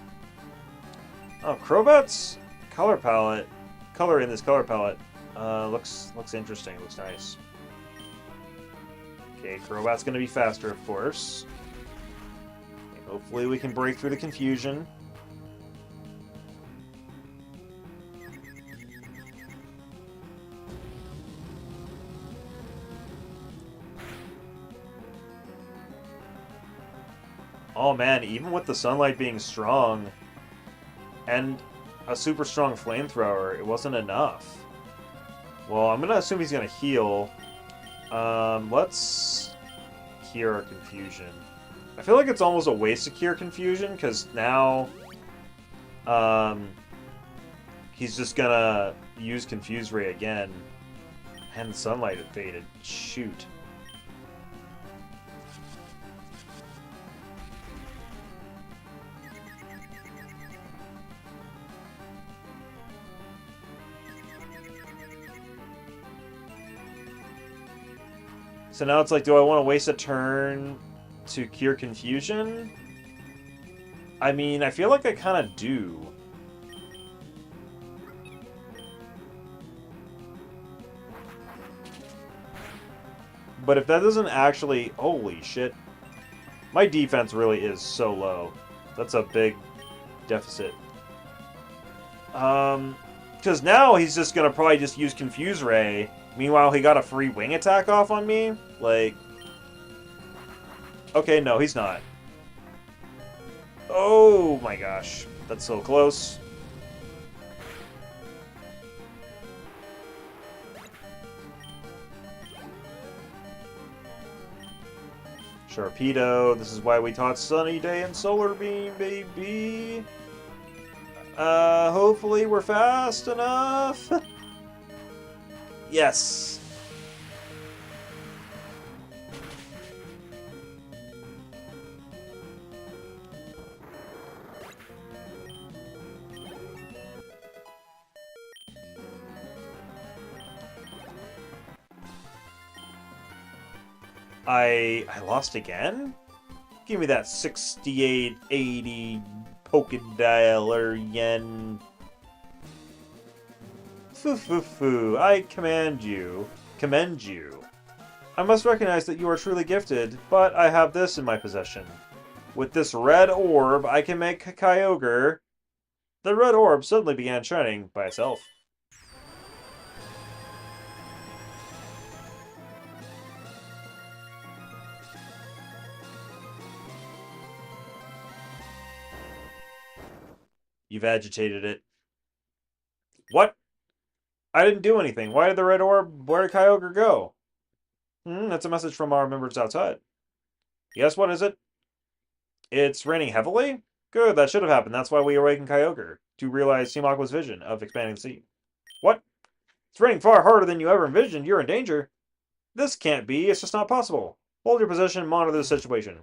Oh, Crobat's color palette, color in this color palette, looks interesting, looks nice. Okay, Crobat's gonna be faster, of course. Okay, hopefully we can break through the confusion. Oh man, even with the sunlight being strong and a super strong flamethrower, it wasn't enough. Well, I'm gonna assume he's gonna heal. Let's cure confusion. I feel like it's almost a waste to cure confusion, because now he's just gonna use Confuse Ray again. And the sunlight had faded. Shoot. So now it's like, do I want to waste a turn to cure confusion? I mean, I feel like I kind of do. But if that doesn't actually... Holy shit. My defense really is so low. That's a big deficit. Because now he's just going to probably just use Confuse Ray. Meanwhile, he got a free wing attack off on me? Like... Okay, no, he's not. Oh my gosh. That's so close. Sharpedo, this is why we taught Sunny Day and Solar Beam, baby. Hopefully we're fast enough. Yes. I lost again? Give me that 6880 Pokédialer yen. Foo foo foo, I command you. Commend you. I must recognize that you are truly gifted, but I have this in my possession. With this red orb, I can make Kyogre. The red orb suddenly began shining by itself. You've agitated it. What? I didn't do anything. Why did the red orb... Where did Kyogre go? That's a message from our members outside. Yes, what is it? It's raining heavily? Good, that should have happened. That's why we awakened Kyogre. To realize Team Aqua's vision of expanding the sea. What? It's raining far harder than you ever envisioned. You're in danger. This can't be. It's just not possible. Hold your position and monitor the situation.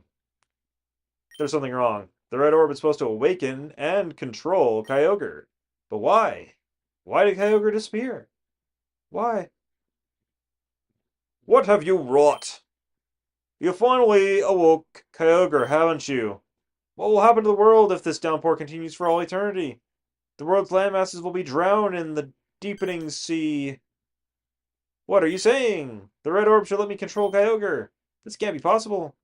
There's something wrong. The red orb is supposed to awaken and control Kyogre. But why? Why did Kyogre disappear? Why? What have you wrought? You finally awoke Kyogre, haven't you? What will happen to the world if this downpour continues for all eternity? The world's landmasses will be drowned in the deepening sea. What are you saying? The red orb should let me control Kyogre. This can't be possible.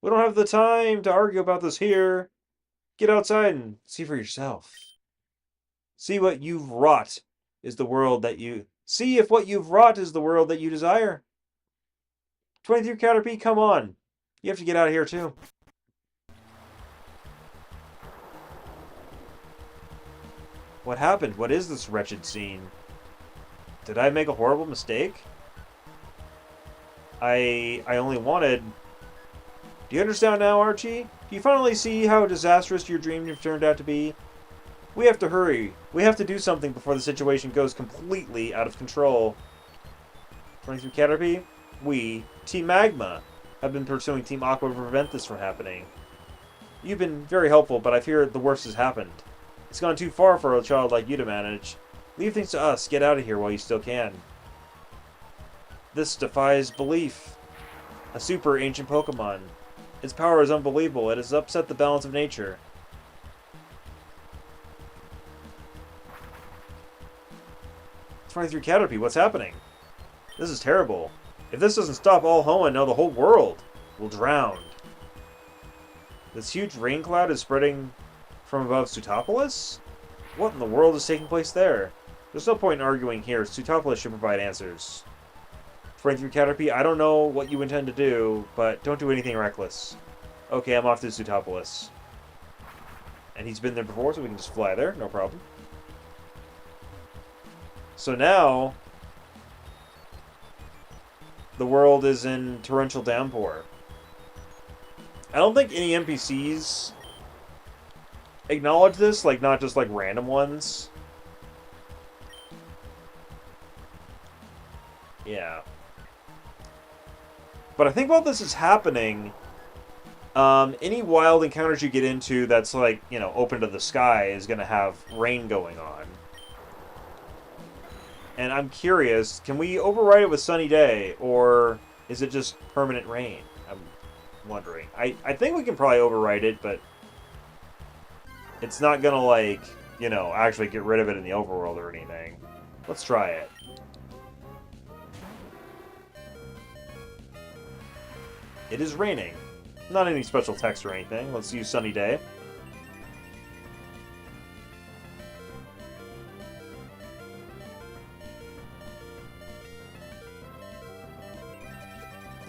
We don't have the time to argue about this here. Get outside and see for yourself. See what you've wrought is the world that you... See if what you've wrought is the world that you desire. 23 Caterpie, come on. You have to get out of here too. What happened? What is this wretched scene? Did I make a horrible mistake? I only wanted... Do you understand now, Archie? Do you finally see how disastrous your dream have turned out to be? We have to hurry. We have to do something before the situation goes completely out of control. 23 Caterpie, we, Team Magma, have been pursuing Team Aqua to prevent this from happening. You've been very helpful, but I fear the worst has happened. It's gone too far for a child like you to manage. Leave things to us. Get out of here while you still can. This defies belief. A super ancient Pokemon. Its power is unbelievable. It has upset the balance of nature. It's 23 Caterpie, what's happening? This is terrible. If this doesn't stop all Hoenn, now the whole world will drown. This huge rain cloud is spreading from above Sootopolis? What in the world is taking place there? There's no point in arguing here. Sootopolis should provide answers. 23 Caterpie, I don't know what you intend to do, but don't do anything reckless. Okay, I'm off to Sootopolis. And he's been there before, so we can just fly there, no problem. So now, the world is in torrential downpour. I don't think any NPCs acknowledge this, like not just like random ones. Yeah. But I think while this is happening, any wild encounters you get into that's like, you know, open to the sky is going to have rain going on. And I'm curious, can we override it with sunny day, or is it just permanent rain? I'm wondering. I think we can probably override it, but it's not going to, like, you know, actually get rid of it in the overworld or anything. Let's try it. It is raining. Not any special text or anything. Let's use sunny day.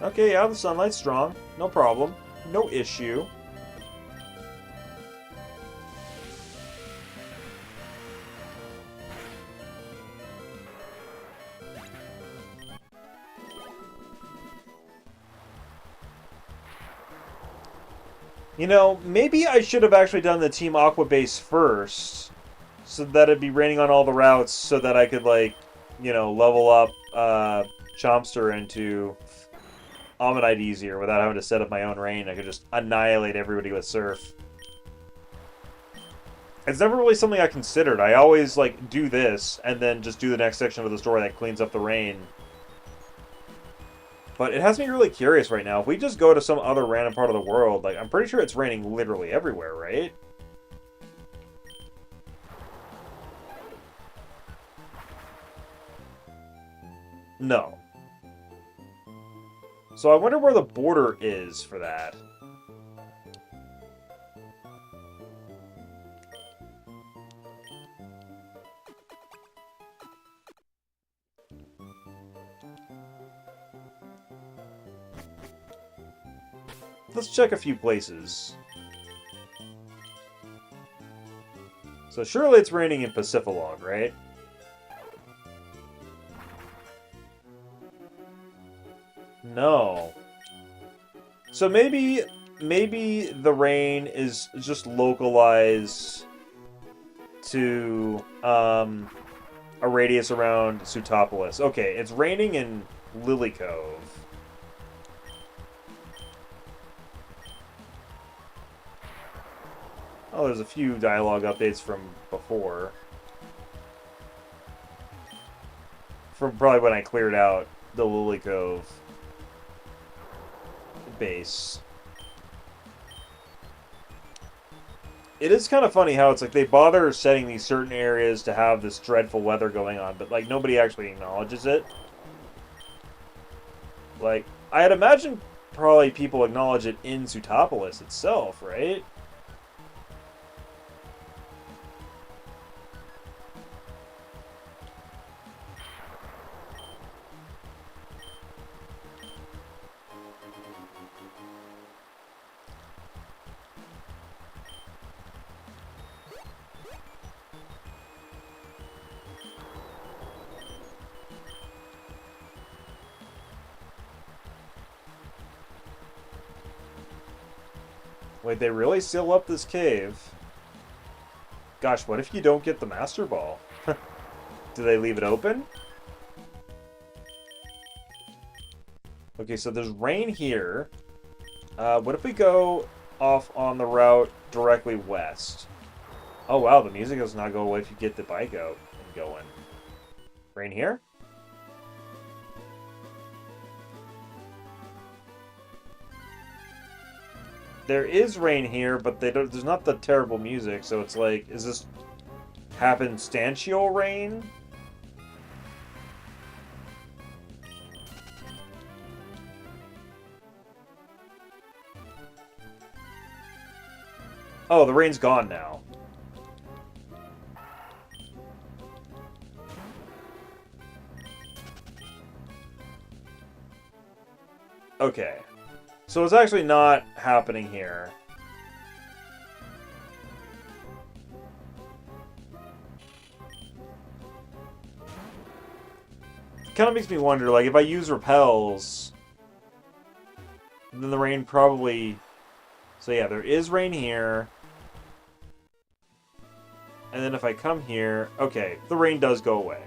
Okay, yeah, the sunlight's strong. No problem. No issue. You know, maybe I should have actually done the Team Aqua base first, so that it'd be raining on all the routes, so that I could, like, you know, level up Chompster into Omanyte easier without having to set up my own rain. I could just annihilate everybody with Surf. It's never really something I considered. I always, like, do this, and then just do the next section of the story that cleans up the rain. But it has me really curious right now. If we just go to some other random part of the world, like, I'm pretty sure it's raining literally everywhere, right? No. So I wonder where the border is for that. Let's check a few places. So surely it's raining in Pacific, right? No. So maybe the rain is just localized to a radius around Sutopolis. Okay, it's raining in Lily Cove. Oh, there's a few dialogue updates from before. From probably when I cleared out the Lily Cove base. It is kind of funny how it's like they bother setting these certain areas to have this dreadful weather going on, but like nobody actually acknowledges it. Like, I'd imagine probably people acknowledge it in Sutopolis itself, right? Wait, they really seal up this cave? Gosh, what if you don't get the Master Ball? Do they leave it open? Okay, so there's rain here. What if we go off on the route directly west? Oh wow, the music does not go away if you get the bike out and going. Rain here? There is rain here, but there's not the terrible music, so it's like, is this happenstantial rain? Oh, the rain's gone now. Okay. So it's actually not happening here. Kind of makes me wonder, like, if I use repels, then the rain probably... So yeah, there is rain here. And then if I come here... Okay, the rain does go away.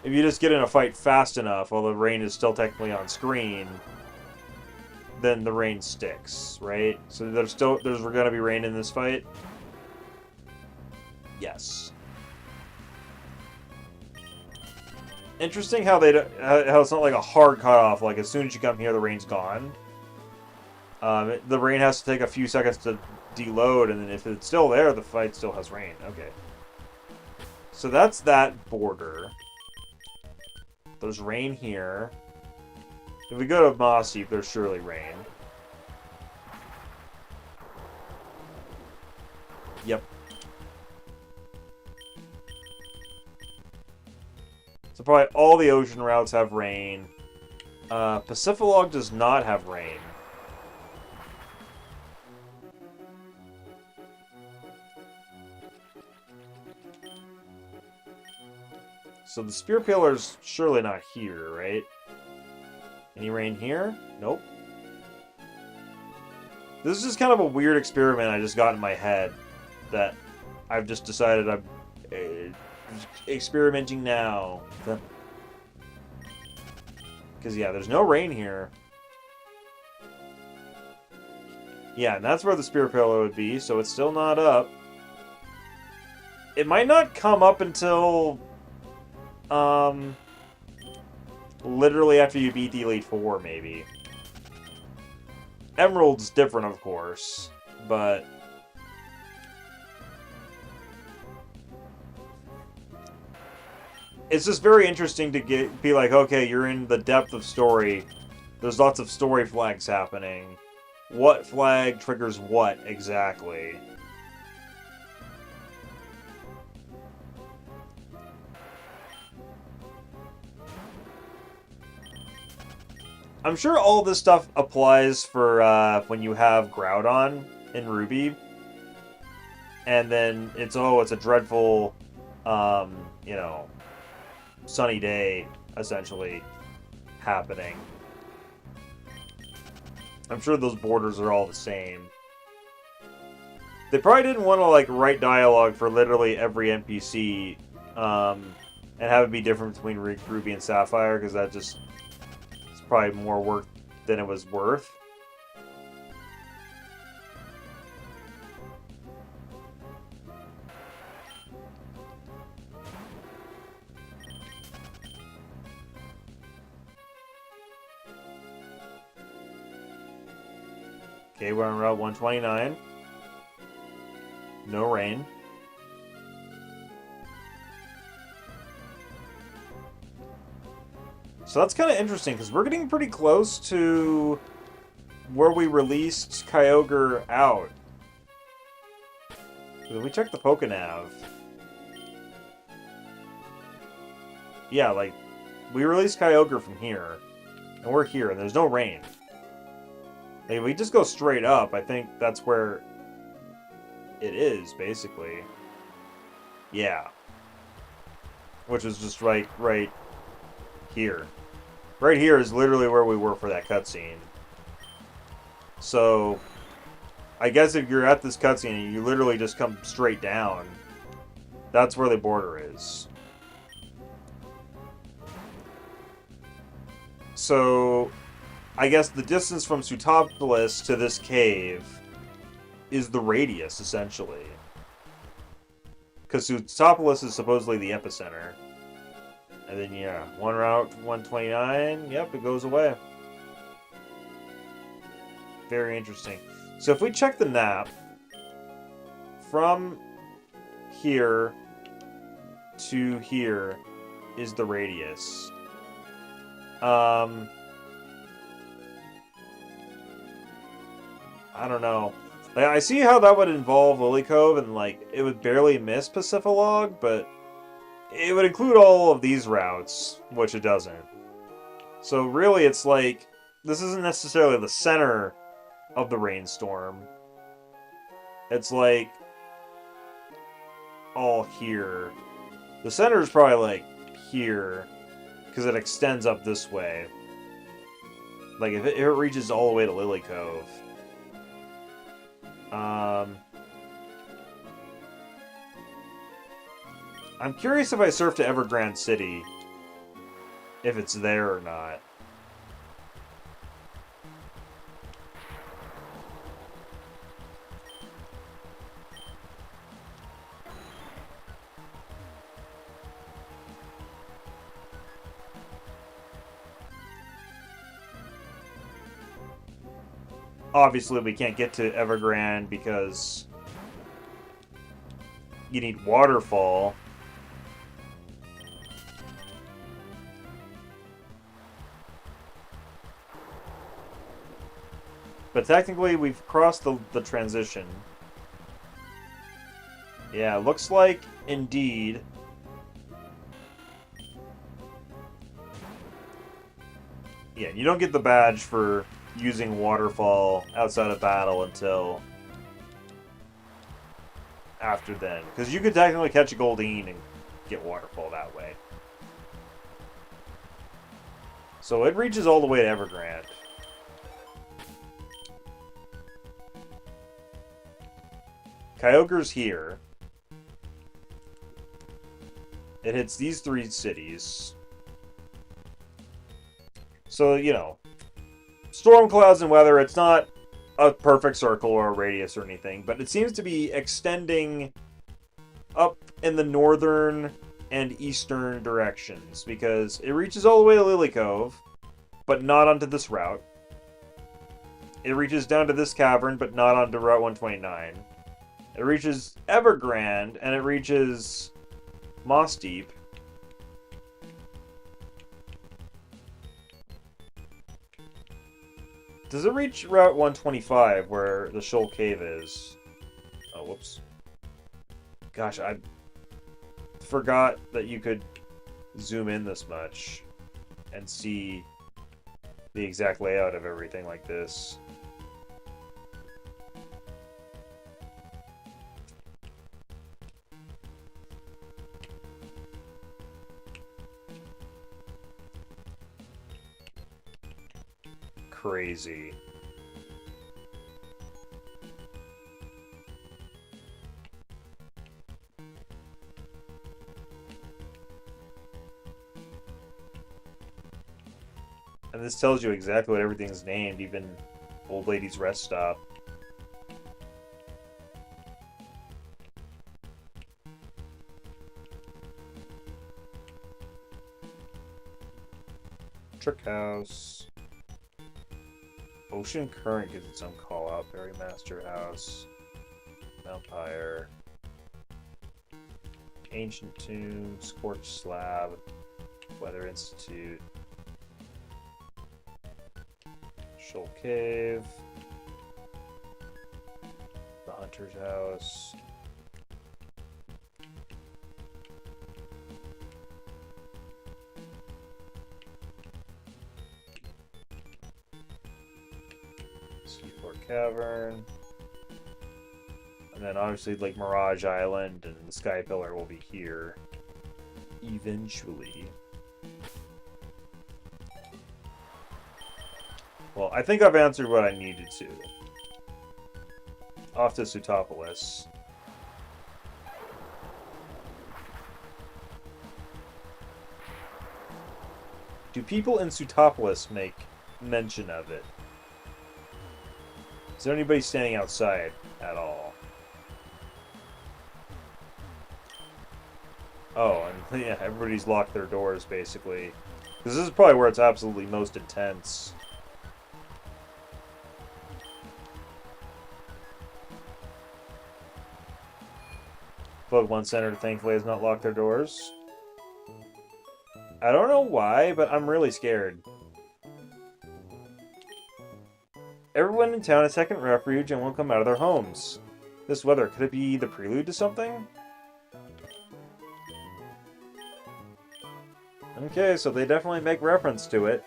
If you just get in a fight fast enough while the rain is still technically on screen, then the rain sticks, right? So there's going to be rain in this fight? Yes. Interesting how how it's not like a hard cutoff, like as soon as you come here the rain's gone. The rain has to take a few seconds to deload, and then if it's still there, the fight still has rain. Okay. So that's that border. There's rain here. If we go to Mossy, there's surely rain. Yep. So probably all the ocean routes have rain. Pacific does not have rain. So the Spear Pillar's surely not here, right? Any rain here? Nope. This is just kind of a weird experiment I just got in my head that I've just decided I'm experimenting now. Because, yeah, there's no rain here. Yeah, and that's where the Spear Pillar would be, so it's still not up. It might not come up until... literally after you beat the Elite Four, maybe. Emerald's different, of course, but it's just very interesting to be like, okay, you're in the depth of story. There's lots of story flags happening. What flag triggers what exactly? I'm sure all this stuff applies for when you have Groudon in Ruby. And then it's a dreadful, you know, sunny day, essentially, happening. I'm sure those borders are all the same. They probably didn't want to, like, write dialogue for literally every NPC, and have it be different between Ruby and Sapphire, because that just... probably more work than it was worth. Okay, we're on Route 129. No rain. So that's kind of interesting, because we're getting pretty close to where we released Kyogre out. Did we check the Pokenav? Yeah, like, we released Kyogre from here, and we're here, and there's no rain. Like, if we just go straight up, I think that's where it is, basically. Yeah. Which is just right here. Right here is literally where we were for that cutscene. So, I guess if you're at this cutscene and you literally just come straight down, that's where the border is. So, I guess the distance from Sootopolis to this cave is the radius, essentially. Because Sootopolis is supposedly the epicenter. And then, yeah, one route, 129, yep, it goes away. Very interesting. So if we check the map, from here to here is the radius. I don't know. Like, I see how that would involve Lily Cove, and, like, it would barely miss Pacifilog, but it would include all of these routes, which it doesn't. So really, it's like, this isn't necessarily the center of the rainstorm. It's like all here. The center is probably like here, because it extends up this way. Like, if it reaches all the way to Lily Cove. I'm curious if I surf to Evergrande City, if it's there or not. Obviously, we can't get to Evergrande because you need Waterfall. But technically, we've crossed the transition. Yeah, looks like, indeed, yeah, you don't get the badge for using Waterfall outside of battle until after then. Because you could technically catch a Goldeen and get Waterfall that way. So it reaches all the way to Evergrande. Kyogre's here. It hits these 3 cities. So, you know, storm clouds and weather, it's not a perfect circle or a radius or anything, but it seems to be extending up in the northern and eastern directions, because it reaches all the way to Lily Cove, but not onto this route. It reaches down to this cavern, but not onto Route 129. It reaches Evergrande, and it reaches Moss Deep. Does it reach Route 125, where the Shoal Cave is? Oh, whoops. Gosh, I forgot that you could zoom in this much and see the exact layout of everything like this. Crazy. And this tells you exactly what everything's named, even Old Lady's Rest Stop. Trick House. Ocean Current gives its own call-out. Berry Master House. Vampire. Ancient Tomb. Scorched Slab. Weather Institute. Shoal Cave. The Hunter's House. Seafloor Cavern. And then obviously like Mirage Island and the Sky Pillar will be here eventually. Well, I think I've answered what I needed to. Off to Sootopolis. Do people in Sootopolis make mention of it? Is there anybody standing outside at all? Oh, and yeah, everybody's locked their doors, basically. Because this is probably where it's absolutely most intense. Pokemon Center, thankfully, has not locked their doors. I don't know why, but I'm really scared. Everyone in town has taken refuge and won't come out of their homes. This weather, could it be the prelude to something? Okay, so they definitely make reference to it.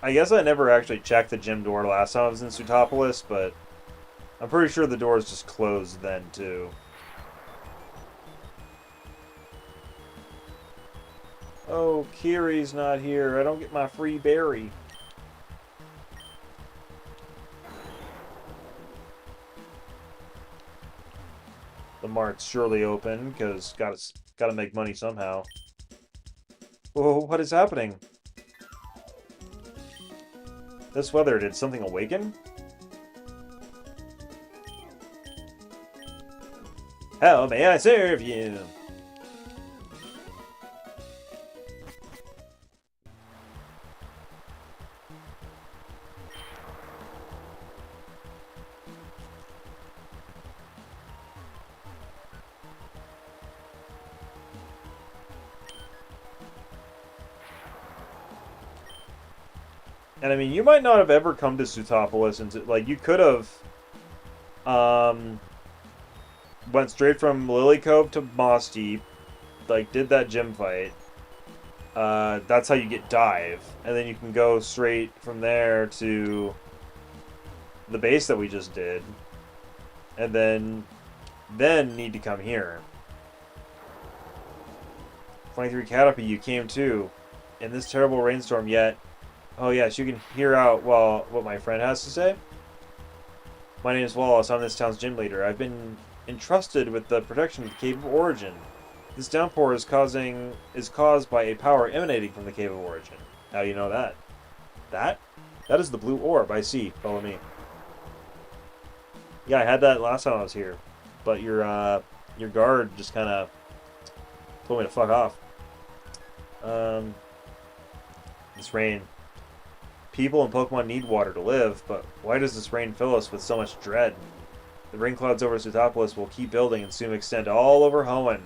I guess I never actually checked the gym door last time I was in Sootopolis, but I'm pretty sure the doors just closed then, too. Oh, Kiri's not here. I don't get my free berry. The mart's surely open, because gotta make money somehow. Whoa, what is happening? This weather, did something awaken? How may I serve you? And I mean, you might not have ever come to Sootopolis, and like you could have, went straight from Lily Cove to Moss Deep, like did that gym fight. That's how you get Dive, and then you can go straight from there to the base that we just did, and then need to come here. 23 Caterpie, you came too, in this terrible rainstorm. Yet Oh yes, you can hear out well what my friend has to say. My name is Wallace. I'm this town's gym leader. I've been entrusted with the protection of the Cave of Origin. This downpour is caused by a power emanating from the Cave of Origin. How do you know that? That? That is the blue orb. I see. Follow me. Yeah, I had that last time I was here, but your guard just kind of told me to fuck off. Um, this rain. People and Pokemon need water to live, but why does this rain fill us with so much dread? The rain clouds over Sootopolis will keep building and soon extend all over Hoenn.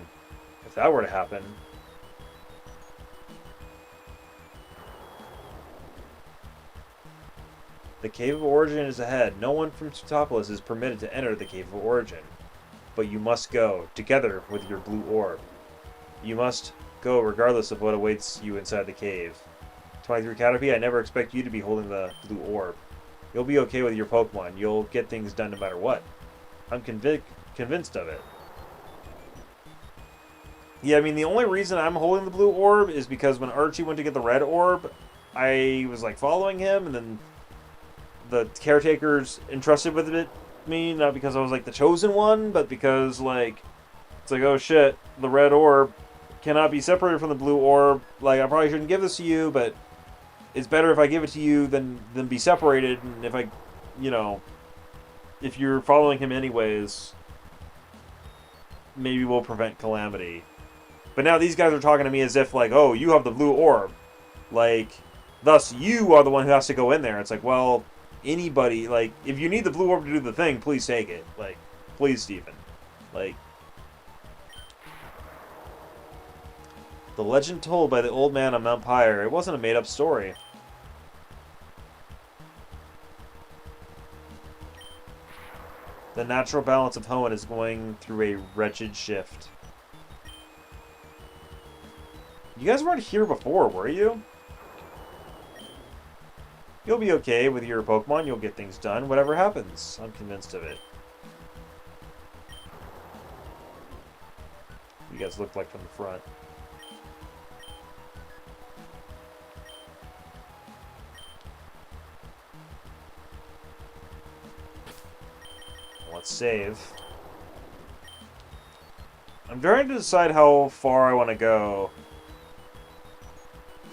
If that were to happen... The Cave of Origin is ahead. No one from Sootopolis is permitted to enter the Cave of Origin. But you must go, together with your blue orb. You must go regardless of what awaits you inside the cave. 23 Caterpie, I never expect you to be holding the blue orb. You'll be okay with your Pokemon. You'll get things done no matter what. I'm convinced of it. Yeah, I mean, the only reason I'm holding the blue orb is because when Archie went to get the red orb, I was, like, following him, and then the caretakers entrusted with it me, not because I was, like, the chosen one, but because, like, it's like, oh shit, the red orb cannot be separated from the blue orb. Like, I probably shouldn't give this to you, but it's better if I give it to you than be separated, and if I, you know, if you're following him anyways, maybe we'll prevent calamity. But now these guys are talking to me as if, like, oh, you have the blue orb. Like, thus, you are the one who has to go in there. It's like, well, anybody, like, if you need the blue orb to do the thing, please take it. Like, please, Stephen. Like, the legend told by the old man on Mount Pyre, it wasn't a made-up story. The natural balance of Hoenn is going through a wretched shift. You guys weren't here before, were you? You'll be okay with your Pokemon. You'll get things done, whatever happens. I'm convinced of it. You guys look like from the front. Let's save. I'm trying to decide how far I want to go.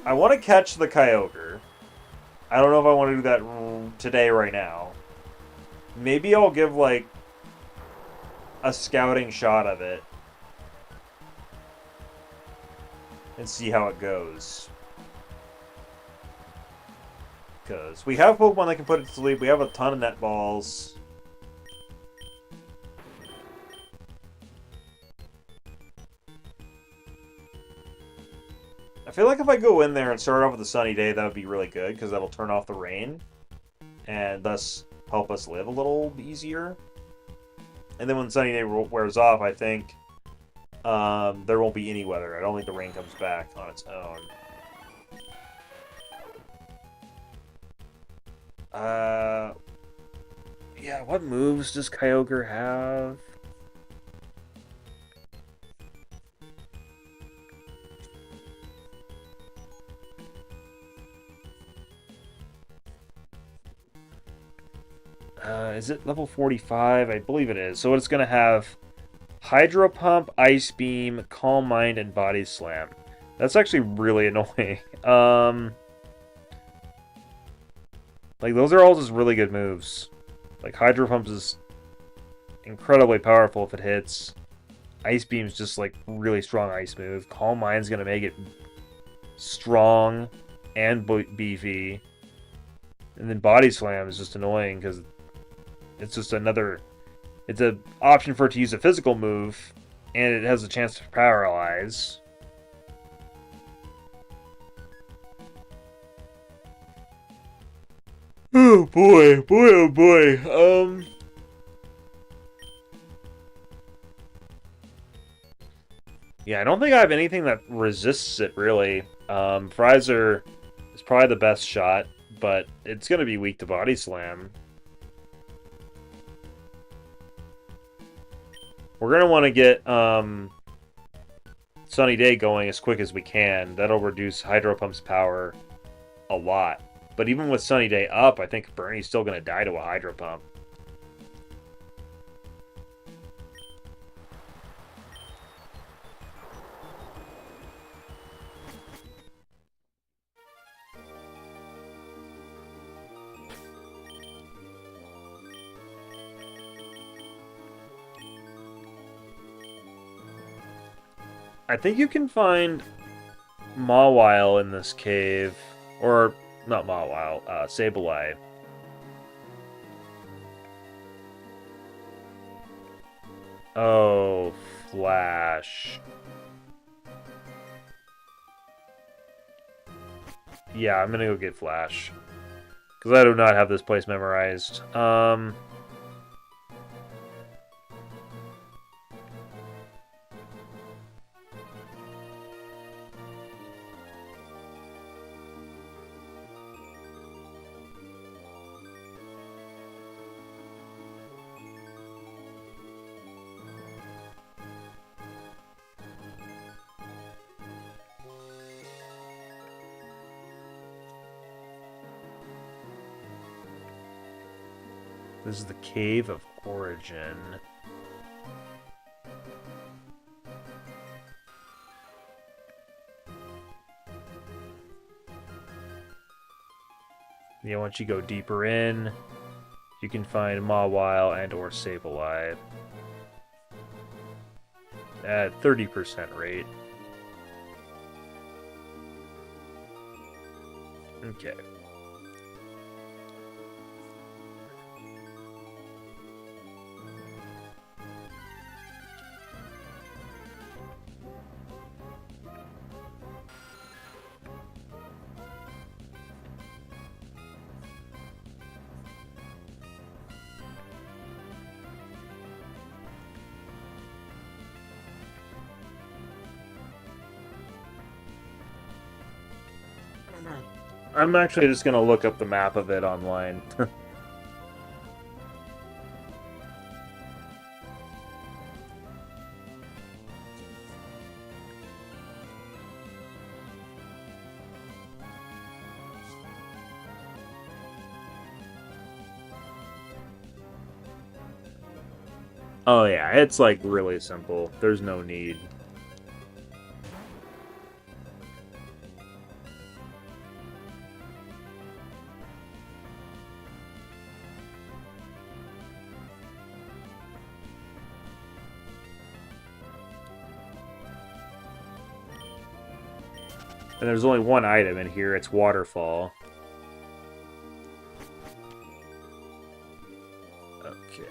I want to catch the Kyogre. I don't know if I want to do that today right now. Maybe I'll give, like, a scouting shot of it. And see how it goes. Because we have Pokemon that can put it to sleep. We have a ton of net balls. I feel like if I go in there and start off with a sunny day, that would be really good, because that'll turn off the rain, and thus help us live a little easier. And then when the sunny day wears off, I think there won't be any weather. I don't think the rain comes back on its own. Yeah, what moves does Kyogre have? Is it level 45? I believe it is. So it's going to have Hydro Pump, Ice Beam, Calm Mind, and Body Slam. That's actually really annoying. Like, those are all just really good moves. Like, Hydro Pump is incredibly powerful if it hits. Ice Beam's just, like, really strong ice move. Calm Mind's going to make it strong and beefy. And then Body Slam is just annoying because it's just another... It's an option for it to use a physical move, and it has a chance to paralyze. Oh boy, oh boy. Yeah, I don't think I have anything that resists it, really. Fraser is probably the best shot, but it's going to be weak to Body Slam. We're going to want to get Sunny Day going as quick as we can. That'll reduce Hydro Pump's power a lot. But even with Sunny Day up, I think Bernie's still going to die to a Hydro Pump. I think you can find Mawile in this cave. Or, not Mawile, Sableye. Oh, Flash. Yeah, I'm gonna go get Flash. Because I do not have this place memorized. This is the Cave of Origin. Yeah, once you go deeper in, you can find Mawile and or Sableye at 30% rate. Okay. I'm actually just going to look up the map of it online. Oh yeah, it's like really simple. There's no need. And there's only one item in here, it's Waterfall. Okay.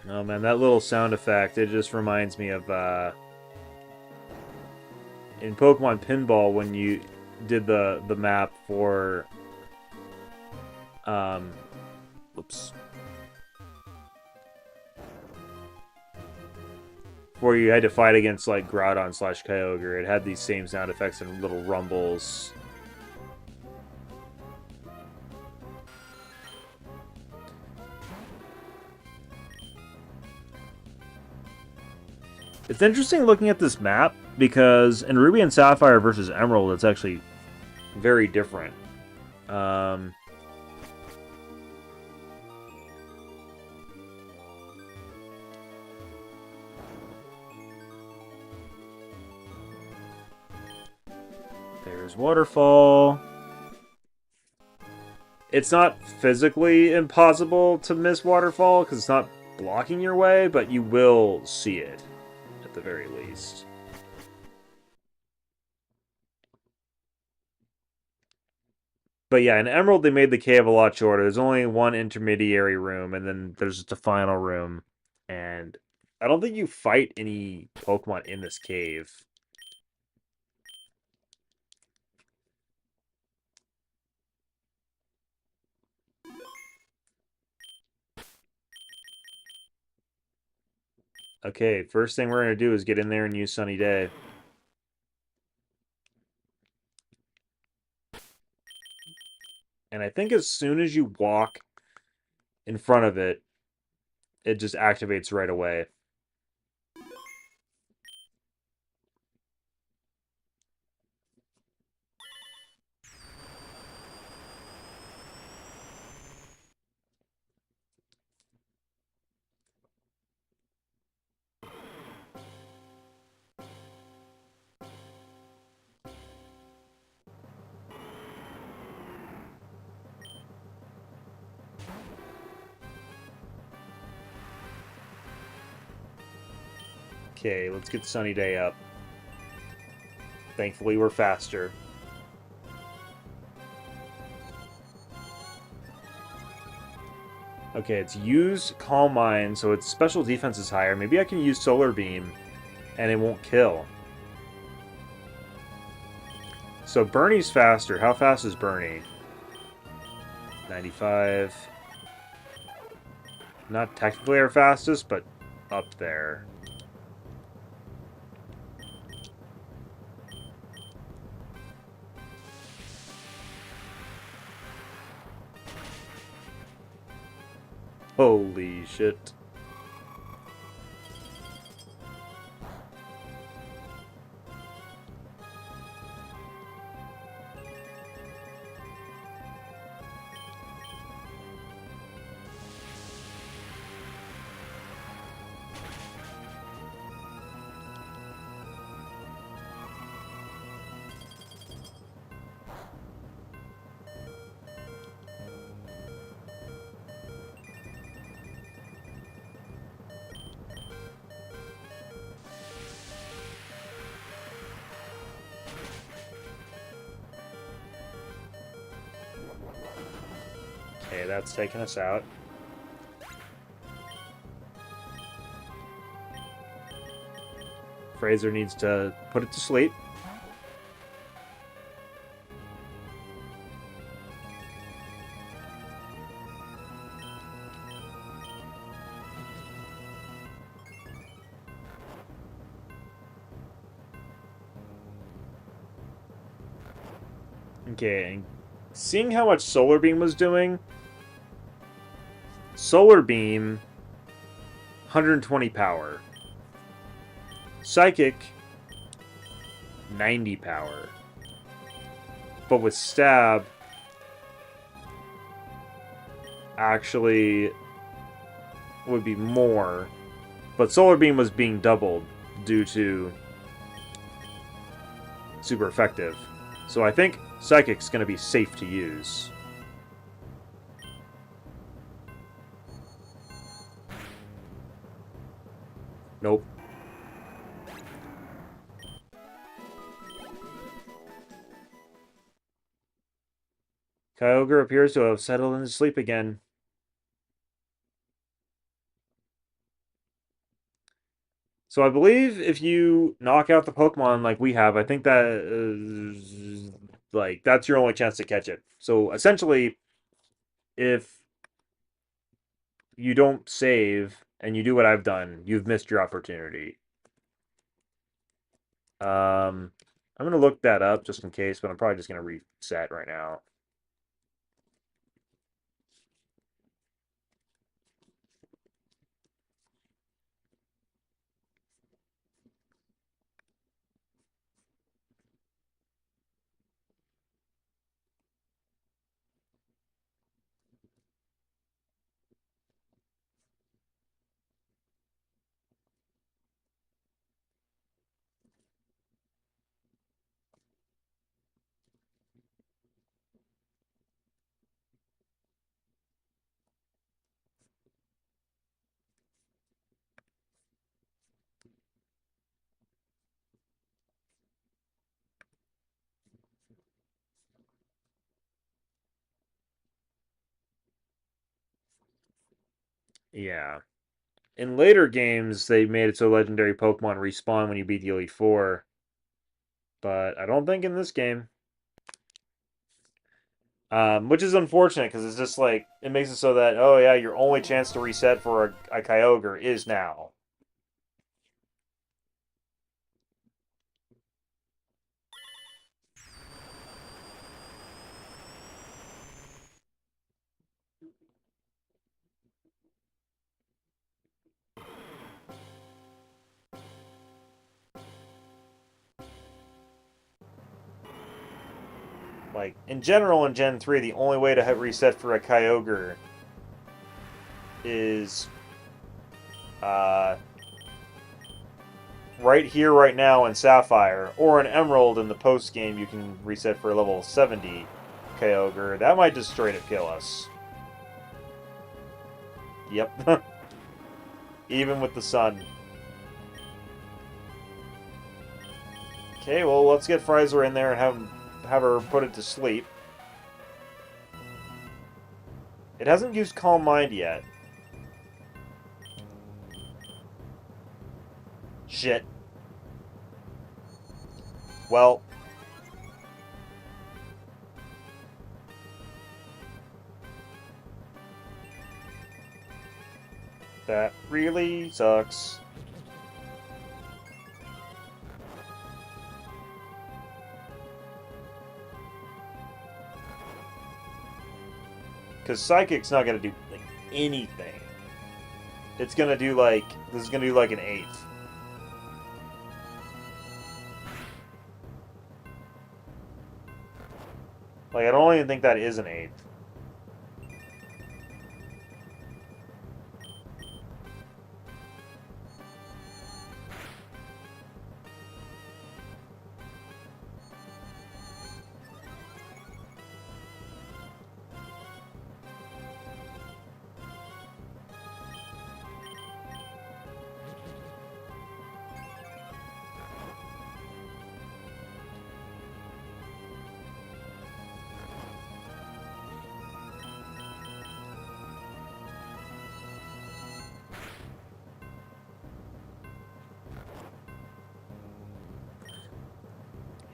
Oh man, that little sound effect, it just reminds me of, in Pokemon Pinball when you did the map for, oops. Where you had to fight against, like, Groudon / Kyogre. It had these same sound effects and little rumbles. It's interesting looking at this map, because in Ruby and Sapphire versus Emerald, it's actually very different. There's Waterfall. It's not physically impossible to miss Waterfall, because it's not blocking your way, but you will see it, at the very least. But yeah, in Emerald, they made the cave a lot shorter. There's only one intermediary room, and then there's just a final room. And I don't think you fight any Pokemon in this cave. Okay, first thing we're going to do is get in there and use Sunny Day. And I think as soon as you walk in front of it, it just activates right away. Okay, let's get Sunny Day up. Thankfully, we're faster. Okay, it's use Calm Mind, so its special defense is higher. Maybe I can use Solar Beam, and it won't kill. So Bernie's faster. How fast is Bernie? 95. Not technically our fastest, but up there. Holy shit. Okay, that's taking us out. Fraser needs to put it to sleep. Okay, and seeing how much Solar Beam was doing, Solar Beam, 120 power. Psychic, 90 power. But with Stab, actually would be more. But Solar Beam was being doubled due to super effective. So I think Psychic's going to be safe to use. Nope. Kyogre appears to have settled into sleep again. So I believe if you knock out the Pokemon like we have, I think that like that's your only chance to catch it. So essentially, if you don't save and you do what I've done, you've missed your opportunity. I'm gonna look that up just in case, but I'm probably just gonna reset right now. Yeah. In later games, they made it so legendary Pokemon respawn when you beat the Elite Four, but I don't think in this game. Which is unfortunate because it's just like it makes it so that oh yeah, your only chance to reset for a Kyogre is now. Like in general, in Gen 3, the only way to hit reset for a Kyogre is uh, right here, right now in Sapphire, or in Emerald in the post game. You can reset for a level 70 Kyogre. That might just straight up kill us. Yep. Even with the sun. Okay, well, let's get Fraser in there and have her put it to sleep. It hasn't used Calm Mind yet. Shit. Well. That really sucks. Because Psychic's not going to do like, anything. It's going to do like... This is going to do like an 8th. Like, I don't even think that is an 8th.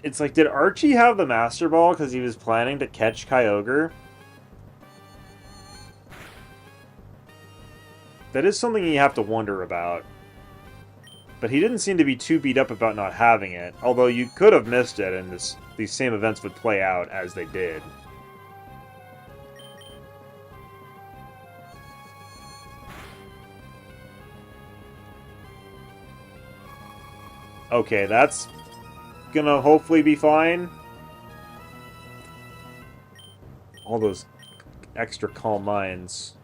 It's like, did Archie have the Master Ball because he was planning to catch Kyogre? That is something you have to wonder about. But he didn't seem to be too beat up about not having it, although you could have missed it and these same events would play out as they did. Okay, that's gonna hopefully be fine. All those extra Calm Minds.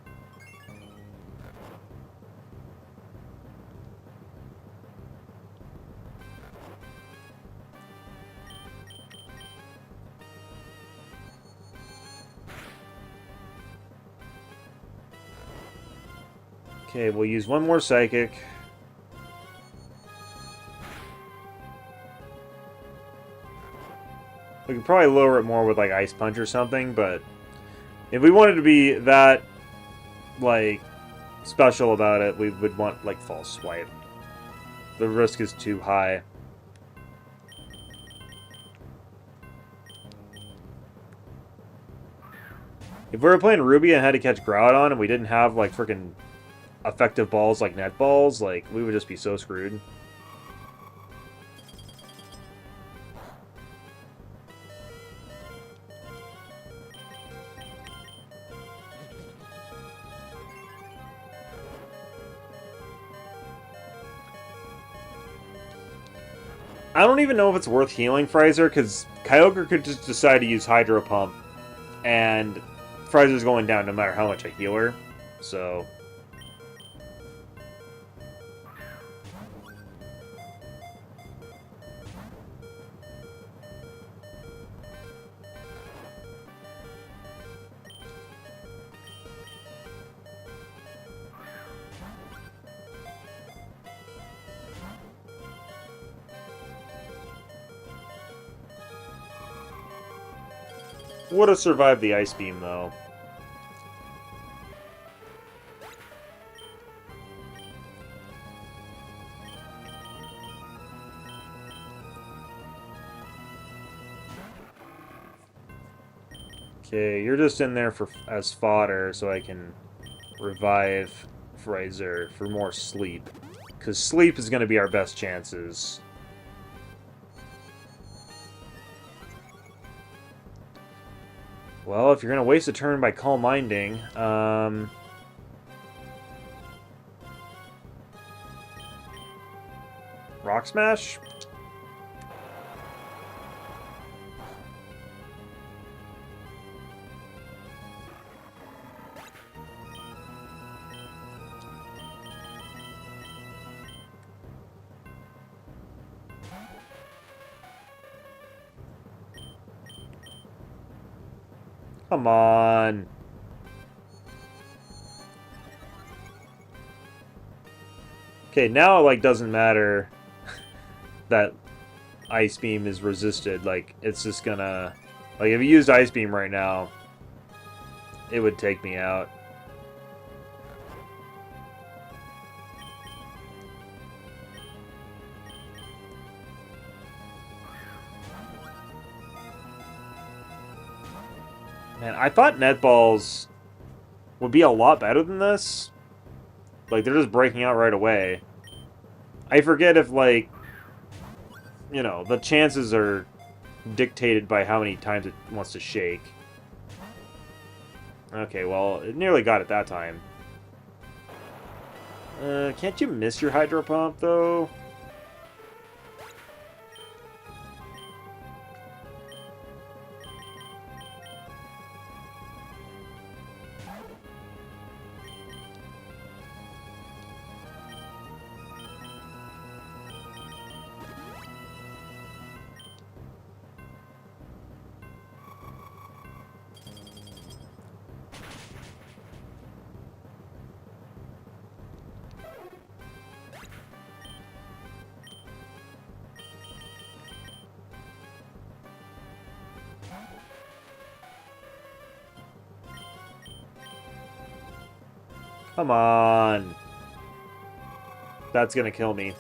Okay, we'll use one more Psychic. We could probably lower it more with, like, Ice Punch or something, but if we wanted to be that, like, special about it, we would want, like, False Swipe. The risk is too high. If we were playing Ruby and had to catch Groudon and we didn't have, like, freaking effective balls like net balls, like, we would just be so screwed. I don't even know if it's worth healing Fraser, because Kyogre could just decide to use Hydro Pump, and Fraser's going down no matter how much I heal her, so... Would have survived the Ice Beam, though. Okay, you're just in there for as fodder, so I can revive Fraser for more sleep. Because sleep is going to be our best chances. Well, if you're going to waste a turn by Calm Minding, Rock Smash? Come on. Okay, now it, like, doesn't matter that Ice Beam is resisted. Like, it's just gonna... Like, if you used Ice Beam right now, it would take me out. Man, I thought netballs would be a lot better than this. Like, they're just breaking out right away. I forget if, like, you know, the chances are dictated by how many times it wants to shake. Okay, well, it nearly got it that time. Can't you miss your Hydro Pump, though? Come on. That's gonna kill me.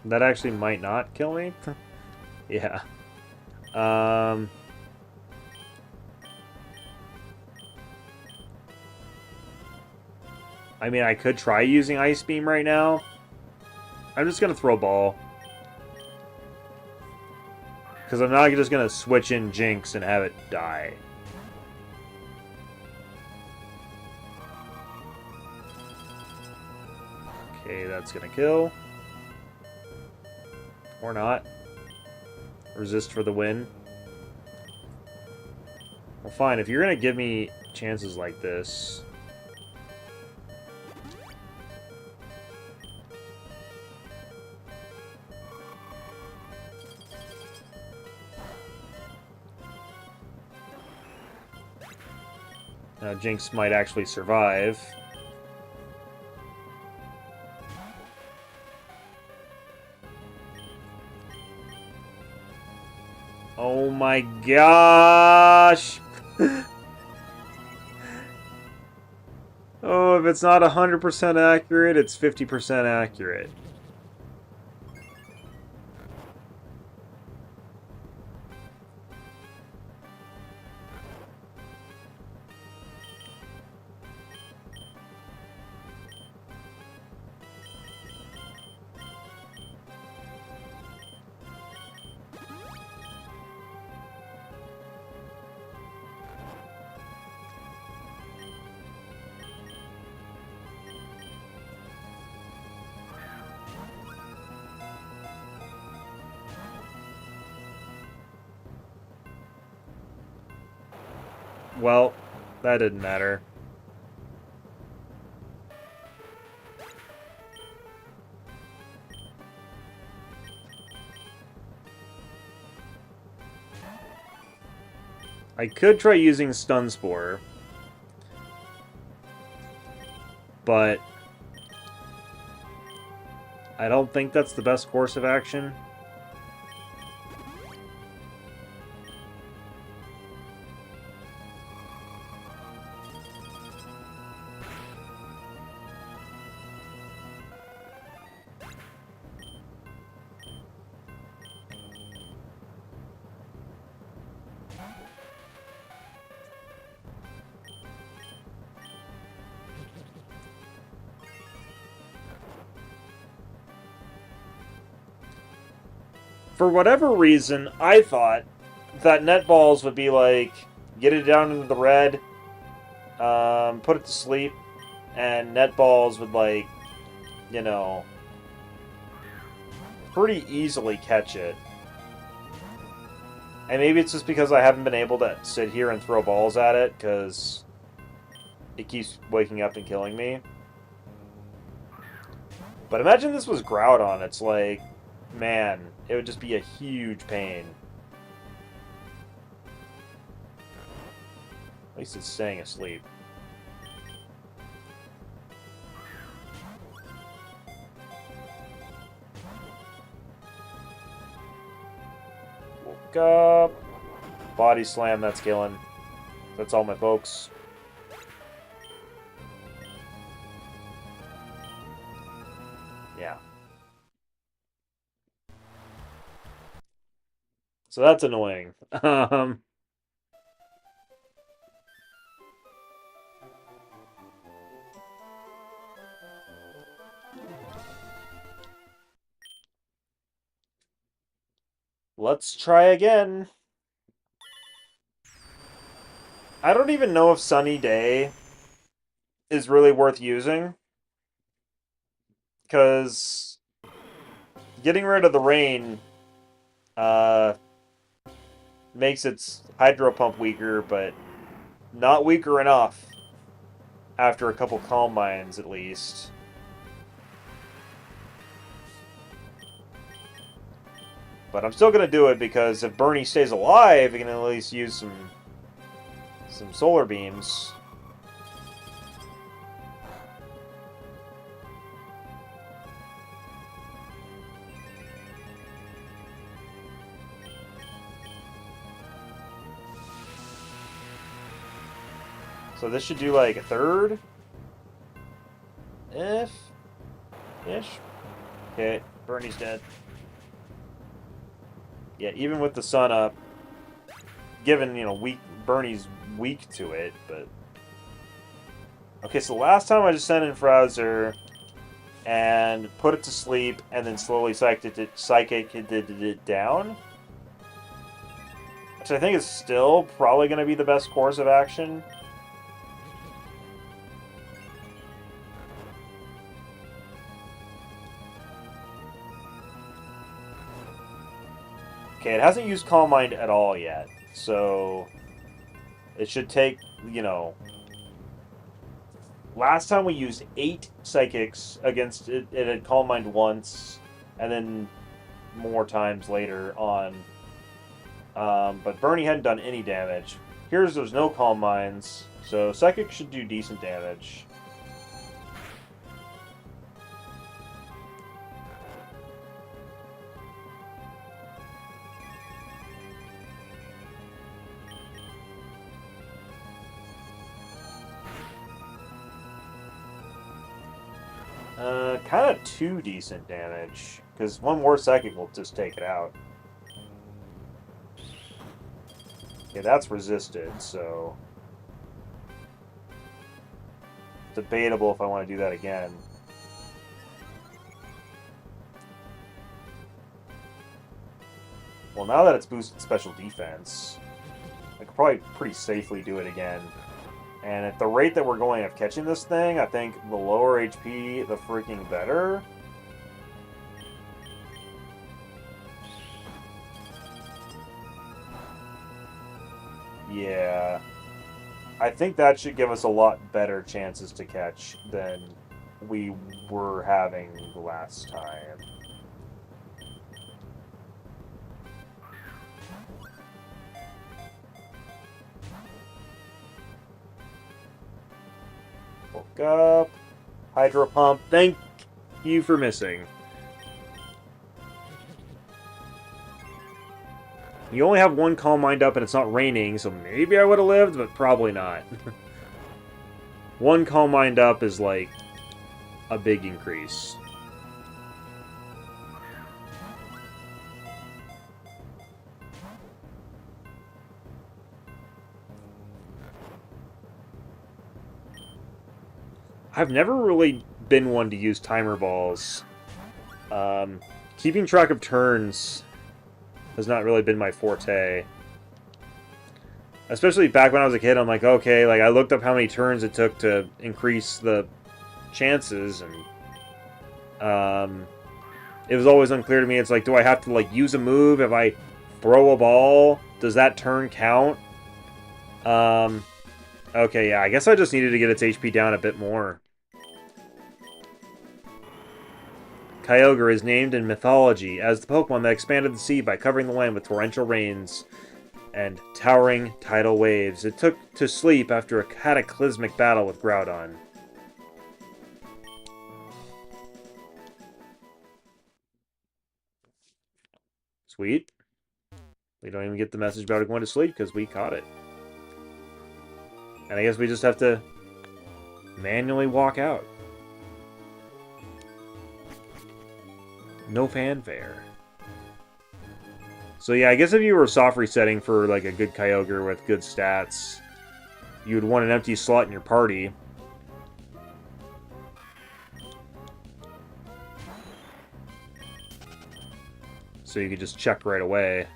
That actually might not kill me. Yeah. I mean, I could try using Ice Beam right now. I'm just gonna throw Ball. Because I'm not just gonna switch in Jinx and have it die. Okay, that's gonna kill. Or not. Resist for the win. Well, fine. If you're gonna give me chances like this... Jinx might actually survive. Oh my gosh! Oh, if it's not 100% accurate, it's 50% accurate. Well, that didn't matter. I could try using Stun Spore, but I don't think that's the best course of action. For whatever reason, I thought that netballs would be like, get it down into the red, put it to sleep, and netballs would, like, you know, pretty easily catch it. And maybe it's just because I haven't been able to sit here and throw balls at it, because it keeps waking up and killing me. But imagine this was Groudon. It's like, man, it would just be a huge pain. At least it's staying asleep. Woke up. Body slam, that's killing. That's all my folks. Yeah. So that's annoying. Let's try again. I don't even know if Sunny Day is really worth using. Because getting rid of the rain makes its Hydro Pump weaker, but not weaker enough after a couple Calm Minds, at least. But I'm still going to do it because if Bernie stays alive, he can at least use some Solar Beams. So this should do like a third? Ish. Okay, Bernie's dead. Yeah, even with the sun up, given, you know, Bernie's weak to it, but... Okay, so last time I just sent in Frowser and put it to sleep and then slowly psychic it down. Which I think is still probably going to be the best course of action. Okay, it hasn't used Calm Mind at all yet, so it should take, you know... Last time we used 8 Psychics against it. It had Calm Mind once, and then more times later on. But Bernie hadn't done any damage. Here's there's no Calm Minds, so Psychic should do decent damage. Kind of too decent damage, because one more Psychic will just take it out. Okay, that's resisted, so... Debatable if I want to do that again. Well, now that it's boosted special defense, I could probably pretty safely do it again. And at the rate that we're going of catching this thing, I think the lower HP, the freaking better. Yeah. I think that should give us a lot better chances to catch than we were having the last time. Woke up. Hydro Pump. Thank you for missing. You only have one Calm Mind up and it's not raining, so maybe I would have lived, but probably not. One Calm Mind up is like a big increase. I've never really been one to use timer balls. Keeping track of turns has not really been my forte. Especially back when I was a kid, I'm like, okay, like I looked up how many turns it took to increase the chances, and it was always unclear to me. It's like, do I have to like use a move? If I throw a ball, does that turn count? Okay, yeah, I guess I just needed to get its HP down a bit more. Kyogre is named in mythology as the Pokemon that expanded the sea by covering the land with torrential rains and towering tidal waves. It took to sleep after a cataclysmic battle with Groudon. Sweet. We don't even get the message about it going to sleep because we caught it. And I guess we just have to manually walk out. No fanfare. So yeah, I guess if you were soft resetting for like a good Kyogre with good stats, you would want an empty slot in your party. So you could just check right away.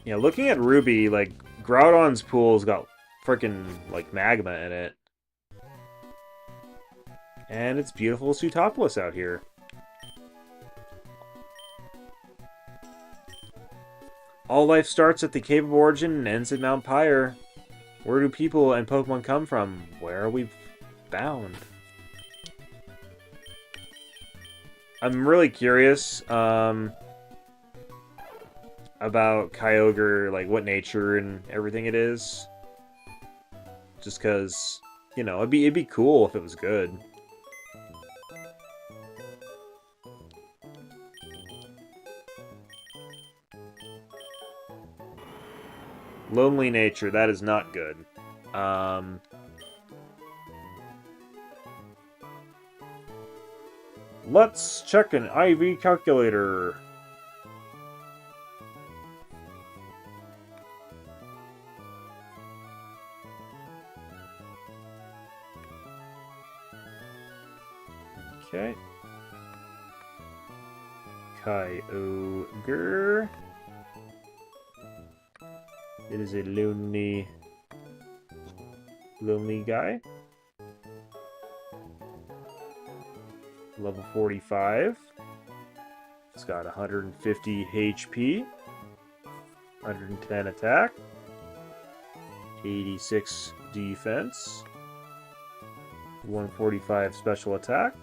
Yeah, looking at Ruby, like, Groudon's pool's got freaking, like, magma in it. And it's beautiful Sootopolis out here. All life starts at the Cave of Origin and ends at Mount Pyre. Where do people and Pokemon come from? Where are we bound? I'm really curious, about Kyogre, like what nature and everything it is. Just because, you know, it'd be cool if it was good. Lonely nature, that is not good. Let's check an IV calculator. Okay. Kyogre. It is a lonely guy. Level 45. It's got 150 HP. 110 attack. 86 defense. 145 special attack.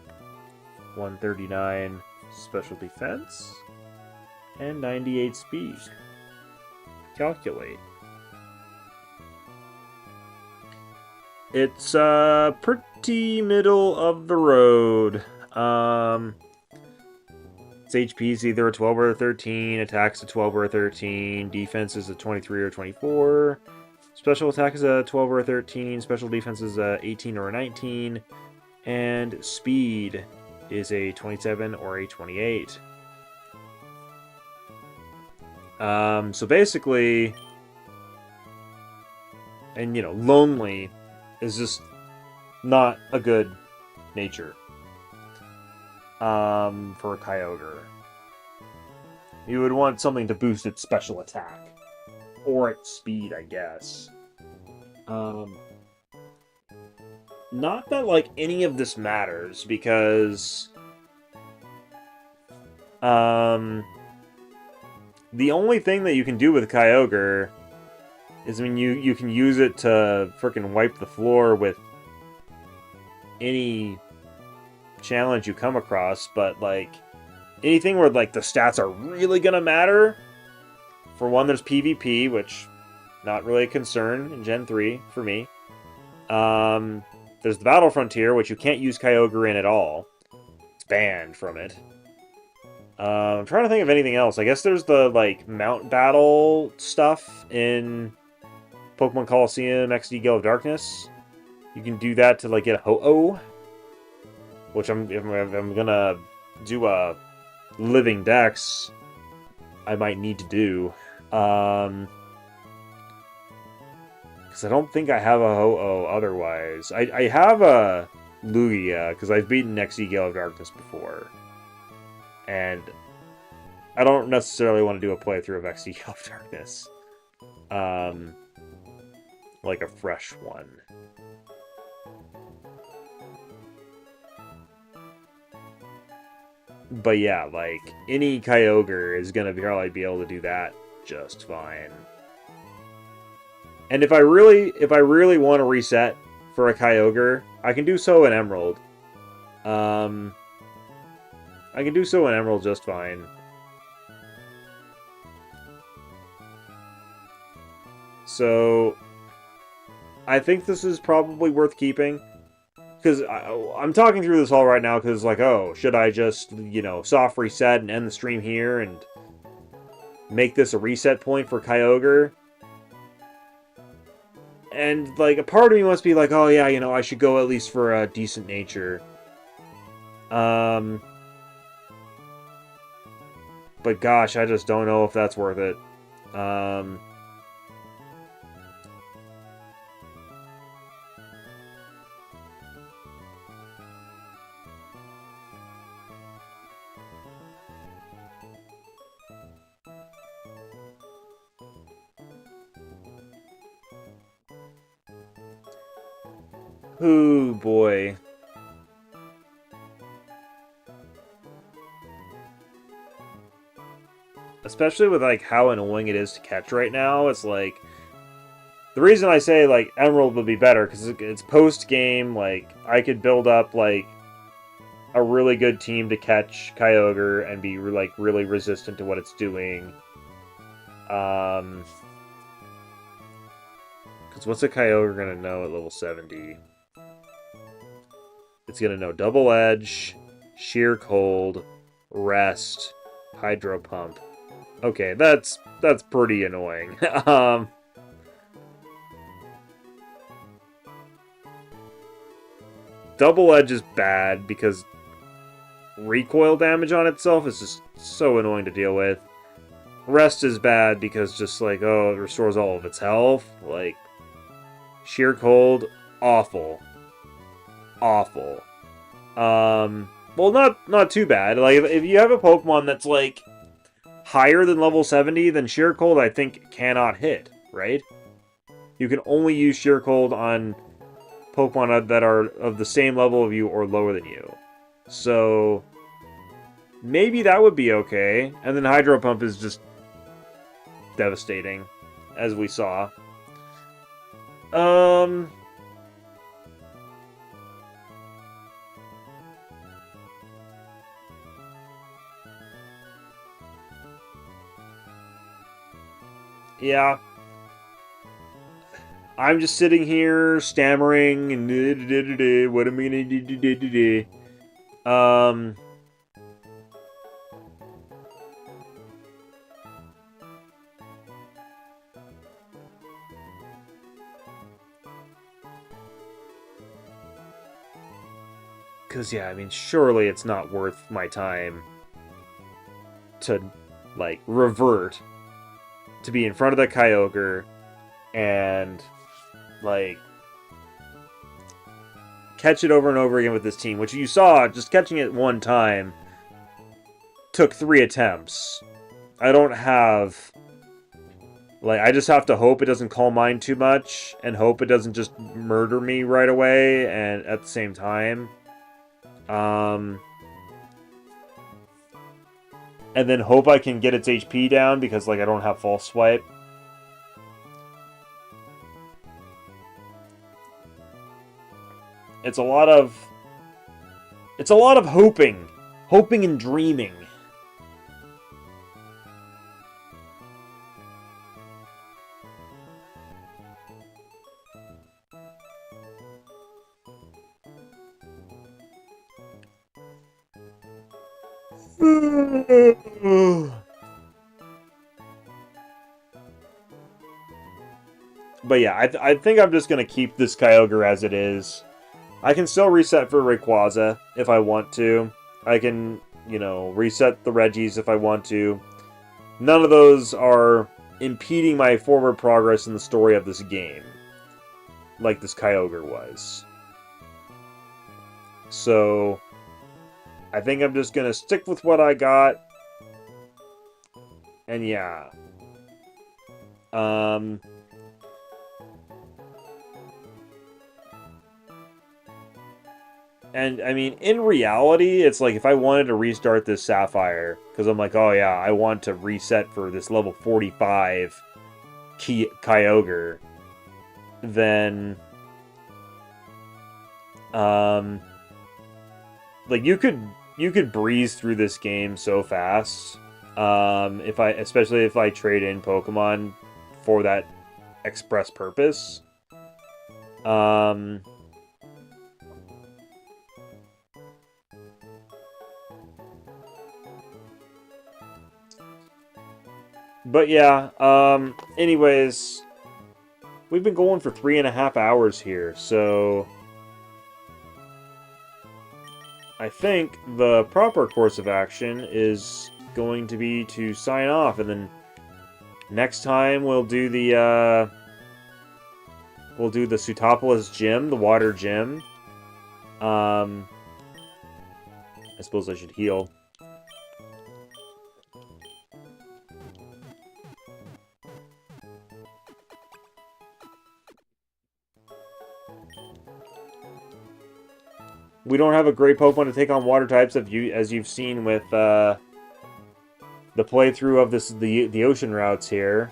139 special defense. And 98 speed. Calculate. It's pretty middle of the road. Its HP is either a 12 or a 13, attacks a 12 or a 13, defense is a 23 or 24, special attack is a 12 or a 13, special defense is a 18 or a 19, and speed is a 27 or a 28. So basically, and you know, lonely is just not a good nature for a Kyogre. You would want something to boost its special attack or its speed, I guess. Not that like any of this matters because the only thing that you can do with Kyogre is, I mean, you can use it to frickin' wipe the floor with any challenge you come across, but, like, anything where, like, the stats are really gonna matter, for one, there's PvP, which, not really a concern in Gen 3 for me. There's the Battle Frontier, which you can't use Kyogre in at all. It's banned from it. I'm trying to think of anything else. I guess there's the, like, Mount Battle stuff in Pokemon Coliseum XD Gale of Darkness. You can do that to, like, get a Ho-Oh. Which I'm gonna do a Living Dex, I might need to do. Because Because I don't think I have a Ho-Oh otherwise. I have a Lugia, because I've beaten Nexi Gale of Darkness before. And I don't necessarily want to do a playthrough of Nexi Gale of Darkness. Like a fresh one. But yeah, like, any Kyogre is going to probably be able to do that just fine. And if I really want to reset for a Kyogre, I can do so in Emerald. I can do so in Emerald just fine. So, I think this is probably worth keeping. Because I'm talking through this all right now because, like, oh, should I just, you know, soft reset and end the stream here and make this a reset point for Kyogre? And, like, a part of me must be like, oh, yeah, you know, I should go at least for a decent nature. But gosh, I just don't know if that's worth it. Ooh, boy. Especially with, like, how annoying it is to catch right now, it's like... The reason I say, like, Emerald would be better, because it's post-game, like, I could build up, like, a really good team to catch Kyogre and be, like, really resistant to what it's doing. Because what's a Kyogre gonna know at level 70? It's gonna know Double Edge, Sheer Cold, Rest, Hydro Pump. Okay, that's pretty annoying. Double Edge is bad because recoil damage on itself is just so annoying to deal with. Rest is bad because just like, oh, it restores all of its health. Like, Sheer Cold, awful. Awful. Well, not too bad. Like, if you have a Pokemon that's, like, higher than level 70, then Sheer Cold, I think, cannot hit, right? You can only use Sheer Cold on Pokemon that are of the same level of you or lower than you. So, maybe that would be okay. And then Hydro Pump is just devastating, as we saw. Yeah. I'm just sitting here stammering and what am I gonna do? Because, yeah, I mean, surely it's not worth my time to, like, revert to be in front of the Kyogre and, like, catch it over and over again with this team, which you saw, just catching it one time took 3 attempts. I don't have... Like, I just have to hope it doesn't Calm Mind too much, and hope it doesn't just murder me right away, and at the same time. And then hope I can get its HP down, because, like, I don't have False Swipe. It's a lot of hoping. Hoping and dreaming. But yeah, I think I'm just going to keep this Kyogre as it is. I can still reset for Rayquaza if I want to. I can, you know, reset the Regis if I want to. None of those are impeding my forward progress in the story of this game. like this Kyogre was. So I think I'm just gonna stick with what I got. And yeah. And I mean, in reality, it's like if I wanted to restart this Sapphire, because I'm like, oh yeah, I want to reset for this level 45 Kyogre, then like you could breeze through this game so fast. Especially if I trade in Pokemon for that express purpose. But yeah, anyways, we've been going for 3.5 hours here, so I think the proper course of action is going to be to sign off, and then next time we'll do the Sutopolis gym, the water gym. I suppose I should heal. We don't have a great Pokemon to take on water types, as you've seen with the playthrough of the ocean routes here.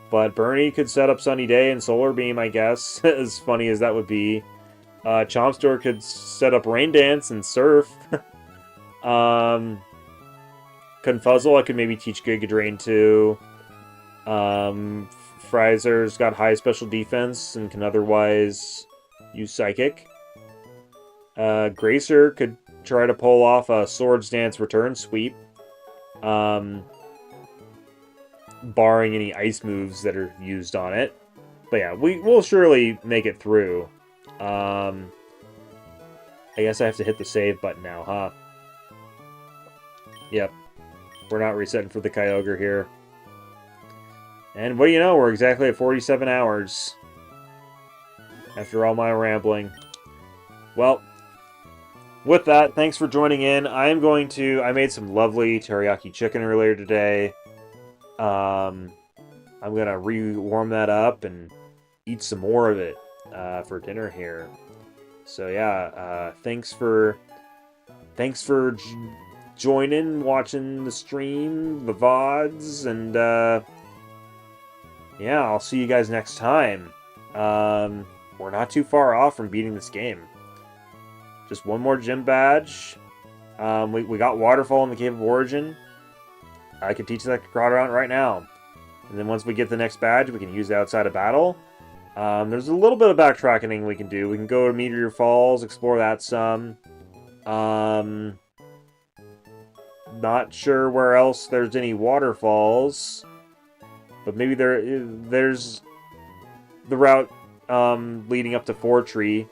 But Bernie could set up Sunny Day and Solar Beam, I guess, as funny as that would be. Chompster could set up Rain Dance and Surf. Confuzzle, I could maybe teach Giga Drain to. Fraser's got high special defense and can otherwise use Psychic. Gracer could try to pull off a Swords Dance return sweep. Barring any ice moves that are used on it. But yeah, we'll surely make it through. I guess I have to hit the save button now, huh? Yep. We're not resetting for the Kyogre here. And what do you know, we're exactly at 47 hours. After all my rambling. Well, with that, thanks for joining in. I made some lovely teriyaki chicken earlier today. I'm gonna re-warm that up and eat some more of it for dinner here. So yeah, thanks for joining, watching the stream, the VODs, and yeah, I'll see you guys next time. We're not too far off from beating this game. Just one more gym badge. We got Waterfall in the Cave of Origin. I can teach that Groudon right now. And then once we get the next badge, we can use it outside of battle. There's a little bit of backtracking we can do. We can go to Meteor Falls, explore that some. Not sure where else there's any waterfalls. But maybe there's the route leading up to Fortree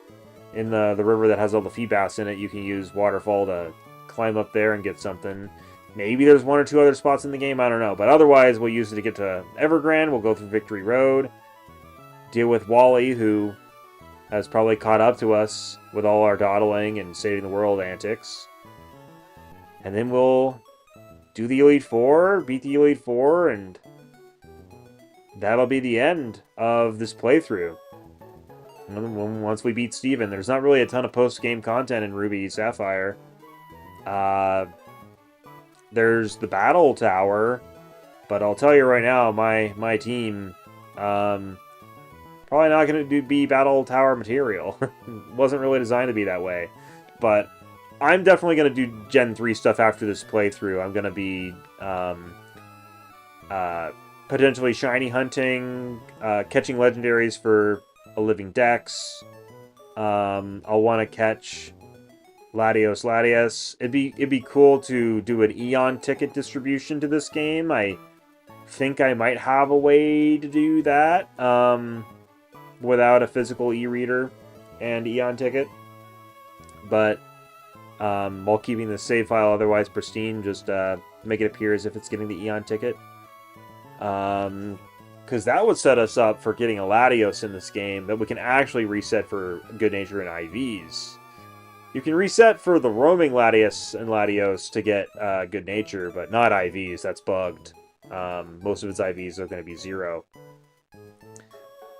in the river that has all the Feebas in it. You can use Waterfall to climb up there and get something. Maybe there's one or two other spots in the game, I don't know. But otherwise, we'll use it to get to Evergrande. We'll go through Victory Road. Deal with Wally, who has probably caught up to us with all our dawdling and saving the world antics. And then we'll do the Elite Four, beat the Elite Four, and that'll be the end of this playthrough. Once we beat Steven, there's not really a ton of post-game content in Ruby Sapphire. There's the Battle Tower, but I'll tell you right now, my team, probably not going to be Battle Tower material. Wasn't really designed to be that way. But I'm definitely going to do Gen 3 stuff after this playthrough. I'm going to be potentially shiny hunting, catching legendaries for a living dex. I'll want to catch Latios. It'd be cool to do an Eon ticket distribution to this game. I think I might have a way to do that without a physical e-reader and Eon ticket. But while keeping the save file otherwise pristine, just make it appear as if it's getting the Eon ticket. Because that would set us up for getting a Latios in this game that we can actually reset for Good Nature and IVs. You can reset for the roaming Latios and Latios to get Good Nature, but not IVs. That's bugged. Most of its IVs are going to be 0.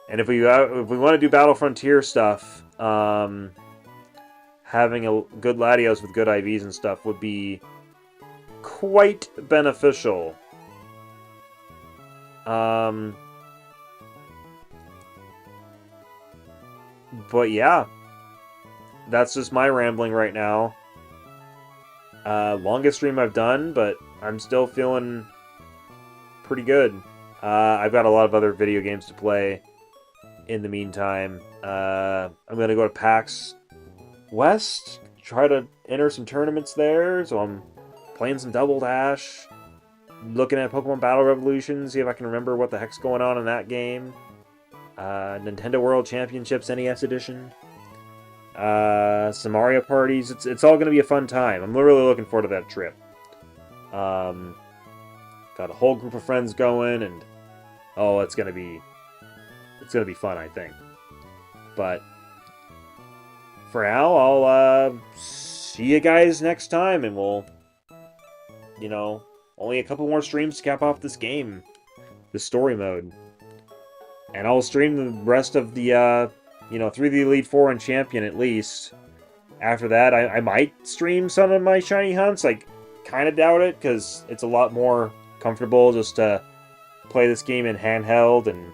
And if we want to do Battle Frontier stuff, having a good Latios with good IVs and stuff would be quite beneficial. But yeah, that's just my rambling right now. Longest stream I've done, but I'm still feeling pretty good. I've got a lot of other video games to play in the meantime. I'm going to go to PAX West, try to enter some tournaments there, so I'm playing some Double Dash, looking at Pokemon Battle Revolution, see if I can remember what the heck's going on in that game. Nintendo World Championships NES Edition. Some Mario parties. It's all going to be a fun time. I'm really looking forward to that trip. Got a whole group of friends going, and oh, it's gonna be fun, I think. But for now, I'll see you guys next time, and we'll, only a couple more streams to cap off this game, the story mode. And I'll stream the rest of the, through the Elite Four and Champion at least. After that, I might stream some of my shiny hunts. I kind of doubt it, because it's a lot more comfortable just to play this game in handheld and,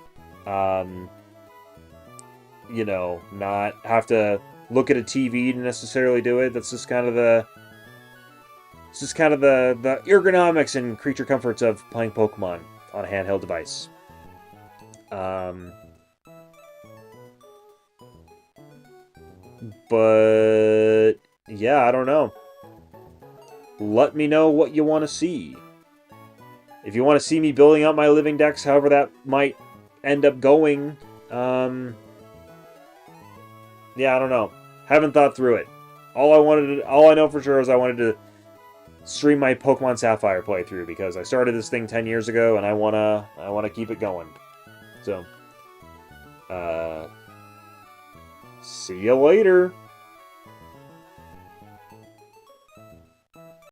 not have to look at a TV to necessarily do it. That's just kind of the ergonomics and creature comforts of playing Pokemon on a handheld device. But yeah, I don't know. Let me know what you want to see. If you want to see me building up my living decks, however that might end up going, yeah, I don't know. Haven't thought through it. All I know for sure is I wanted to stream my Pokemon Sapphire playthrough, because I started this thing 10 years ago and I wanna keep it going. So, see you later.